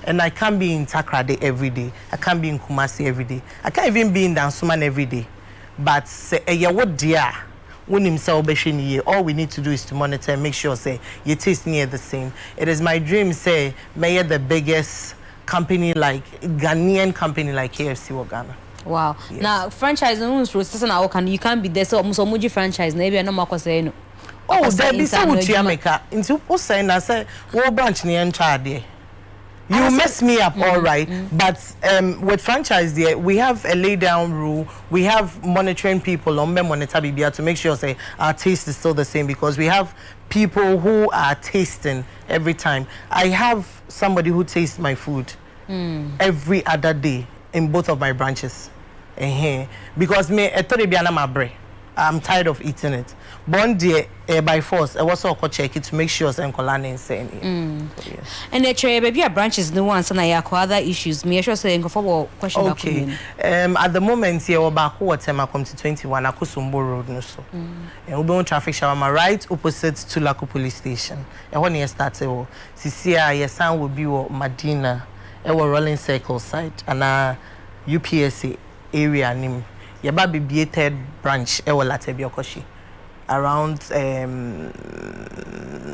And I can't be in Takrade every day. I can't be in Kumasi every day. I can't even be in Dansuman every day. But say, what dear? When himself all we need to do is to monitor and make sure say your taste near the same. It is my dream say may the biggest company like Ghanaian company like KFC or Ghana. Wow. Yes. Now franchise you can't be there so Muji franchise maybe no more say no. Oh, there be so much America. Into say na say what branch near there. You mess me up, all right. But with franchise there, we have a lay down rule. We have monitoring people on monitor BBR to make sure say our taste is still the same because we have people who are tasting every time. I have somebody who tastes my food every other day in both of my branches. Because me I'm tired of eating it. One day, by force, I was also check it to make sure I'm collecting insane. And the baby branches the ones and I acquire other issues. Me sure saying for question. Okay. At the moment here, about what time I come to 21, I Kusumbo Road no so. And we on traffic shawarma right opposite to Laku police station. And when you start, Sisia, your son will be Medina, rolling circle site and UPSA area name. Your baby be a third branch, Latebiokoshi. Around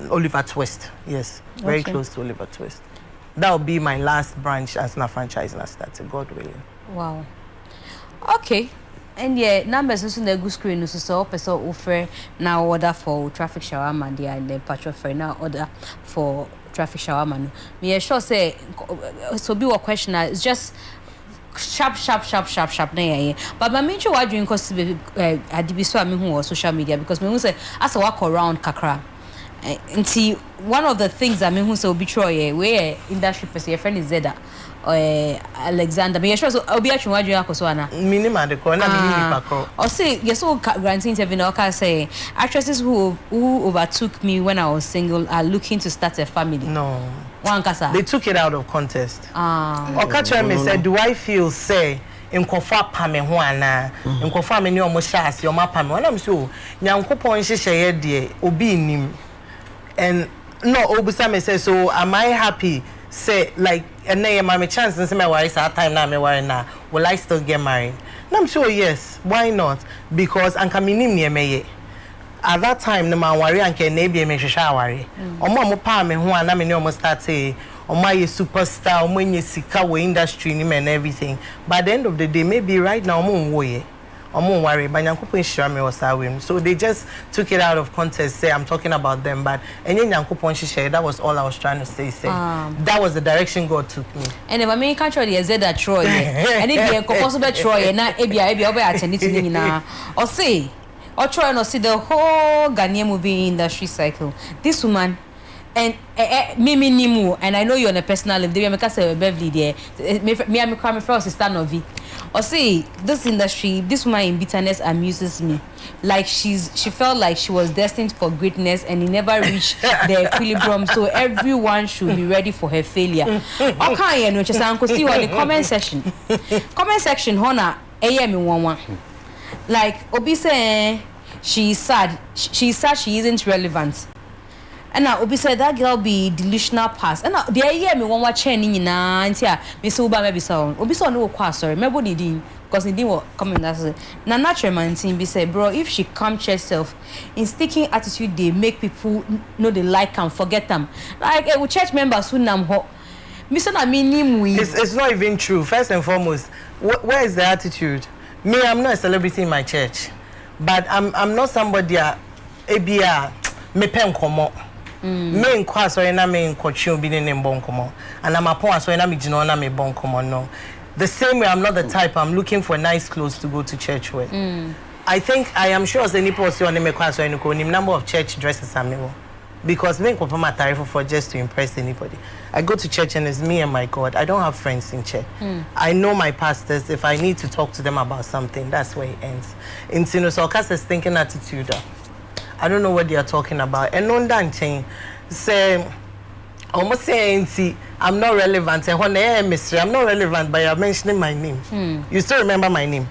Oliver Twist. Yes, very close to Oliver Twist. That will be my last branch as a franchise and I started, God willing. Wow. Okay. And yeah, numbers also the good screen so person offer now order for traffic shawarma and then patrol for now order for traffic shawarma. Me sure say so be a question it's just sharp na yeah. But my main what doing cause adibiso am who social media because me who say as I walk around kakra see one of the things I mean who say obituary where industry person your friend is Zeda Alexander me sure so obi atwe what doing akoso ana minima de ko na minimi pakro or say yes so granting interview now can say actresses who overtook me when I was single are looking to start a family. No. They took it out of context. Okacha said, do I feel say in kofa pame ho ana in kofa me ni omo shas your ma pame wana so nyankopon hyehyeye de obi nim and no obusa me say so am I happy say like and na my chance and say my wife at time na me worry na will I still get married? And I'm sure yes, why not? Because anka minim ne meye at that time no man worry anka na be me hwehwe worry omo pa me ho ana me ni omo start say omo ye superstar omo nye sika we industry ni and everything by the end of the day maybe right now omo nwoye omo worry but nyankopon hira me was awem so they just took it out of context say I'm talking about them but enye nyankopon hira that was all I was trying to say that was the direction God took me and if I mean country the Zeda Troy and if you encompass be Troy na ebia obe attend to ni na or say or try to see the whole Ghanaian movie industry cycle. This woman, and Mimi Nimu, and I know you're on a personal level. They make say Beverly there. Me and my crime friend sister Novi. Or say this industry, this woman in bitterness amuses me. Like she felt like she was destined for greatness and it never reached the equilibrium. So everyone should be ready for her failure. Okay, you know, just uncle see what the comment section. Comment section, Hona, me like Obi say she's sad she isn't relevant and now Obi said that girl be delusional past and now the year me one watch ni na ntia me so ba maybe so Obi so no kwa sorry maybe they did because he didn't comment that na natural man thing be say bro if she come herself in sticking attitude they make people know they like and forget them like church members who nam ho me so na me it's not even true. First and foremost, where is the attitude? Me, I'm not a celebrity in my church, but I'm not somebody ABR me pen komo. Me in kwa so na me in kochu bi ne bon komo. And I'm a pon so na me jino na me bon komo no. The same way I'm not the type I'm looking for nice clothes to go to church with. I think I am sure as any person on me kwa so any number of church dresses am me. because me come from a tariff for just to impress anybody. I go to church and it's me and my God. I don't have friends in church. I know my pastors. If I need to talk to them about something, that's where it ends. In Sinusokas thinking attitude. I don't know what they are talking about. And on that chain, say, almost saying, I'm not relevant. And when mystery, I'm not relevant, but you're mentioning my name. You still remember my name?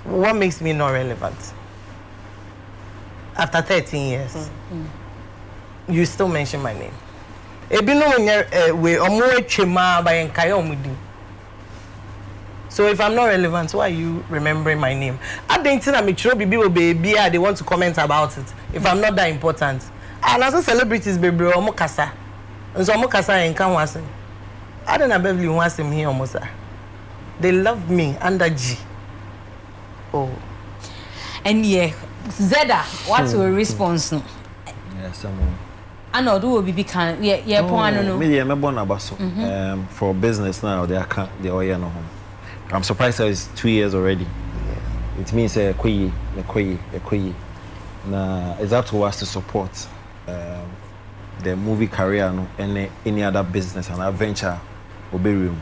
What makes me not relevant? After 13 years, you still mention my name. So if I'm not relevant, why are you remembering my name? I don't think I'm sure people baby they want to comment about it. If I'm not that important. And as a celebrities baby omokasa. And so omokasa and can was him. I don't know Beverly wants him here almost. They love me under G. Oh. And yeah, Zeda, what's your response? Yeah, someone. I know do be can no. Me me born abaso. For business now they are no home. I'm surprised that it's 2 years already. Yeah. It means na it's up to us to support the movie career and any other business and adventure will be room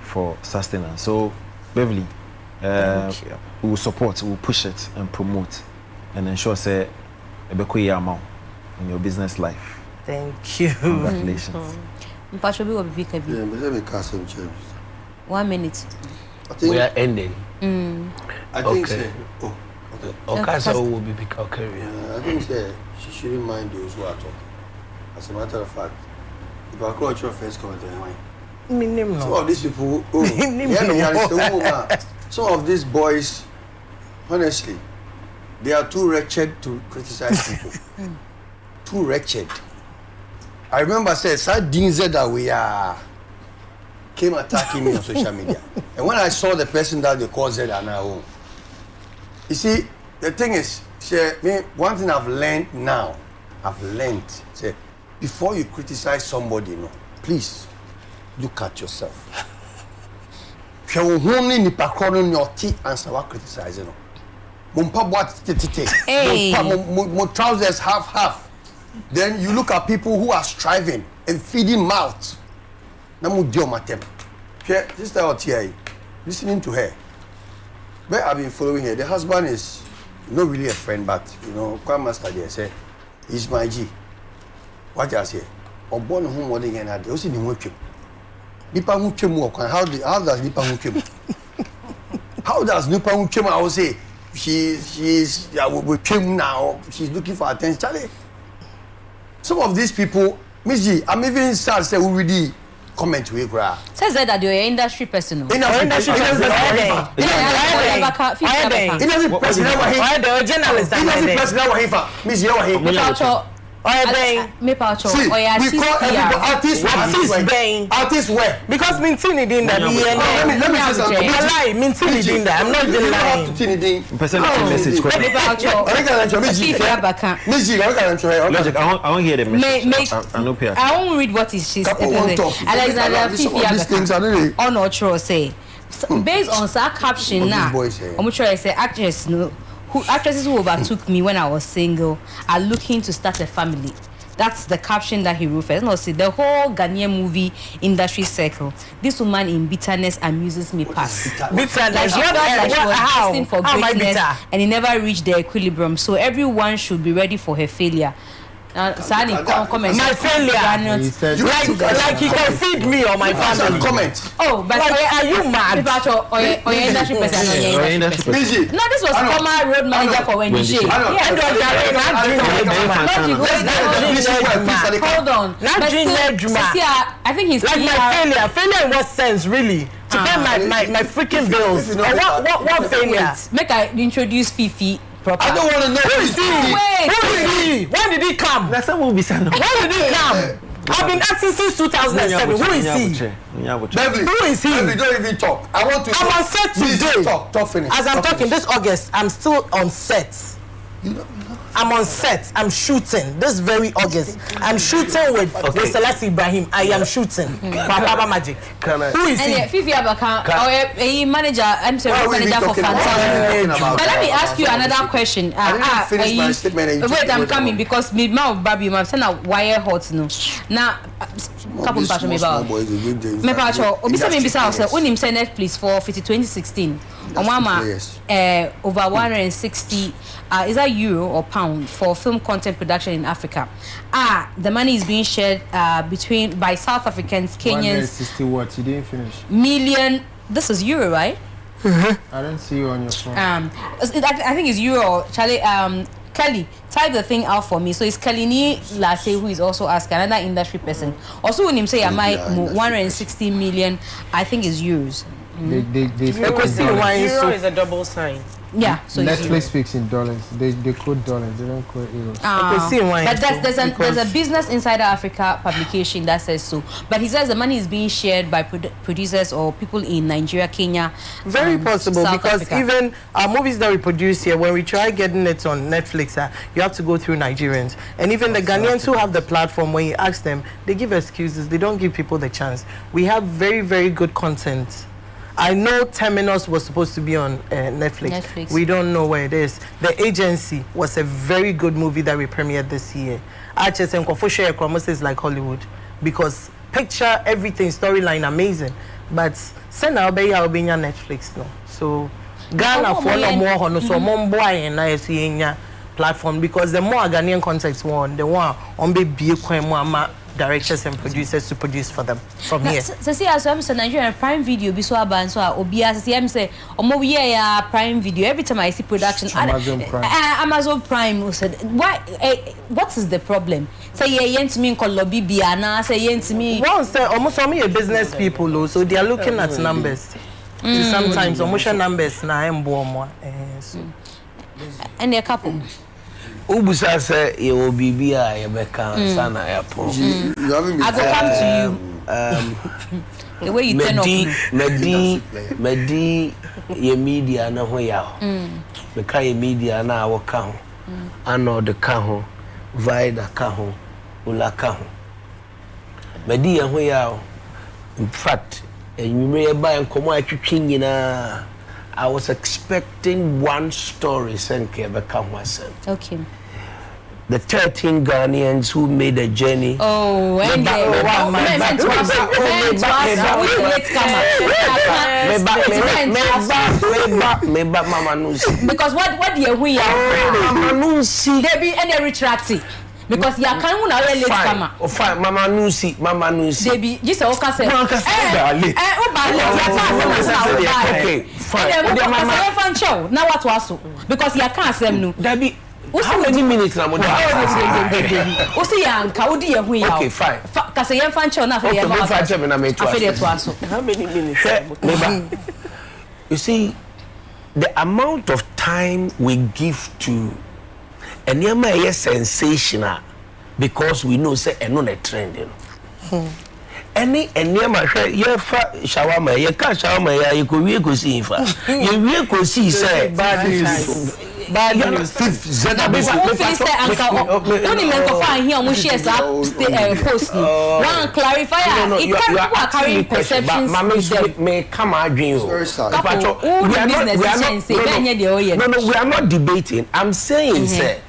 for sustenance. So Beverly, we will support, we will push it and promote and ensure say amount in your business life. Thank you. Congratulations. 1 minute. We are ending. I think okay. So. Will be big. Okay. I think she shouldn't mind those who are talking. As a matter of fact, if I call your first comment, some of these people, some of these boys, honestly, they are too wretched to criticize people. Too wretched. I remember I said, that we are. Came attacking me on social media. And when I saw the person that they call Zeda now, you see, the thing is, one thing I've learned now, say, before you criticize somebody, please look at yourself. If you're only in your teeth answer what criticizing, my trousers half. Then you look at people who are striving and feeding mouths. Sister out here, listening to her. But I've been following her. The husband is not really a friend, but Kwame Master there say he's my G. What I say? Born home more than that. Also, how does Nipa Mukim? How does Nipa Mukim? I will say she's with him now. She's looking for attention. Charlie. Some of these people, Mzgee, I'm even sad to say we really comment we cry. Says that you're an industry person. Industry artist where? Because Mintini didn't that. Let me say something. Mintini didn't that. I'm not the line. Logic, I won't hear the message. I won't read what is she's Alexander Fifi on or say. Based on that caption now, I'm sure I say actresses who overtook me when I was single are looking to start a family. That's the caption that he wrote first. No, see, the whole Ghanaian movie industry circle. This woman in bitterness amuses me past. Bitterness? Like she felt like she was destined for greatness and it never reached the equilibrium. So everyone should be ready for her failure. Sani, comment. My failure. Like he can feed me or my family. Comment. Oh, but are you mad? Or industry person. No, this was former road manager for Wendy. Hold on. I think he's like my failure. Failure in what sense, really? To pay my freaking bills. What failure? Make I introduce Fifi. Proper. I don't want to know who is he. Who is he? When did he come? That's a movie. When did he come? I've been acting since 2007. Who is he? Beverly, who is he? Beverly, don't even talk. I'm on set today. Talk finish. As I'm talking this August, I'm still on set. I'm on set. I'm shooting this very August. I'm shooting with Celeste Ibrahim. I am shooting. Papa Magic. Who is he? Fifi Abaka, a manager. I'm sorry, manager for Fantastic. But let me ask you another question. I didn't finish my statement. Wait, I'm coming because me mouth Babi, I'm saying a wire hot no. Now, couple passion me about. Me passion. Obisa me bisa ose. When him say Netflix for 2016. Omama over 160. Is that euro or pound for film content production in Africa? The money is being shared by South Africans, Kenyans. 160 what? You didn't finish. Million. This is euro, right? I don't see you on your phone. I think it's euro. Charlie, Kelly, type the thing out for me. So it's Kalini Latte who is also asking, another industry person. Also, when him say, am I 160 million? I think it's euros. Euro is a double sign. Yeah, so Netflix speaks in dollars. They quote dollars. They don't quote euros. But there's a Business Insider Africa publication that says so. But he says the money is being shared by producers or people in Nigeria, Kenya. Very possible, South because Africa. even our movies that we produce here, when we try getting it on Netflix, you have to go through Nigerians. And even the Ghanaians who have the platform, when you ask them, they give excuses. They don't give people the chance. We have very, very good content. I know Terminus was supposed to be on Netflix. We don't know where it is. The Agency was a very good movie that we premiered this year. Arches and Kofoshe Ekromos is like Hollywood, because picture, everything, storyline, amazing. But send our baby on Netflix no. So Ghana for no more no so boy and I see platform, because the more Ghanaian context one, the one on baby more directors and producers to produce for them from here. So see, as I'm saying, Nigerian Prime Video, Biswa Banso, Obia, see, I'm saying, Prime Video. Every time I see production, Amazon Prime said, why? What is the problem? Say, yeah, to me, call lobby Biana, say, yeah, to me. Well, say, almost all me business people, so they are looking at numbers. Sometimes, almost numbers, na embo and a couple. Ubusa say you will be Yabeka Sana Airport. I go come to you. The way you turn up. Medi ye media na ho ya. Meka ye media na wo ka ho. Ano de ka ho, Vida ka ho, Ula ka ho. Medi ye ho ya. In fact, enwumre ba enkomo atwetwe nyina. I was expecting one story, Okay. The 13 Ghanaians who made a journey. Oh, and because what do you hear? Mama Nusi. There be any retracting. Because ya can una late kama. Oh fine, Mama Nusi. They be just a okay say. Okay, fine. Now what was so? Because ya can't say no. There be how many minutes na mo dey? O see ya nka odi ye hu ya. Okay, fine. Ka say yan fan show na for ya ma. How many minutes? You see, the amount of time we give to and yama is sensational because we know say no trend, you know. Any and yama shawarma, you can't shawarma, you could go see if you go see say bad news. Bad news. Only men can find here on shares post. One clarifier. It can't carry perceptions. May come out dream. No, we are not debating. I'm saying, sir,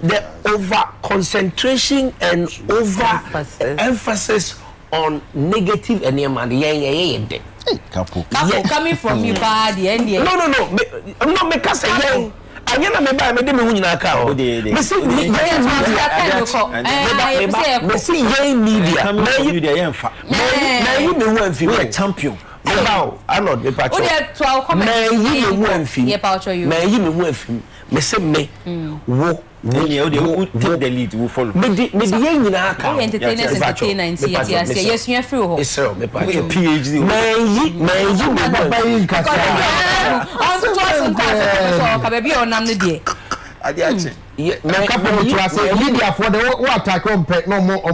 the over concentration and over emphasis on negative and couple coming from you bad the end. No, I'm not making say anyana me buy me dey me hunyina ka o me see media yemfa na you me wan fi me champion now I'm not the patch o dey to our comment me you me wan fi me say me wo take the lead we follow me the nyina ka entertainers yes you are free ho Israel me patch PhD me you me on to us so ka baby on am no dey ade ache yeah couple to us media for the what attack on pet no more oh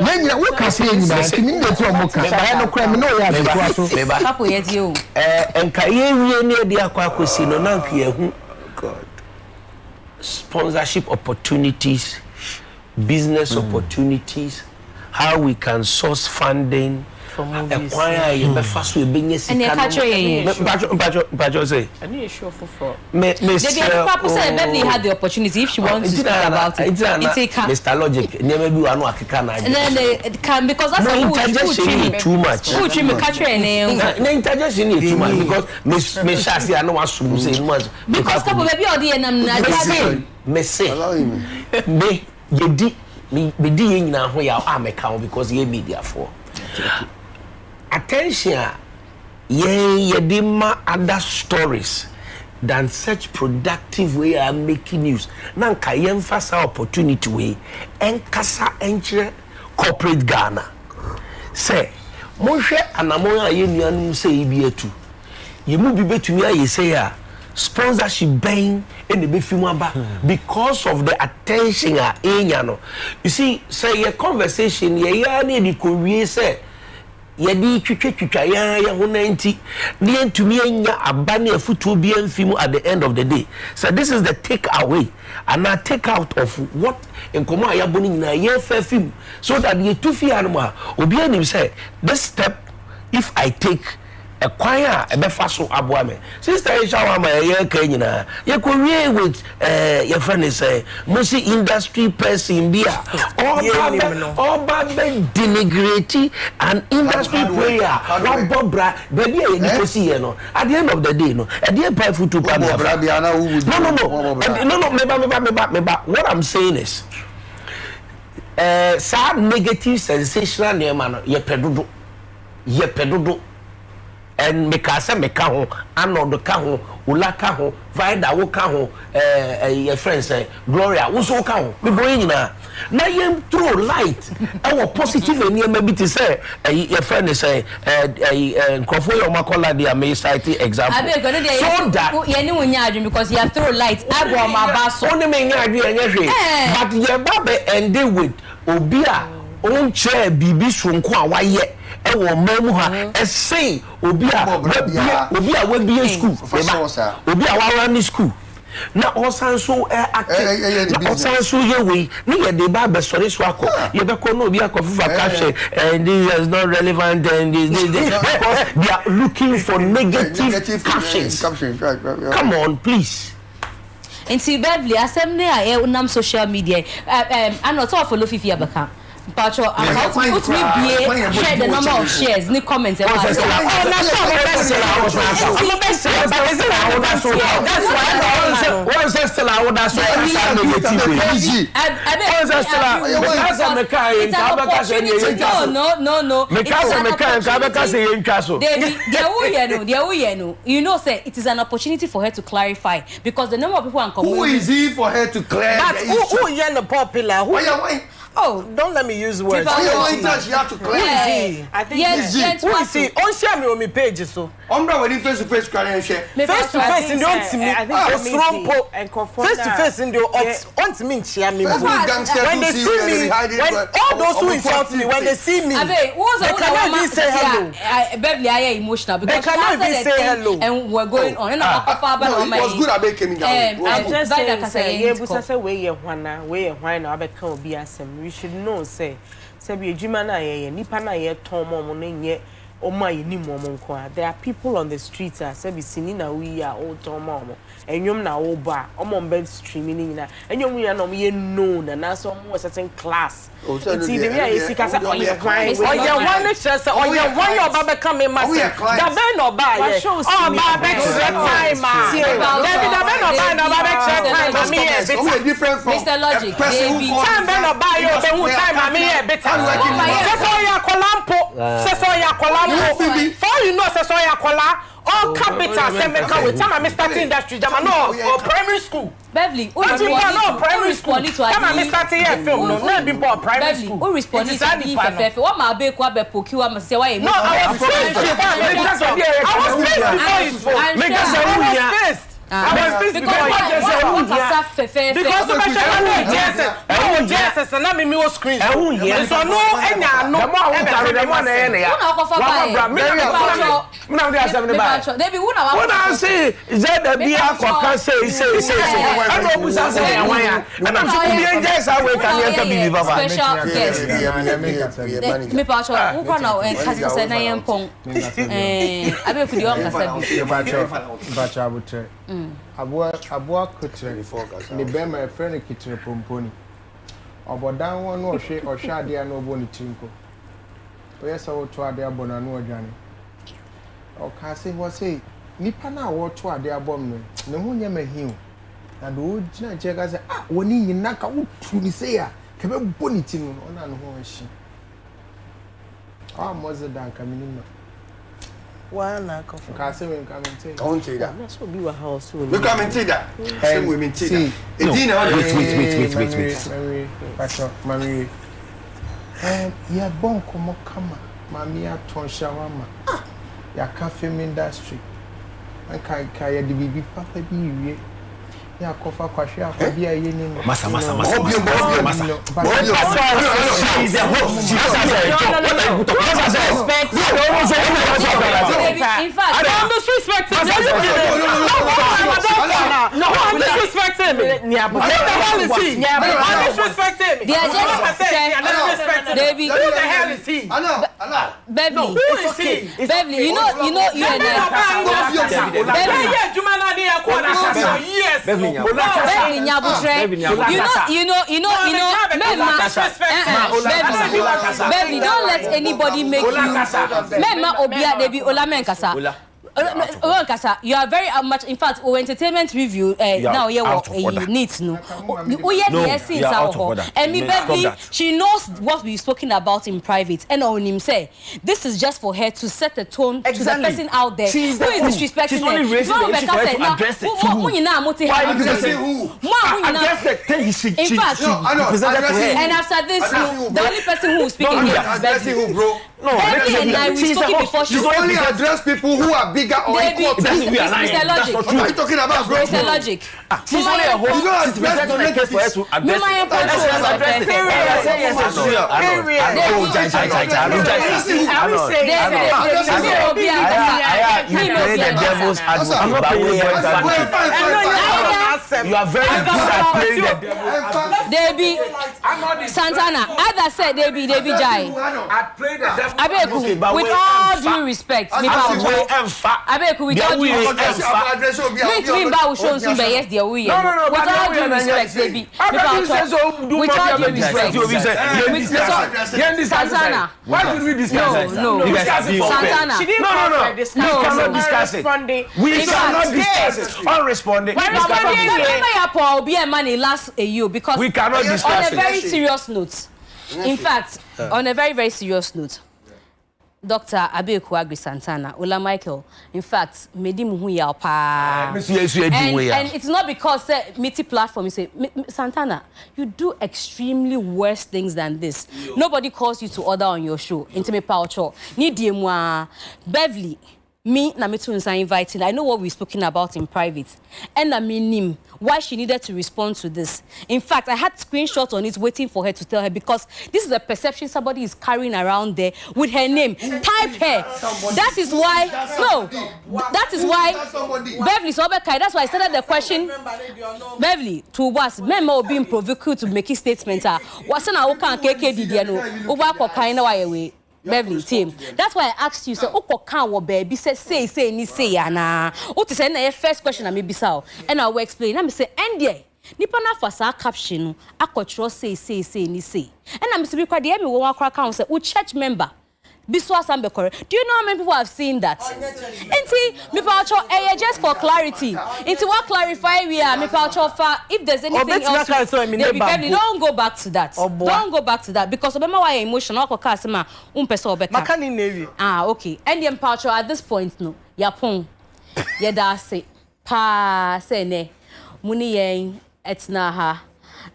Menya wo kase nyina ntimi de to mo kasa no kra me no ya de so couple yet you enka ye wie ne de akwakosi no na nka hu god sponsorship opportunities, business opportunities, how we can source funding for movies. Acquire and say any issue for Beverly had the opportunity if she wants to speak about it. Mr. Logic never do anu akeka na. Can because that's too much. Who treat me catch no interjection is too much because me shasi I know assume say much because couple baby or the me say me yedi me di nyina ho ya ameka because ye media for attention ye dima other stories than such productive way are making news na nka ye emphasize opportunity way enkasa enchire corporate Ghana say monhwe anamon aye nuanum say bi atu ye mu bi betumi aye say ya sponsorship bang in the befimaba because of the attention enya no you see say your conversation ye ya na di kowie say ye di twetwetwa ya ho 90 ne ntumi enya abane afutu bi amfimu at the end of the day so this is the take away and I take out of what enkomo ayaboni nyina ye fa film so that ye tufi anuma obi anim say this step if I take a choir a befaso aboame sister shawama ye kanyina ye kowie with your friend is musi industry person bia all bad denigrate an industry player one bobra baby e ni kosi ye no at the end of the day no e dey pay for to no meba what I'm saying is sad negative sensational name no ye pedodo and mekasa meka ho anodo ka ho ulaka ho vida wo ka ho your friends Gloria wo so ka ho me boy nyina na yem throw light our positive enema bi te say your friend say nkofo yo makola dia me cite example so that ye ni wonya adwin because you throw light abo ma ba so oni me nya adwin enye but ye ba be end with obi a on chair bibi sonko a waye ewo mamu ha say obi a we be school obi a wa run school na osanso osanso ye we ni ye de ba be sori so akọ ye be ko no obi akofufa caption and this is not relevant and this because they are looking for negative captions. Come on please. Nti Beverly asem ne a unam social media and not all follow Fifi Abaka but put me share the number of shares ni comments that's why you know say it is an opportunity for her to clarify because the number of people who is he for her to clear but who is the popular who oh, don't let me use words. She have to clear. I think yes. Who is he? On share me on my page so. Umbra when face to face can share. Face to face in the on to me. I think face to face in the on to me share me. When they see me, when all those who insult me, when they see me, they cannot even say hello. Beverly, I am emotional because they cannot even say hello. And we're going on. And it was good about coming down. I just say, yeah, but I say where you wanna I become be asem. We should know say be adwuma na ye nipa na ye ton mo no nye o ma ye ni mo nko a there are people on the streets say be sini na we are all ton mo enwom na wo ba o mo be streaming ni na enwom ya no ye know na so mo certain class ti de we see kasa oye hwan chese oye hwan your baba come in massive da be no ba ye o ba be time David da be no ba time me e different from Mr. Logic baby time be no ba yo be hu time me e better so ya kolampo for you know so ya kola all capital semeka with time me start industry jama no primary school Beverly primary school come me start here film no be for primary school who respond to be fefe what ma be kwa be poki wa say why no I was first Because and me was screen. So no enya no. Debi who na wa. When I say is that the be akoka say. I know busa say yan ya. And I'm sure the angels are we can enter be baba. Special guest. Me pa cho who kwa na kasa say na yen pon. Abe ku di on kasa bi. Bacha abutre. Abua kutre. Ni be my friend kitre pomponi. Obodan won no ohwe ade na obo ni tinko. Oye sa wo to ade abona no odwane. O ka se wo say nipa na wo to ade abom no. Ne ho nya mahiu. Na do gina che ka say woni nyina ka wotu ni say a ka be boni ti no na no ho hye. Moze dan ka minima. Why not coffee? Don't say that. That's what be a house. We come and see that. Same women see that. Wait. Mami. Yeah, bon komo kama. Mami a ton shawama. Ya film industry. And kaya di bibi papa bi wie. Ya kofa kwahwe akobia ye ni. Masa. She's a host. She's in fact, I'm disrespecting him. No, I'm disrespecting him. I'm disrespecting him. They are just Baby, who the hell is he? Beverly, who is he? Beverly, you know, you and Beverly Nyabutre. Beverly, don't let anybody make you. Mema Obia Debi Olamen Kasa. You are very much, in fact, entertainment review now you need to know. And me Beverly, she knows what we've spoken about in private. And on him say, this is just for her to set the tone to the person out there who is disrespecting she's only raising the issue for her to address it to who? Why addressing who? Address the thing in fact, and after this, the only person who is speaking here is Beverly. Who, bro? No, Beverly and I, we spoke before. She only address people who are bigger or equal. It's logic. What are you talking about, bro? It's a logic. She's only a host. She's presenting a case for her to address You are very good at playing the Debbie Santana, as I said, Debbie Jai. Abeku, with all due respect, Abeku, with all due respect, with all due respect, Debbie. With all due respect, Santana. Why did we discuss it? No, Santana. No. We cannot discuss it. We cannot discuss it. Unresponding. Because we cannot discuss on a very serious note. In fact, on a very, very serious note, Dr. Abeku Agri Santana, Ola Michael, in fact, made him who ya pa. And it's not because meaty platform. You say, Santana, you do extremely worse things than this. Nobody calls you to order on your show. Intimate power show. Need moi Beverly. Me na me too inviting. I know what we've spoken about in private. And I mean him. Why she needed to respond to this. In fact, I had screenshots on it waiting for her to tell her because this is a perception somebody is carrying around there with her name. Type her. That is why. No. That is why. Beverly Sobekai. That's why I started the question. Beverly, to was memo being provoked to make a statement. What's an awokan KK Didiano? Uba kokaina way. Beverly team. That's why I asked you, so can what baby say ni say na. What is the first question I may be so. And I will explain. I say NDA. Nipa na fasa caption akotro say ni say. And I'm say because the me wo crack say o church member. Biswa Sambekore. Do you know how many people have seen that? Just for clarity. What clarify we are if there's anything else. Don't go back to that. Don't go back to that because remember why emotional okay. And the Pacho at this point no. Yapon. Yeda say pa say ne. Muni yen etna ha.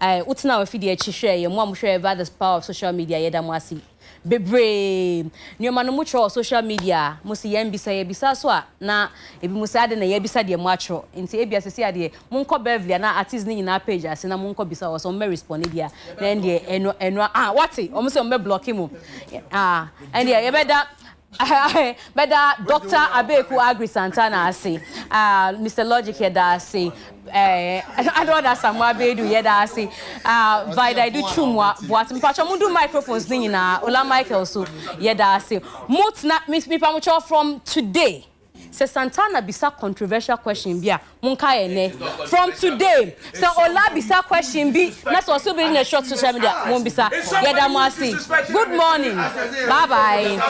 Utina we feed ye chishe ye mo share about the power of social media yeda mwasi. bebre nyoma no mucho social media musi yembisa so a na ebi musa ade na yebisa de muacho nti ebi asese ade munko Beverly na artist ni na page ase na munko bisa wo so me respond dia na ende eno wati o muso me block mu ende yebeda Beda Dr. Abeku Agri Santana ase Mr. Logic here da ase I don't know Samuel Bedu here da ase Vida do chumwa but mpacho mundu microphones ni na Ola Michael so here da ase mut na me pamucho from today say Santana bisa controversial question bia munka ene from today say Ola bisa question bi na so be in a short social media mun bisa yeda mo ase good morning bye bye.